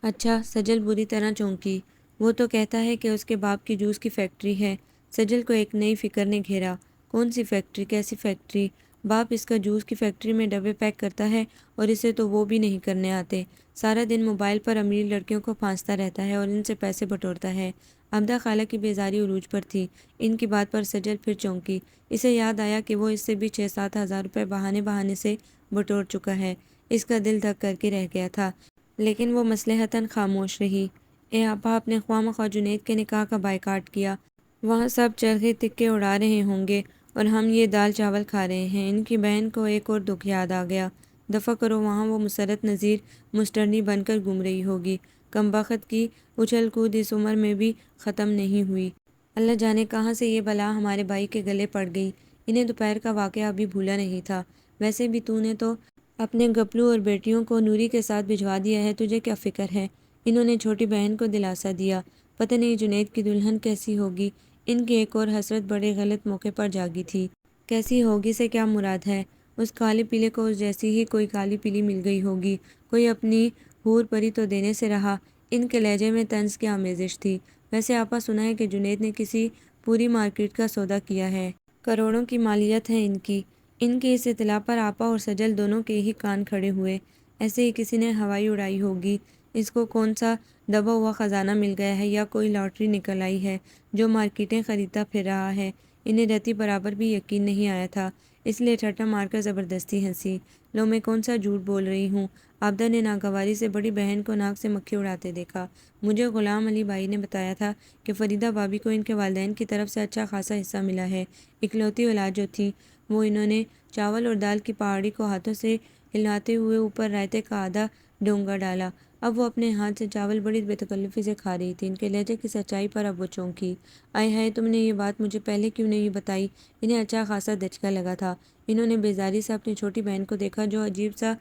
اچھا، سجل بری طرح چونکی، وہ تو کہتا ہے کہ اس کے باپ کی جوس کی فیکٹری ہے۔ سجل کو ایک نئی فکر نے گھیرا۔ کون سی فیکٹری؟ کیسی فیکٹری؟ باپ اس کا جوس کی فیکٹری میں ڈبے پیک کرتا ہے اور اسے تو وہ بھی نہیں کرنے آتے۔ سارا دن موبائل پر امیر لڑکیوں کو پھانستا رہتا ہے اور ان سے پیسے بٹورتا ہے۔ عابدہ خالہ کی بیزاری عروج پر تھی۔ ان کی بات پر سجل پھر چونکی۔ اسے یاد آیا کہ وہ اس سے بھی 6-7 ہزار روپے بہانے سے بٹور چکا ہے۔ اس کا دل دھک کر کے رہ گیا تھا، لیکن وہ مصلحتاً خاموش رہی۔ اے آپا، آپ نے خواہ مخواہ جنید کے نکاح کا بائیکاٹ کیا۔ وہاں سب چرخے تکے اڑا رہے ہوں گے اور ہم یہ دال چاول کھا رہے ہیں۔ ان کی بہن کو ایک اور دکھ یاد آ گیا۔ دفع کرو، وہاں وہ مسرت نذیر مسٹرنی بن کر گھوم رہی ہوگی۔ کمبخت کی اچھل کود اس عمر میں بھی ختم نہیں ہوئی۔ اللہ جانے کہاں سے یہ بلا ہمارے بھائی کے گلے پڑ گئی۔ انہیں دوپہر کا واقعہ ابھی بھولا نہیں تھا۔ ویسے بھی تو نے تو اپنے گپلو اور بیٹیوں کو نوری کے ساتھ بھجوا دیا ہے، تجھے کیا فکر ہے؟ انہوں نے چھوٹی بہن کو دلاسا دیا۔ پتہ نہیں جنید کی دلہن کیسی ہوگی؟ ان کی ایک اور حسرت بڑے غلط موقع پر جاگی تھی۔ کیسی ہوگی سے کیا مراد ہے؟ اس کالے پیلے کو اس جیسی ہی کوئی کالی پیلی مل گئی ہوگی۔ کوئی اپنی حور پری تو دینے سے رہا۔ ان کے لہجے میں طنز کی آمیزش تھی۔ ویسے آپا، سنا ہے کہ جنید نے کسی پوری مارکیٹ کا سودا کیا ہے۔ کروڑوں کی مالیت ہے ان کی۔ ان کی اس اطلاع پر آپا اور سجل دونوں کے ہی کان کھڑے ہوئے۔ ایسے ہی کسی نے ہوائی اڑائی ہوگی۔ اس کو کون سا دبا ہوا خزانہ مل گیا ہے یا کوئی لاٹری نکل آئی ہے جو مارکیٹیں خریدتا پھر رہا ہے۔ انہیں رتی برابر بھی یقین نہیں آیا تھا، اس لیے ٹھٹا مار کر زبردستی ہنسی۔ لو، میں کون سا جھوٹ بول رہی ہوں؟ عابدہ نے ناگواری سے بڑی بہن کو ناک سے مکھی اڑاتے دیکھا۔ مجھے غلام علی بھائی نے بتایا تھا کہ فریدہ بھابھی کو ان کے والدین کی طرف سے اچھا خاصا حصہ ملا ہے۔ اکلوتی اولاد جو تھی وہ انہوں نے چاول اور دال کی پہاڑی کو ہاتھوں سے ہلاتے ہوئے اوپر رائتے کا آدھا ڈونگا ڈالا۔ اب وہ اپنے ہاتھ سے چاول بڑی بے تکلفی سے کھا رہی تھی۔ ان کے لہجے کی سچائی پر اب وہ چونکی۔ آئے ہائے، تم نے یہ بات مجھے پہلے کیوں نہیں بتائی؟ انہیں اچھا خاصا دھچکا لگا تھا۔ انہوں نے بیزاری سے اپنی چھوٹی بہن کو دیکھا جو عجیب سا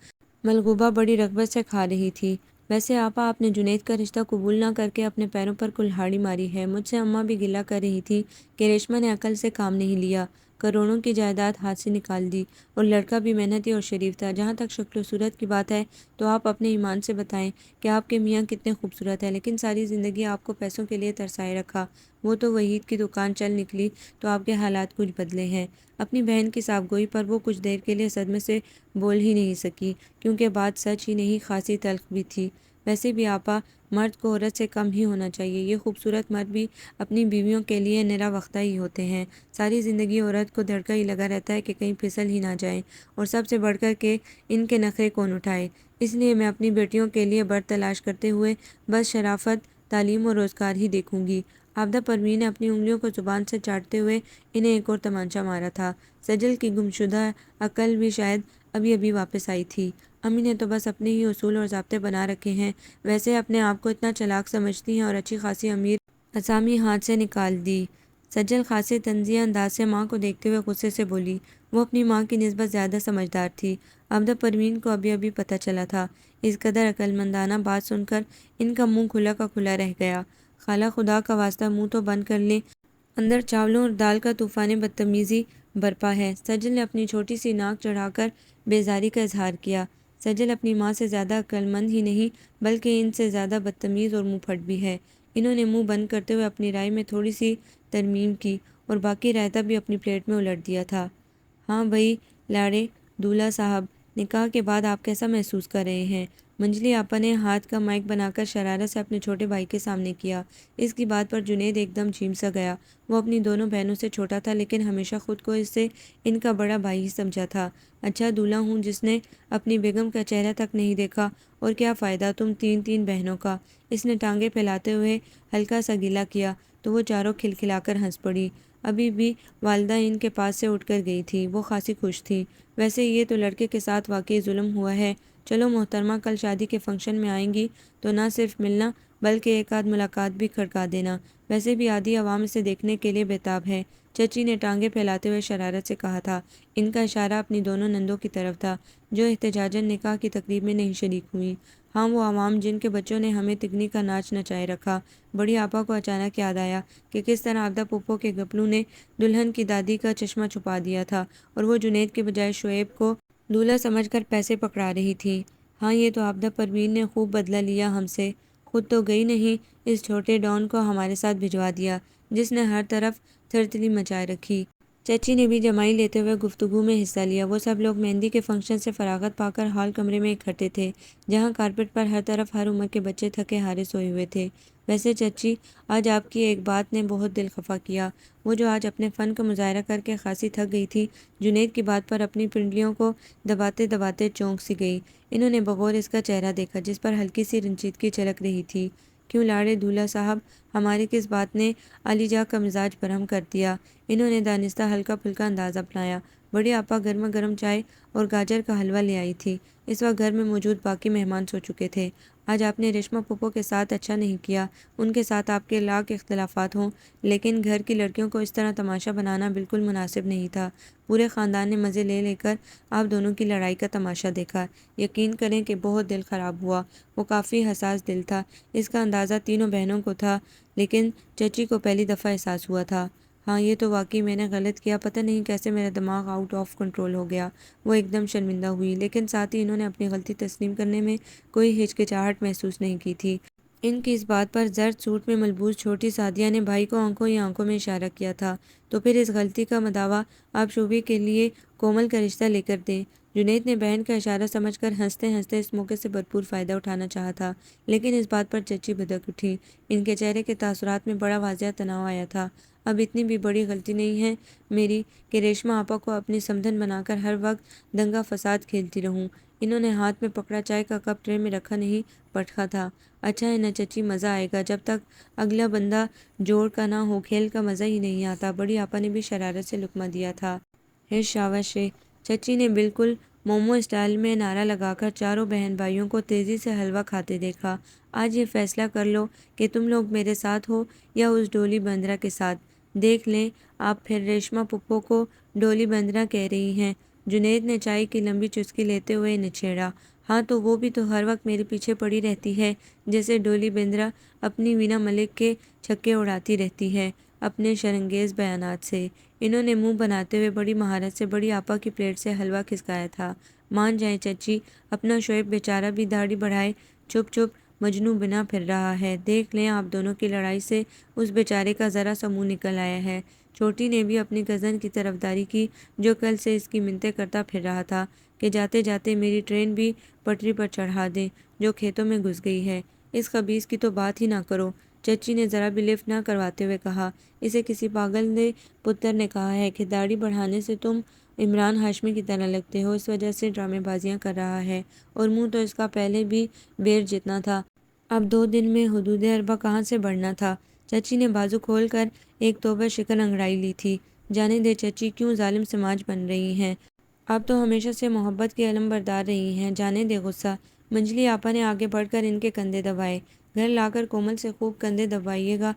ملغوبہ بڑی رغبت سے کھا رہی تھی۔ ویسے آپا، آپ نے جنید کا رشتہ قبول نہ کر کے اپنے پیروں پر کلہاڑی ماری ہے۔ مجھ سے اماں بھی گلہ کر رہی تھی کہ ریشمہ نے عقل سے کام نہیں لیا، کروڑوں کی جائیداد ہاتھ سے نکال دی، اور لڑکا بھی محنتی اور شریف تھا۔ جہاں تک شکل و صورت کی بات ہے تو آپ اپنے ایمان سے بتائیں کہ آپ کے میاں کتنے خوبصورت ہیں، لیکن ساری زندگی آپ کو پیسوں کے لیے ترسائے رکھا۔ وہ تو وحید کی دکان چل نکلی تو آپ کے حالات کچھ بدلے ہیں۔ اپنی بہن کی صاف گوئی پر وہ کچھ دیر کے لیے صدمے سے بول ہی نہیں سکی، کیونکہ بات سچ ہی نہیں خاصی تلخ بھی تھی۔ ویسے بھی آپا، مرد کو عورت سے کم ہی ہونا چاہیے۔ یہ خوبصورت مرد بھی اپنی بیویوں کے لیے نرا وقتہ ہی ہوتے ہیں۔ ساری زندگی عورت کو دھڑکا ہی لگا رہتا ہے کہ کہیں پھسل ہی نہ جائیں، اور سب سے بڑھ کر کے ان کے نخرے کون اٹھائے۔ اس لیے میں اپنی بیٹیوں کے لیے برد تلاش کرتے ہوئے بس شرافت، تعلیم اور روزگار ہی دیکھوں گی۔ عابدہ پروین نے اپنی انگلیوں کو زبان سے چاٹتے ہوئے انہیں ایک اور تمانچہ مارا تھا۔ سجل کی گمشدہ عقل بھی شاید ابھی ابھی واپس آئی تھی۔ امی نے تو بس اپنے ہی اصول اور ضابطے بنا رکھے ہیں، ویسے اپنے آپ کو اتنا چلاک سمجھتی ہیں اور اچھی خاصی امیر اسامی ہاتھ سے نکال دی۔ سجل خاصے طنزیہ انداز سے ماں کو دیکھتے ہوئے غصے سے بولی۔ وہ اپنی ماں کی نسبت زیادہ سمجھدار تھی۔ عابدہ پروین کو ابھی ابھی پتہ چلا تھا۔ اس قدر عقلمندانہ بات سن کر ان کا منہ کھلا کا کھلا رہ گیا۔ خالہ، خدا کا واسطہ منہ تو بند کر لیں، اندر چاولوں اور دال کا طوفان بدتمیزی برپا ہے۔ سجل نے اپنی چھوٹی سی ناک چڑھا کر بیزاری کا اظہار کیا۔ سجل اپنی ماں سے زیادہ عقلمند ہی نہیں بلکہ ان سے زیادہ بدتمیز اور منہ پھٹ بھی ہے۔ انہوں نے منہ بند کرتے ہوئے اپنی رائے میں تھوڑی سی ترمیم کی اور باقی رائتا بھی اپنی پلیٹ میں الٹ دیا تھا۔ ہاں بھئی لاڑے دولہا صاحب، نکاح کے بعد آپ کیسا محسوس کر رہے ہیں؟ منجلی آپا نے ہاتھ کا مائک بنا کر شرارت سے اپنے چھوٹے بھائی کے سامنے کیا۔ اس کی بات پر جنید ایک دم جھیم سا گیا۔ وہ اپنی دونوں بہنوں سے چھوٹا تھا، لیکن ہمیشہ خود کو اس سے ان کا بڑا بھائی ہی سمجھا تھا۔ اچھا دولہا ہوں جس نے اپنی بیگم کا چہرہ تک نہیں دیکھا، اور کیا فائدہ تم تین بہنوں کا؟ اس نے ٹانگیں پھیلاتے ہوئے ہلکا سا گلہ کیا تو وہ چاروں کھلکھلا کر ہنس پڑی۔ ابھی بھی والدہ ان کے پاس سے اٹھ کر گئی تھی۔ وہ خاصی خوش تھی۔ ویسے یہ تو لڑکے کے ساتھ واقعی ظلم ہوا ہے۔ چلو محترمہ، کل شادی کے فنکشن میں آئیں گی تو نہ صرف ملنا بلکہ ایک آدھ ملاقات بھی کھڑکا دینا۔ ویسے بھی آدھی عوام اسے دیکھنے کے لیے بےتاب ہے، چچی نے ٹانگیں پھیلاتے ہوئے شرارت سے کہا تھا۔ ان کا اشارہ اپنی دونوں نندوں کی طرف تھا جو احتجاجاً نکاح کی تقریب میں نہیں شریک ہوئیں۔ ہاں، وہ عوام جن کے بچوں نے ہمیں تکنی کا ناچ نچائے رکھا۔ بڑی آپا کو اچانک یاد آیا کہ کس طرح عابدہ پھپھو کے گپلو نے دلہن کی دادی کا چشمہ چھپا دیا تھا اور وہ جنید کے بجائے شعیب کو دولہا سمجھ کر پیسے پکڑا رہی تھی۔ ہاں، یہ تو عابدہ پروین نے خوب بدلہ لیا ہم سے۔ خود تو گئی نہیں، اس چھوٹے ڈان کو ہمارے ساتھ بھجوا دیا جس نے ہر طرف تھرتلی مچائے رکھی۔ چچی نے بھی جمائی لیتے ہوئے گفتگو میں حصہ لیا۔ وہ سب لوگ مہندی کے فنکشن سے فراغت پا کر ہال کمرے میں اکٹھے تھے، جہاں کارپٹ پر ہر طرف ہر عمر کے بچے تھکے ہارے سوئے ہوئے تھے۔ ویسے چچی، آج آپ کی ایک بات نے بہت دل خفا کیا۔ وہ جو آج اپنے فن کا مظاہرہ کر کے خاصی تھک گئی تھی، جنید کی بات پر اپنی پنڈلیوں کو دباتے دباتے چونک سی گئی۔ انہوں نے بغور اس کا چہرہ دیکھا، جس پر ہلکی سی رنجیدگی چلک رہی تھی۔ کیوں لاڑے دولہا صاحب، ہماری کس بات نے علی جا کا مزاج برہم کر دیا؟ انہوں نے دانستہ ہلکا پھلکا انداز اپنایا۔ بڑی آپا گرما گرم چائے اور گاجر کا حلوہ لے آئی تھی۔ اس وقت گھر میں موجود باقی مہمان سو چکے تھے۔ آج آپ نے ریشما پھپھو کے ساتھ اچھا نہیں کیا۔ ان کے ساتھ آپ کے لاکھ اختلافات ہوں، لیکن گھر کی لڑکیوں کو اس طرح تماشا بنانا بالکل مناسب نہیں تھا۔ پورے خاندان نے مزے لے لے کر آپ دونوں کی لڑائی کا تماشا دیکھا۔ یقین کریں کہ بہت دل خراب ہوا۔ وہ کافی حساس دل تھا۔ اس کا اندازہ تینوں بہنوں کو تھا، لیکن چچی کو پہلی دفعہ احساس ہوا تھا۔ ہاں، یہ تو واقعی میں نے غلط کیا۔ پتہ نہیں کیسے میرا دماغ آؤٹ آف کنٹرول ہو گیا۔ وہ ایک دم شرمندہ ہوئی، لیکن ساتھ ہی انہوں نے اپنی غلطی تسلیم کرنے میں کوئی ہچکچاہٹ محسوس نہیں کی تھی۔ ان کی اس بات پر زرد سوٹ میں ملبوس چھوٹی سعدیہ نے بھائی کو آنکھوں ہی آنکھوں میں اشارہ کیا تھا۔ تو پھر اس غلطی کا مداوع آپ شوبھی کے لیے کومل کا رشتہ لے کر دیں۔ جنید نے بہن کا اشارہ سمجھ کر ہنستے ہنستے اس موقع سے بھرپور فائدہ اٹھانا چاہا تھا، لیکن اس بات پر چچی بھدک اٹھی۔ ان کے چہرے کے تاثرات میں بڑا واضح تناؤ آیا تھا۔ اب اتنی بھی بڑی غلطی نہیں ہے میری کہ ریشما آپا کو اپنی سمدھن بنا کر ہر وقت دنگا فساد کھیلتی رہوں۔ انہوں نے ہاتھ میں پکڑا چائے کا کپ ٹرے میں رکھا نہیں پٹکا تھا۔ اچھا ہے نا چچی، مزہ آئے گا۔ جب تک اگلا بندہ جوڑ کا نہ ہو کھیل کا مزہ ہی نہیں آتا۔ بڑی آپا نے بھی شرارت سے لقمہ دیا تھا۔ شاباش ہے۔ چچی نے بالکل مومو اسٹائل میں نعرہ لگا کر چاروں بہن بھائیوں کو تیزی سے حلوہ کھاتے دیکھا۔ آج یہ فیصلہ کر لو کہ تم لوگ میرے ساتھ ہو یا اس ڈولی بندرہ کے ساتھ۔ دیکھ لیں آپ پھر ریشما پھپھو کو ڈولی بندرہ کہہ رہی ہیں۔ جنید نے چائے کی لمبی چسکی لیتے ہوئے انہیں چھیڑا۔ ہاں تو وہ بھی تو ہر وقت میرے پیچھے پڑی رہتی ہے، جیسے ڈولی بندرہ اپنی وینا ملک کے چھکے اڑاتی رہتی ہے اپنے شرنگیز بیانات سے۔ انہوں نے منہ بناتے ہوئے بڑی مہارت سے بڑی آپا کی پلیٹ سے حلوہ کھسکایا تھا۔ مان جائیں چچی، اپنا شعیب بیچارہ بھی داڑھی بڑھائے چپ چپ مجنوں بنا پھر رہا ہے۔ دیکھ لیں آپ دونوں کی لڑائی سے اس بیچارے کا ذرا سا منہ نکل آیا ہے۔ چھوٹی نے بھی اپنی کزن کی طرفداری کی، جو کل سے اس کی منتیں کرتا پھر رہا تھا کہ جاتے جاتے میری ٹرین بھی پٹری پر چڑھا دیں جو کھیتوں میں گھس گئی ہے۔ اس خبیث کی تو بات ہی نہ کرو، چچی نے ذرا بھی لفٹ نہ کرواتے ہوئے کہا۔ اسے کسی پاگل نے پتر نے کہا ہے کہ داڑھی بڑھانے سے تم عمران ہاشمی کی طرح لگتے ہو، اس وجہ سے ڈرامے بازیاں کر رہا ہے، اور منہ تو اس کا پہلے بھی بیر جتنا تھا، اب 2 دن میں حدود اربع کہاں سے بڑھنا تھا۔ چچی نے بازو کھول کر ایک توبہ شکن انگڑائی لی تھی۔ جانے دے چچی، کیوں ظالم سماج بن رہی ہیں؟ آپ تو ہمیشہ سے محبت کی علم بردار رہی ہیں، جانے دے غصہ۔ منجلی آپا نے آگے بڑھ کر ان کے کندھے دبائے۔ گھر لا کر کومل سے خوب کندھے دبائیے گا،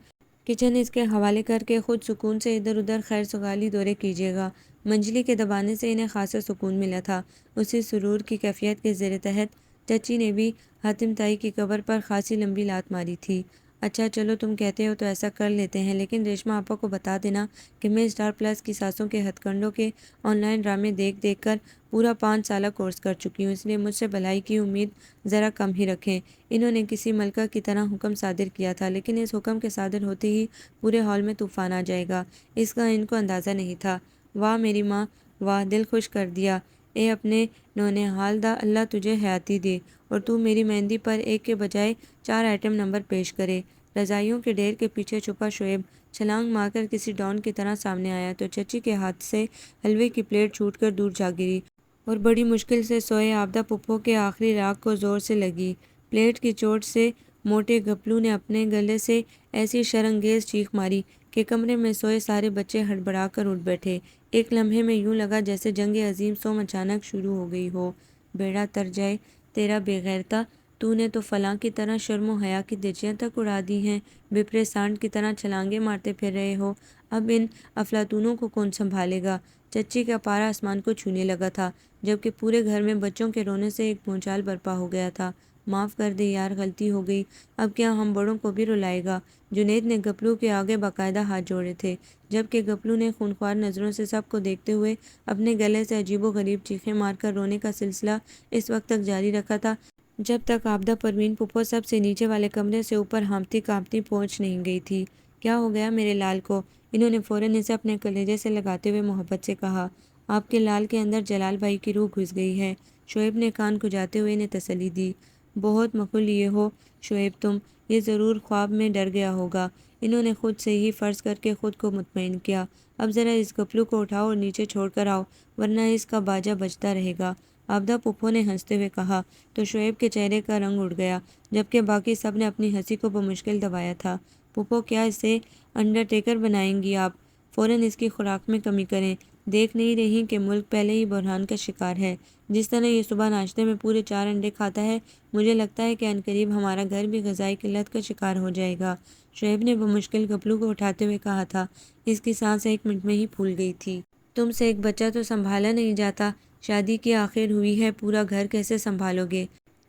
کچن اس کے حوالے کر کے خود سکون سے ادھر ادھر خیر سگالی دورے کیجیے گا۔ منجلی کے دبانے سے انہیں خاصا سکون ملا تھا۔ اسی سرور کی کیفیت کے زیر تحت چچی نے بھی حاتم تائی کی قبر پر خاصی لمبی لات ماری تھی۔ اچھا چلو تم کہتے ہو تو ایسا کر لیتے ہیں، لیکن ریشما آپا کو بتا دینا کہ میں اسٹار پلس کی ساسوں کے ہتھ کنڈوں کے آن لائن ڈرامے دیکھ دیکھ کر پورا 5 سالہ کورس کر چکی ہوں، اس لیے مجھ سے بھلائی کی امید ذرا کم ہی رکھیں۔ انہوں نے کسی ملکہ کی طرح حکم صادر کیا تھا، لیکن اس حکم کے صادر ہوتے ہی پورے ہال میں طوفان آ جائے گا، اس کا ان کو اندازہ نہیں تھا۔ واہ میری ماں واہ، دل خوش کر دیا۔ اے اپنے نونہال دا، اللہ تجھے حیاتی دے اور تو میری مہندی پر 1 کے بجائے 4 آئٹم نمبر پیش کرے۔ رضائیوں کے ڈھیر کے پیچھے چھپا شعیب چھلانگ مار کر کسی ڈان کی طرح سامنے آیا تو چچی کے ہاتھ سے حلوے کی پلیٹ چھوٹ کر دور جا گری اور بڑی مشکل سے سوئے آبدہ پھپھو کے آخری راگ کو زور سے لگی۔ پلیٹ کی چوٹ سے موٹے گپلو نے اپنے گلے سے ایسی شرنگیز چیخ ماری کہ کمرے میں سوئے سارے بچے ہڑبڑا کر اٹھ بیٹھے۔ ایک لمحے میں یوں لگا جیسے جنگ عظیم سوم اچانک شروع ہو گئی ہو۔ بیڑا تر جائے تیرا بے غیرتا، تو نے تو فلاں کی طرح شرم و حیا کی دھجیاں تک اڑا دی ہیں، بپرے سانڈ کی طرح چھلانگیں مارتے پھر رہے ہو۔ اب ان افلاطونوں کو کون سنبھالے گا؟ چچی کا پارا آسمان کو چھونے لگا تھا، جبکہ پورے گھر میں بچوں کے رونے سے ایک بھونچال برپا ہو گیا تھا۔ معاف کر دے یار، غلطی ہو گئی، اب کیا ہم بڑوں کو بھی رلائے گا؟ جنید نے گپلو کے آگے باقاعدہ ہاتھ جوڑے تھے، جبکہ گپلو نے خونخوار نظروں سے سب کو دیکھتے ہوئے اپنے گلے سے عجیب و غریب چیخیں مار کر رونے کا سلسلہ اس وقت تک جاری رکھا تھا جب تک آبدہ پروین پھپھو سب سے نیچے والے کمرے سے اوپر ہانپتی کانپتی پہنچ نہیں گئی تھی۔ کیا ہو گیا میرے لال کو؟ انہوں نے فوراً اسے اپنے کلیجے سے لگاتے ہوئے محبت سے کہا۔ آپ کے لال کے اندر جلال بھائی کی روح گھس گئی ہے، شعیب نے کان کھجاتے ہوئے انہیں تسلی دی۔ بہت مخل لیے ہو شعیب تم، یہ ضرور خواب میں ڈر گیا ہوگا۔ انہوں نے خود سے ہی فرض کر کے خود کو مطمئن کیا۔ اب ذرا اس گپلو کو اٹھاؤ اور نیچے چھوڑ کر آؤ، ورنہ اس کا باجا بجتا رہے گا، آبدہ پھپھو نے ہنستے ہوئے کہا تو شعیب کے چہرے کا رنگ اڑ گیا، جبکہ باقی سب نے اپنی ہنسی کو بمشکل دبایا تھا۔ پھپھو کیا اسے انڈرٹیکر بنائیں گی آپ؟ فوراً اس کی خوراک میں کمی کریں۔ دیکھ نہیں رہی کہ ملک پہلے ہی بحران کا شکار ہے؟ جس طرح یہ صبح ناشتے میں پورے 4 انڈے کھاتا ہے، مجھے لگتا ہے کہ عنقریب ہمارا گھر بھی غذائی قلت کا شکار ہو جائے گا۔ شعیب نے بمشکل گپلو کو اٹھاتے ہوئے کہا تھا۔ اس کی سانس 1 منٹ میں ہی پھول گئی تھی۔ تم سے ایک بچہ تو سنبھالا نہیں جاتا، شادی کی آخر ہوئی ہے، پورا گھر کیسے سنبھالو گے؟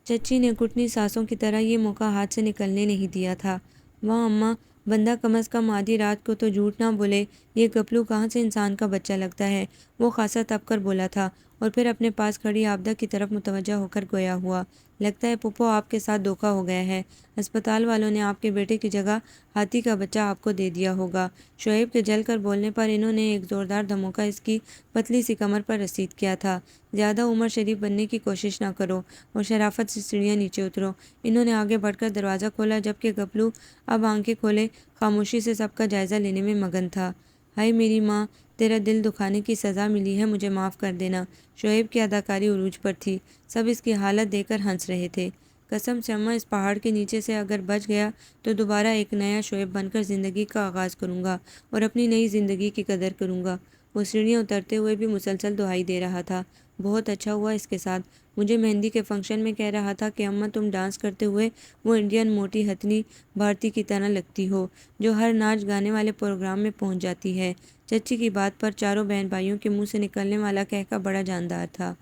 چچی نے کٹنی ساسوں کی طرح یہ موقع ہاتھ سے نکلنے نہیں دیا تھا۔ واہ اماں، بندہ کم از کم آدھی رات کو تو جھوٹ نہ بولے، یہ گپلو کہاں سے انسان کا بچہ لگتا ہے؟ وہ خاصا تپ کر بولا تھا اور پھر اپنے پاس کھڑی آبدہ کی طرف متوجہ ہو کر گویا ہوا۔ لگتا ہے پھپھو آپ کے ساتھ دھوکہ ہو گیا ہے، ہسپتال والوں نے آپ کے بیٹے کی جگہ ہاتھی کا بچہ آپ کو دے دیا ہوگا۔ شعیب کے جل کر بولنے پر انہوں نے ایک زوردار دھموکہ اس کی پتلی سی کمر پر رسید کیا تھا۔ زیادہ عمر شریف بننے کی کوشش نہ کرو اور شرافت سے سیڑھیاں نیچے اترو۔ انہوں نے آگے بڑھ کر دروازہ کھولا، جبکہ گپلو اب آنکھیں کھولے خاموشی سے سب کا جائزہ لینے میں مگن تھا۔ ہائے میری ماں، تیرا دل دکھانے کی سزا ملی ہے، مجھے معاف کر دینا۔ شعیب کی اداکاری عروج پر تھی، سب اس کی حالت دیکھ کر ہنس رہے تھے۔ قسم سے اماں، اس پہاڑ کے نیچے سے اگر بچ گیا تو دوبارہ ایک نیا شعیب بن کر زندگی کا آغاز کروں گا اور اپنی نئی زندگی کی قدر کروں گا۔ وہ سیڑھیاں اترتے ہوئے بھی مسلسل دہائی دے رہا تھا۔ بہت اچھا ہوا اس کے ساتھ، مجھے مہندی کے فنکشن میں کہہ رہا تھا کہ اماں تم ڈانس کرتے ہوئے وہ انڈین موٹی ہتھنی بھارتی کی طرح لگتی ہو جو ہر ناچ گانے والے پروگرام میں پہنچ جاتی ہے۔ چچی کی بات پر چاروں بہن بھائیوں کے منہ سے نکلنے والا کہکا بڑا جاندار تھا۔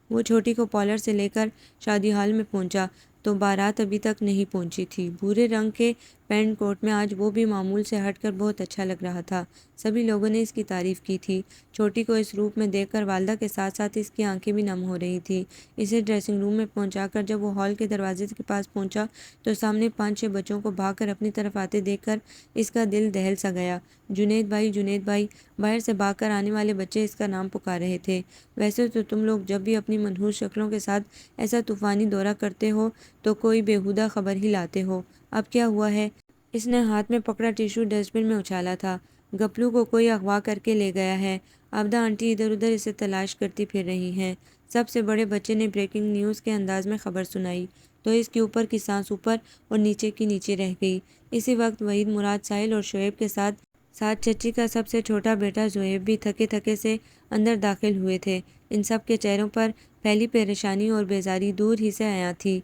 وہ چھوٹی کو پارلر سے لے کر شادی ہال میں پہنچا تو بارات ابھی تک نہیں پہنچی تھی۔ بھورے رنگ کے پینٹ کوٹ میں آج وہ بھی معمول سے ہٹ کر بہت اچھا لگ رہا تھا۔ سبھی لوگوں نے اس کی تعریف کی تھی۔ چھوٹی کو اس روپ میں دیکھ کر والدہ کے ساتھ ساتھ اس کی آنکھیں بھی نم ہو رہی تھیں۔ اسے ڈریسنگ روم میں پہنچا کر جب وہ ہال کے دروازے کے پاس پہنچا تو سامنے 5-6 بچوں کو بھاگ کر اپنی طرف آتے دیکھ کر اس کا دل دہل سا گیا۔ جنید بھائی، جنید بھائی، باہر سے بھاگ کر آنے والے بچے اس کا نام پکار رہے تھے۔ ویسے تو تم لوگ جب بھی اپنی منحوس شکلوں کے ساتھ ایسا طوفانی دورہ کرتے ہو تو کوئی بےہودہ خبر ہی لاتے ہو، اب کیا ہوا ہے؟ اس نے ہاتھ میں پکڑا ٹیشو ڈسٹ بن میں اچھالا تھا۔ گپلو کو کوئی اغوا کر کے لے گیا ہے، آبدہ آنٹی ادھر ادھر اسے تلاش کرتی پھر رہی ہیں۔ سب سے بڑے بچے نے بریکنگ نیوز کے انداز میں خبر سنائی تو اس کے اوپر کی سانس اوپر اور نیچے کی نیچے رہ گئی۔ اسی وقت وحید، مراد، ساحل اور شعیب کے ساتھ ساتھ چچی کا سب سے چھوٹا بیٹا زہیب بھی تھکے تھکے سے اندر داخل ہوئے تھے۔ ان سب کے چہروں پر پھیلی پریشانی اور بیزاری دور ہی سے عیاں تھی۔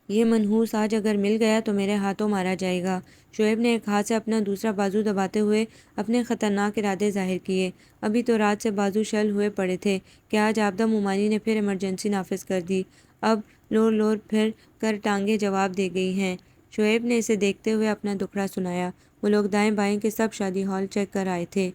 یہ منحوس آج اگر مل گیا تو میرے ہاتھوں مارا جائے گا۔ شعیب نے ایک ہاتھ سے اپنا دوسرا بازو دباتے ہوئے اپنے خطرناک ارادے ظاہر کیے۔ ابھی تو رات سے بازو شل ہوئے پڑے تھے کہ آج آبدہ مومانی نے پھر ایمرجنسی نافذ کر دی۔ اب لور لور پھر کر ٹانگیں جواب دے گئی ہیں۔ شعیب نے اسے دیکھتے ہوئے اپنا دکھڑا سنایا۔ وہ لوگ دائیں بائیں کے سب شادی ہال چیک کر آئے تھے۔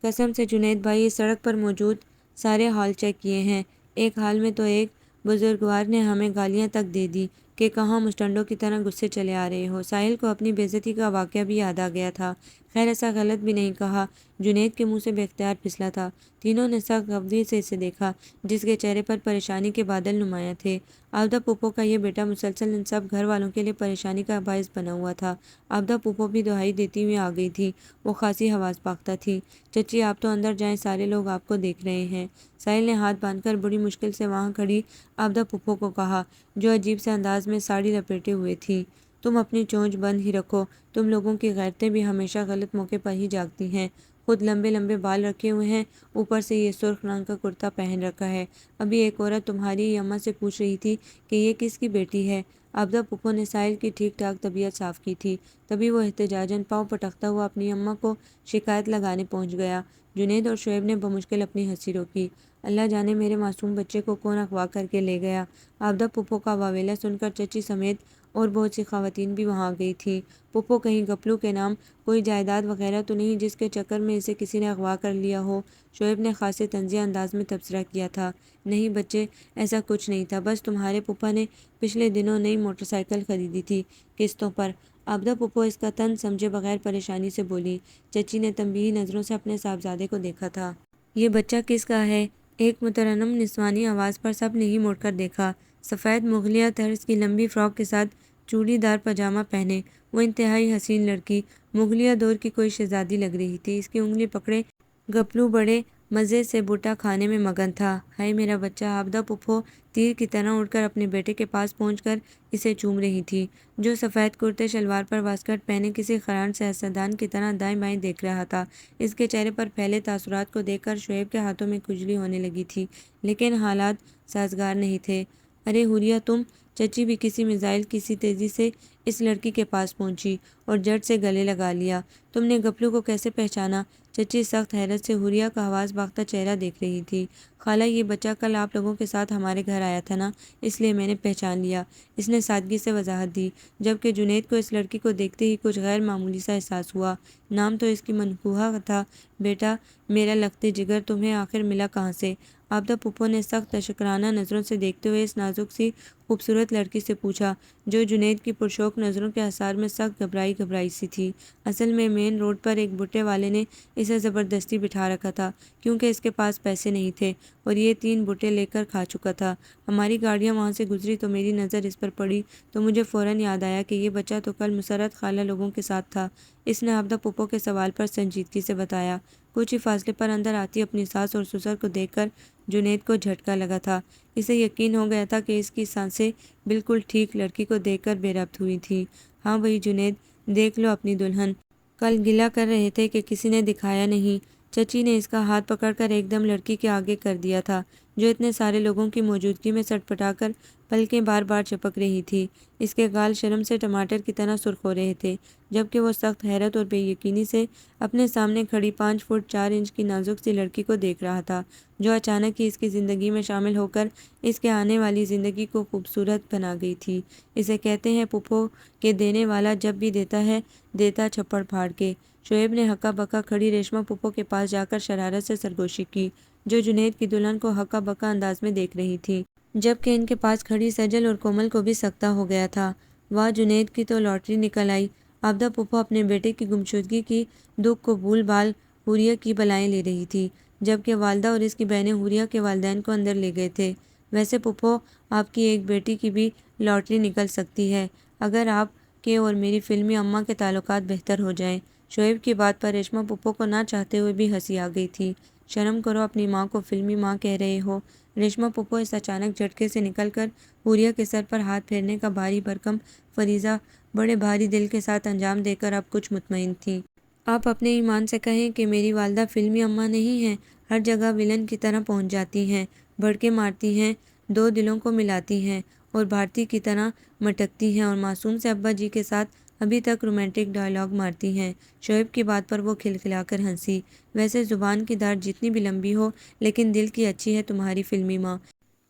قسم سے جنید بھائی، اس سڑک پر موجود سارے ہال چیک کیے ہیں۔ ایک حال میں تو ایک بزرگوار نے ہمیں گالیاں تک دے دی کہ کہاں مسٹنڈوں کی طرح غصے چلے آ رہے ہو۔ ساحل کو اپنی بے عزتی کا واقعہ بھی یاد آ گیا تھا۔ خیر ایسا غلط بھی نہیں کہا، جنید کے منہ سے بے اختیار پھسلا تھا۔ تینوں نے سخت غضب سے اسے دیکھا، جس کے چہرے پر پریشانی کے بادل نمایاں تھے۔ آبدہ پھپھو کا یہ بیٹا مسلسل ان سب گھر والوں کے لیے پریشانی کا باعث بنا ہوا تھا۔ آبدہ پھپھو بھی دہائی دیتی ہوئی آ گئی تھی، وہ خاصی حواس باختہ تھی۔ چچی آپ تو اندر جائیں، سارے لوگ آپ کو دیکھ رہے ہیں۔ ساحل نے ہاتھ باندھ کر بڑی مشکل سے وہاں کھڑی آبدہ پھپھو کو کہا، جو عجیب سے انداز میں ساڑی لپیٹے ہوئے تھی۔ تم اپنی چونچ بند ہی رکھو، تم لوگوں کی غیرتیں بھی ہمیشہ غلط موقع پر ہی جاگتی ہیں۔ خود لمبے لمبے بال رکھے ہوئے ہیں، اوپر سے یہ سرخ رنگ کا کرتا پہن رکھا ہے۔ ابھی ایک عورت تمہاری ہی اماں سے پوچھ رہی تھی کہ یہ کس کی بیٹی ہے۔ آبدہ پھپھو نے ساحل کی ٹھیک ٹھاک طبیعت صاف کی تھی، تبھی وہ احتجاجاً پاؤں پٹکتا ہوا اپنی اماں کو شکایت لگانے پہنچ گیا۔ جنید اور شعیب نے بمشکل اپنی ہنسی روکی۔ اللہ جانے میرے معصوم بچے کو کون اغوا کر کے لے گیا۔ آبدہ پھپھو کا واویلا سن کر چچی سمیت اور بہت سی خواتین بھی وہاں آ گئی تھیں۔ پھپھو کہیں گپلو کے نام کوئی جائیداد وغیرہ تو نہیں جس کے چکر میں اسے کسی نے اغوا کر لیا ہو؟ شعیب نے خاصے طنزیہ انداز میں تبصرہ کیا تھا۔ نہیں بچے، ایسا کچھ نہیں تھا، بس تمہارے پھپھا نے پچھلے دنوں نئی موٹر سائیکل خریدی تھی قسطوں پر، آبدہ پھپھو اس کا طنز سمجھے بغیر پریشانی سے بولی۔ چچی نے تنبیہی نظروں سے اپنے صاحبزادے کو دیکھا تھا۔ یہ بچہ کس کا ہے؟ ایک مترنم نسوانی آواز پر سب نے ہی مڑ کر دیکھا۔ سفید مغلیہ طرز کی لمبی فراک کے ساتھ چوڑی دار پاجامہ پہنے وہ انتہائی حسین لڑکی مغلیہ دور کی کوئی شہزادی لگ رہی تھی۔ اس کی انگلی پکڑے گپلو بڑے مزے سے بوٹا کھانے میں مگن تھا۔ ہائے میرا بچہ! آبدہ پھپھو تیر کی طرح اڑ کر اپنے بیٹے کے پاس پہنچ کر اسے چوم رہی تھی، جو سفید کرتے شلوار پر واسکٹ پہنے کسی خران سیاستدان کی طرح دائیں بائیں دیکھ رہا تھا۔ اس کے چہرے پر پھیلے تاثرات کو دیکھ کر شعیب کے ہاتھوں میں کھجلی ہونے لگی تھی، لیکن حالات سازگار نہیں تھے۔ ارے حوریہ تم! چچی بھی کسی میزائل کی سی تیزی سے اس لڑکی کے پاس پہنچی اور جھٹ سے گلے لگا لیا۔ تم نے گپلو کو کیسے پہچانا؟ چچی سخت حیرت سے حوریہ کا حواس باختہ چہرہ دیکھ رہی تھی۔ خالہ یہ بچہ کل آپ لوگوں کے ساتھ ہمارے گھر آیا تھا نا، اس لیے میں نے پہچان لیا، اس نے سادگی سے وضاحت دی، جبکہ جنید کو اس لڑکی کو دیکھتے ہی کچھ غیر معمولی سا احساس ہوا۔ نام تو اس کی منقوہہ تھا۔ بیٹا میرا لخت جگر تمہیں آخر ملا کہاں سے؟ آبدہ پھپھو نے سخت تشکرانہ نظروں سے دیکھتے ہوئے اس نازک سی خوبصورت لڑکی سے پوچھا، جو جنید کی پرشوق نظروں کے اثار میں سخت گھبرائی گھبرائی سی تھی۔ اصل میں مین روڈ پر ایک بھٹے والے نے اسے زبردستی بٹھا رکھا تھا، کیونکہ اس کے پاس پیسے نہیں تھے اور یہ 3 بھٹے لے کر کھا چکا تھا۔ ہماری گاڑیاں وہاں سے گزری تو میری نظر اس پر پڑی تو مجھے فوراً یاد آیا کہ یہ بچہ تو کل مسرت خالہ لوگوں کے ساتھ تھا، اس نے آبدہ پھپھو کے سوال پر سنجیدگی سے بتایا۔ کچھ ہی فاصلے پر اندر آتی اپنی ساس اور سسر کو دیکھ کر جنید کو جھٹکا لگا تھا۔ اسے یقین ہو گیا تھا کہ اس کی سانسیں بالکل ٹھیک لڑکی کو دیکھ کر بے ربط ہوئی تھیں۔ ہاں وہی جنید، دیکھ لو اپنی دلہن، کل گلہ کر رہے تھے کہ کسی نے دکھایا نہیں۔ چچی نے اس کا ہاتھ پکڑ کر ایک دم لڑکی کے آگے کر دیا تھا، جو اتنے سارے لوگوں کی موجودگی میں سٹ پٹا کر پلکیں بار بار چپک رہی تھی۔ اس کے گال شرم سے ٹماٹر کی طرح سرخ ہو رہے تھے، جبکہ وہ سخت حیرت اور بے یقینی سے اپنے سامنے کھڑی 5 فٹ 4 انچ کی نازک سی لڑکی کو دیکھ رہا تھا، جو اچانک ہی اس کی زندگی میں شامل ہو کر اس کے آنے والی زندگی کو خوبصورت بنا گئی تھی۔ اسے کہتے ہیں پھپھو کہ دینے والا جب بھی دیتا ہے، دیتا چھپڑ پھاڑ کے۔ شعیب نے ہکا بکا کھڑی ریشما پھپھو کے پاس جا کر شرارت سے سرگوشی کی، جو جنید کی دلہن کو ہکا بکا انداز میں دیکھ رہی تھی، جبکہ ان کے پاس کھڑی سجل اور کومل کو بھی سکتہ ہو گیا تھا۔ واہ جنید کی تو لاٹری نکل آئی! آبدہ پھپھو اپنے بیٹے کی گمشدگی کی دکھ کو بھول بھال حوریہ کی بلائیں لے رہی تھی، جبکہ والدہ اور اس کی بہنیں حوریہ کے والدین کو اندر لے گئے تھے۔ ویسے پھپھو آپ کی ایک بیٹی کی بھی لاٹری نکل سکتی ہے، اگر آپ کے اور میری فلمی اماں کے تعلقات بہتر ہو جائیں۔ شعیب کی بات پر ریشما پھپھو کو نہ چاہتے ہوئے بھی ہنسی آ گئی تھی۔ شرم کرو، اپنی ماں کو فلمی ماں کہہ رہے ہو؟ ریشما پھپھو اس اچانک جھٹکے سے نکل کر حوریہ کے سر پر ہاتھ پھیرنے کا بھاری بھرکم فریضہ بڑے بھاری دل کے ساتھ انجام دے کر اب کچھ مطمئن تھی۔ آپ اپنے ایمان سے کہیں کہ میری والدہ فلمی اماں نہیں ہیں، ہر جگہ ویلن کی طرح پہنچ جاتی ہیں، بڑکے مارتی ہیں، دو دلوں کو ملاتی ہیں اور بھارتی کی طرح مٹکتی ہیں اور معصوم سے ابا جی کے ساتھ ابھی تک رومانٹک ڈائیلاگ مارتی ہیں۔ شعیب کی بات پر وہ کھلکھلا کر ہنسی۔ ویسے زبان کی داڑھ جتنی بھی لمبی ہو، لیکن دل کی اچھی ہے تمہاری فلمی ماں۔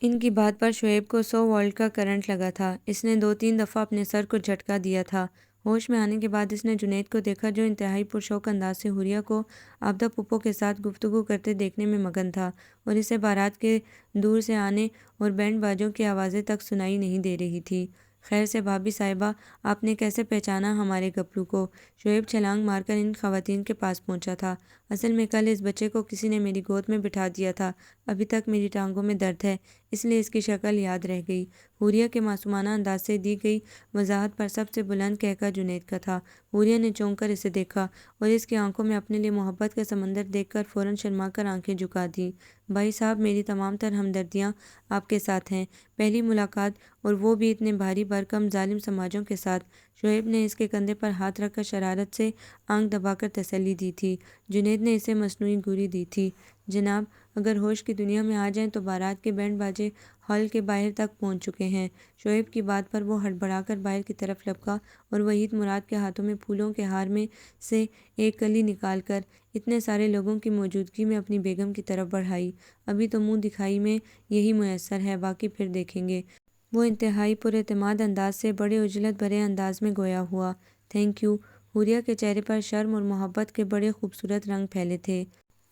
ان کی بات پر شعیب کو 100 وولٹ کا کرنٹ لگا تھا۔ اس نے 2-3 دفعہ اپنے سر کو جھٹکا دیا تھا۔ ہوش میں آنے کے بعد اس نے جنید کو دیکھا، جو انتہائی پرشوق انداز سے حوریہ کو آبدہ پھپھو کے ساتھ گفتگو کرتے دیکھنے میں مگن تھا، اور اسے بارات کے دور سے آنے اور بینڈ باجوں کی آوازیں تک سنائی نہیں دے رہی تھی۔ خیر سے بھابھی صاحبہ، آپ نے کیسے پہچانا ہمارے گپلو کو؟ شعیب چھلانگ مار کر ان خواتین کے پاس پہنچا تھا۔ اصل میں کل اس بچے کو کسی نے میری گود میں بٹھا دیا تھا، ابھی تک میری ٹانگوں میں درد ہے، اس لیے اس کی شکل یاد رہ گئی۔ حوریہ کے معصومانہ انداز سے دی گئی وضاحت پر سب سے بلند کہکہ جنید کا تھا۔ حوریہ نے چونک کر اسے دیکھا اور اس کی آنکھوں میں اپنے لیے محبت کا سمندر دیکھ کر فوراً شرما کر آنکھیں جھکا دیں۔ بھائی صاحب، میری تمام تر ہمدردیاں آپ کے ساتھ ہیں، پہلی ملاقات اور وہ بھی اتنے بھاری بھرکم ظالم سماجوں کے ساتھ۔ شعیب نے اس کے کندھے پر ہاتھ رکھ کر شرارت سے آنکھ دبا کر تسلی دی تھی۔ جنید نے اسے مصنوعی گوری دی تھی۔ جناب، اگر ہوش کی دنیا میں آ جائیں تو بارات کے بینڈ باجے ہال کے باہر تک پہنچ چکے ہیں۔ شعیب کی بات پر وہ ہڑبڑا کر باہر کی طرف لپکا اور وحید مراد کے ہاتھوں میں پھولوں کے ہار میں سے ایک کلی نکال کر اتنے سارے لوگوں کی موجودگی میں اپنی بیگم کی طرف بڑھائی۔ ابھی تو منہ دکھائی میں یہی میسر ہے، باقی پھر دیکھیں گے۔ وہ انتہائی پر اعتماد انداز سے بڑے عجلت بھرے انداز میں گویا ہوا۔ Thank you. حوریہ کے چہرے پر شرم اور محبت کے بڑے خوبصورت رنگ پھیلے تھے۔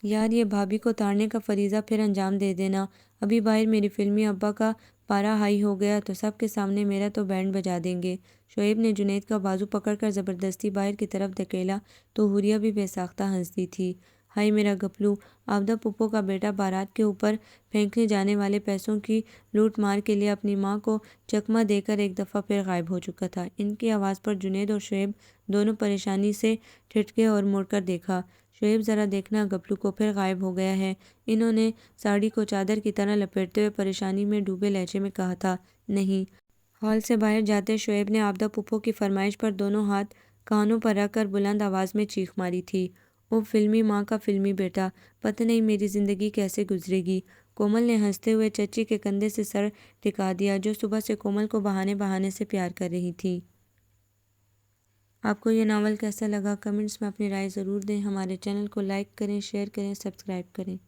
یار یہ بھابھی کو تاڑنے کا فریضہ پھر انجام دے دینا۔ ابھی باہر میری فلمی ابا کا پارا ہائی ہو گیا تو سب کے سامنے میرا تو بینڈ بجا دیں گے۔ شعیب نے جنید کا بازو پکڑ کر زبردستی باہر کی طرف دھکیلا تو حوریہ بھی بے ساختہ ہنستی تھی۔ ہائی میرا گپلو، آبدہ پھپھو کا بیٹا بارات کے اوپر پھینکنے جانے والے پیسوں کی لوٹ مار کے لیے اپنی ماں کو چکمہ دے کر ایک دفعہ پھر غائب ہو چکا تھا۔ ان کی آواز پر جنید اور شعیب دونوں پریشانی سے ٹھٹکے اور مڑ کر دیکھا۔ شعیب ذرا دیکھنا، گپلو کو پھر غائب ہو گیا ہے، انہوں نے ساڑی کو چادر کی طرح لپیٹتے ہوئے پریشانی میں ڈوبے لہجے میں کہا تھا۔ نہیں۔ ہال سے باہر جاتے شعیب نے آبدہ پھپھو کی فرمائش پر دونوں ہاتھ کانوں پر رکھ کر بلند آواز میں چیخ ماری تھی۔ او فلمی ماں کا فلمی بیٹا، پتہ نہیں میری زندگی کیسے گزرے گی۔ کومل نے ہنستے ہوئے چچی کے کندھے سے سر ٹکا دیا، جو صبح سے کومل کو بہانے بہانے سے پیار کر رہی تھی۔ آپ کو یہ ناول کیسا لگا؟ کمنٹس میں اپنی رائے ضرور دیں۔ ہمارے چینل کو لائک کریں، شیئر کریں، سبسکرائب کریں۔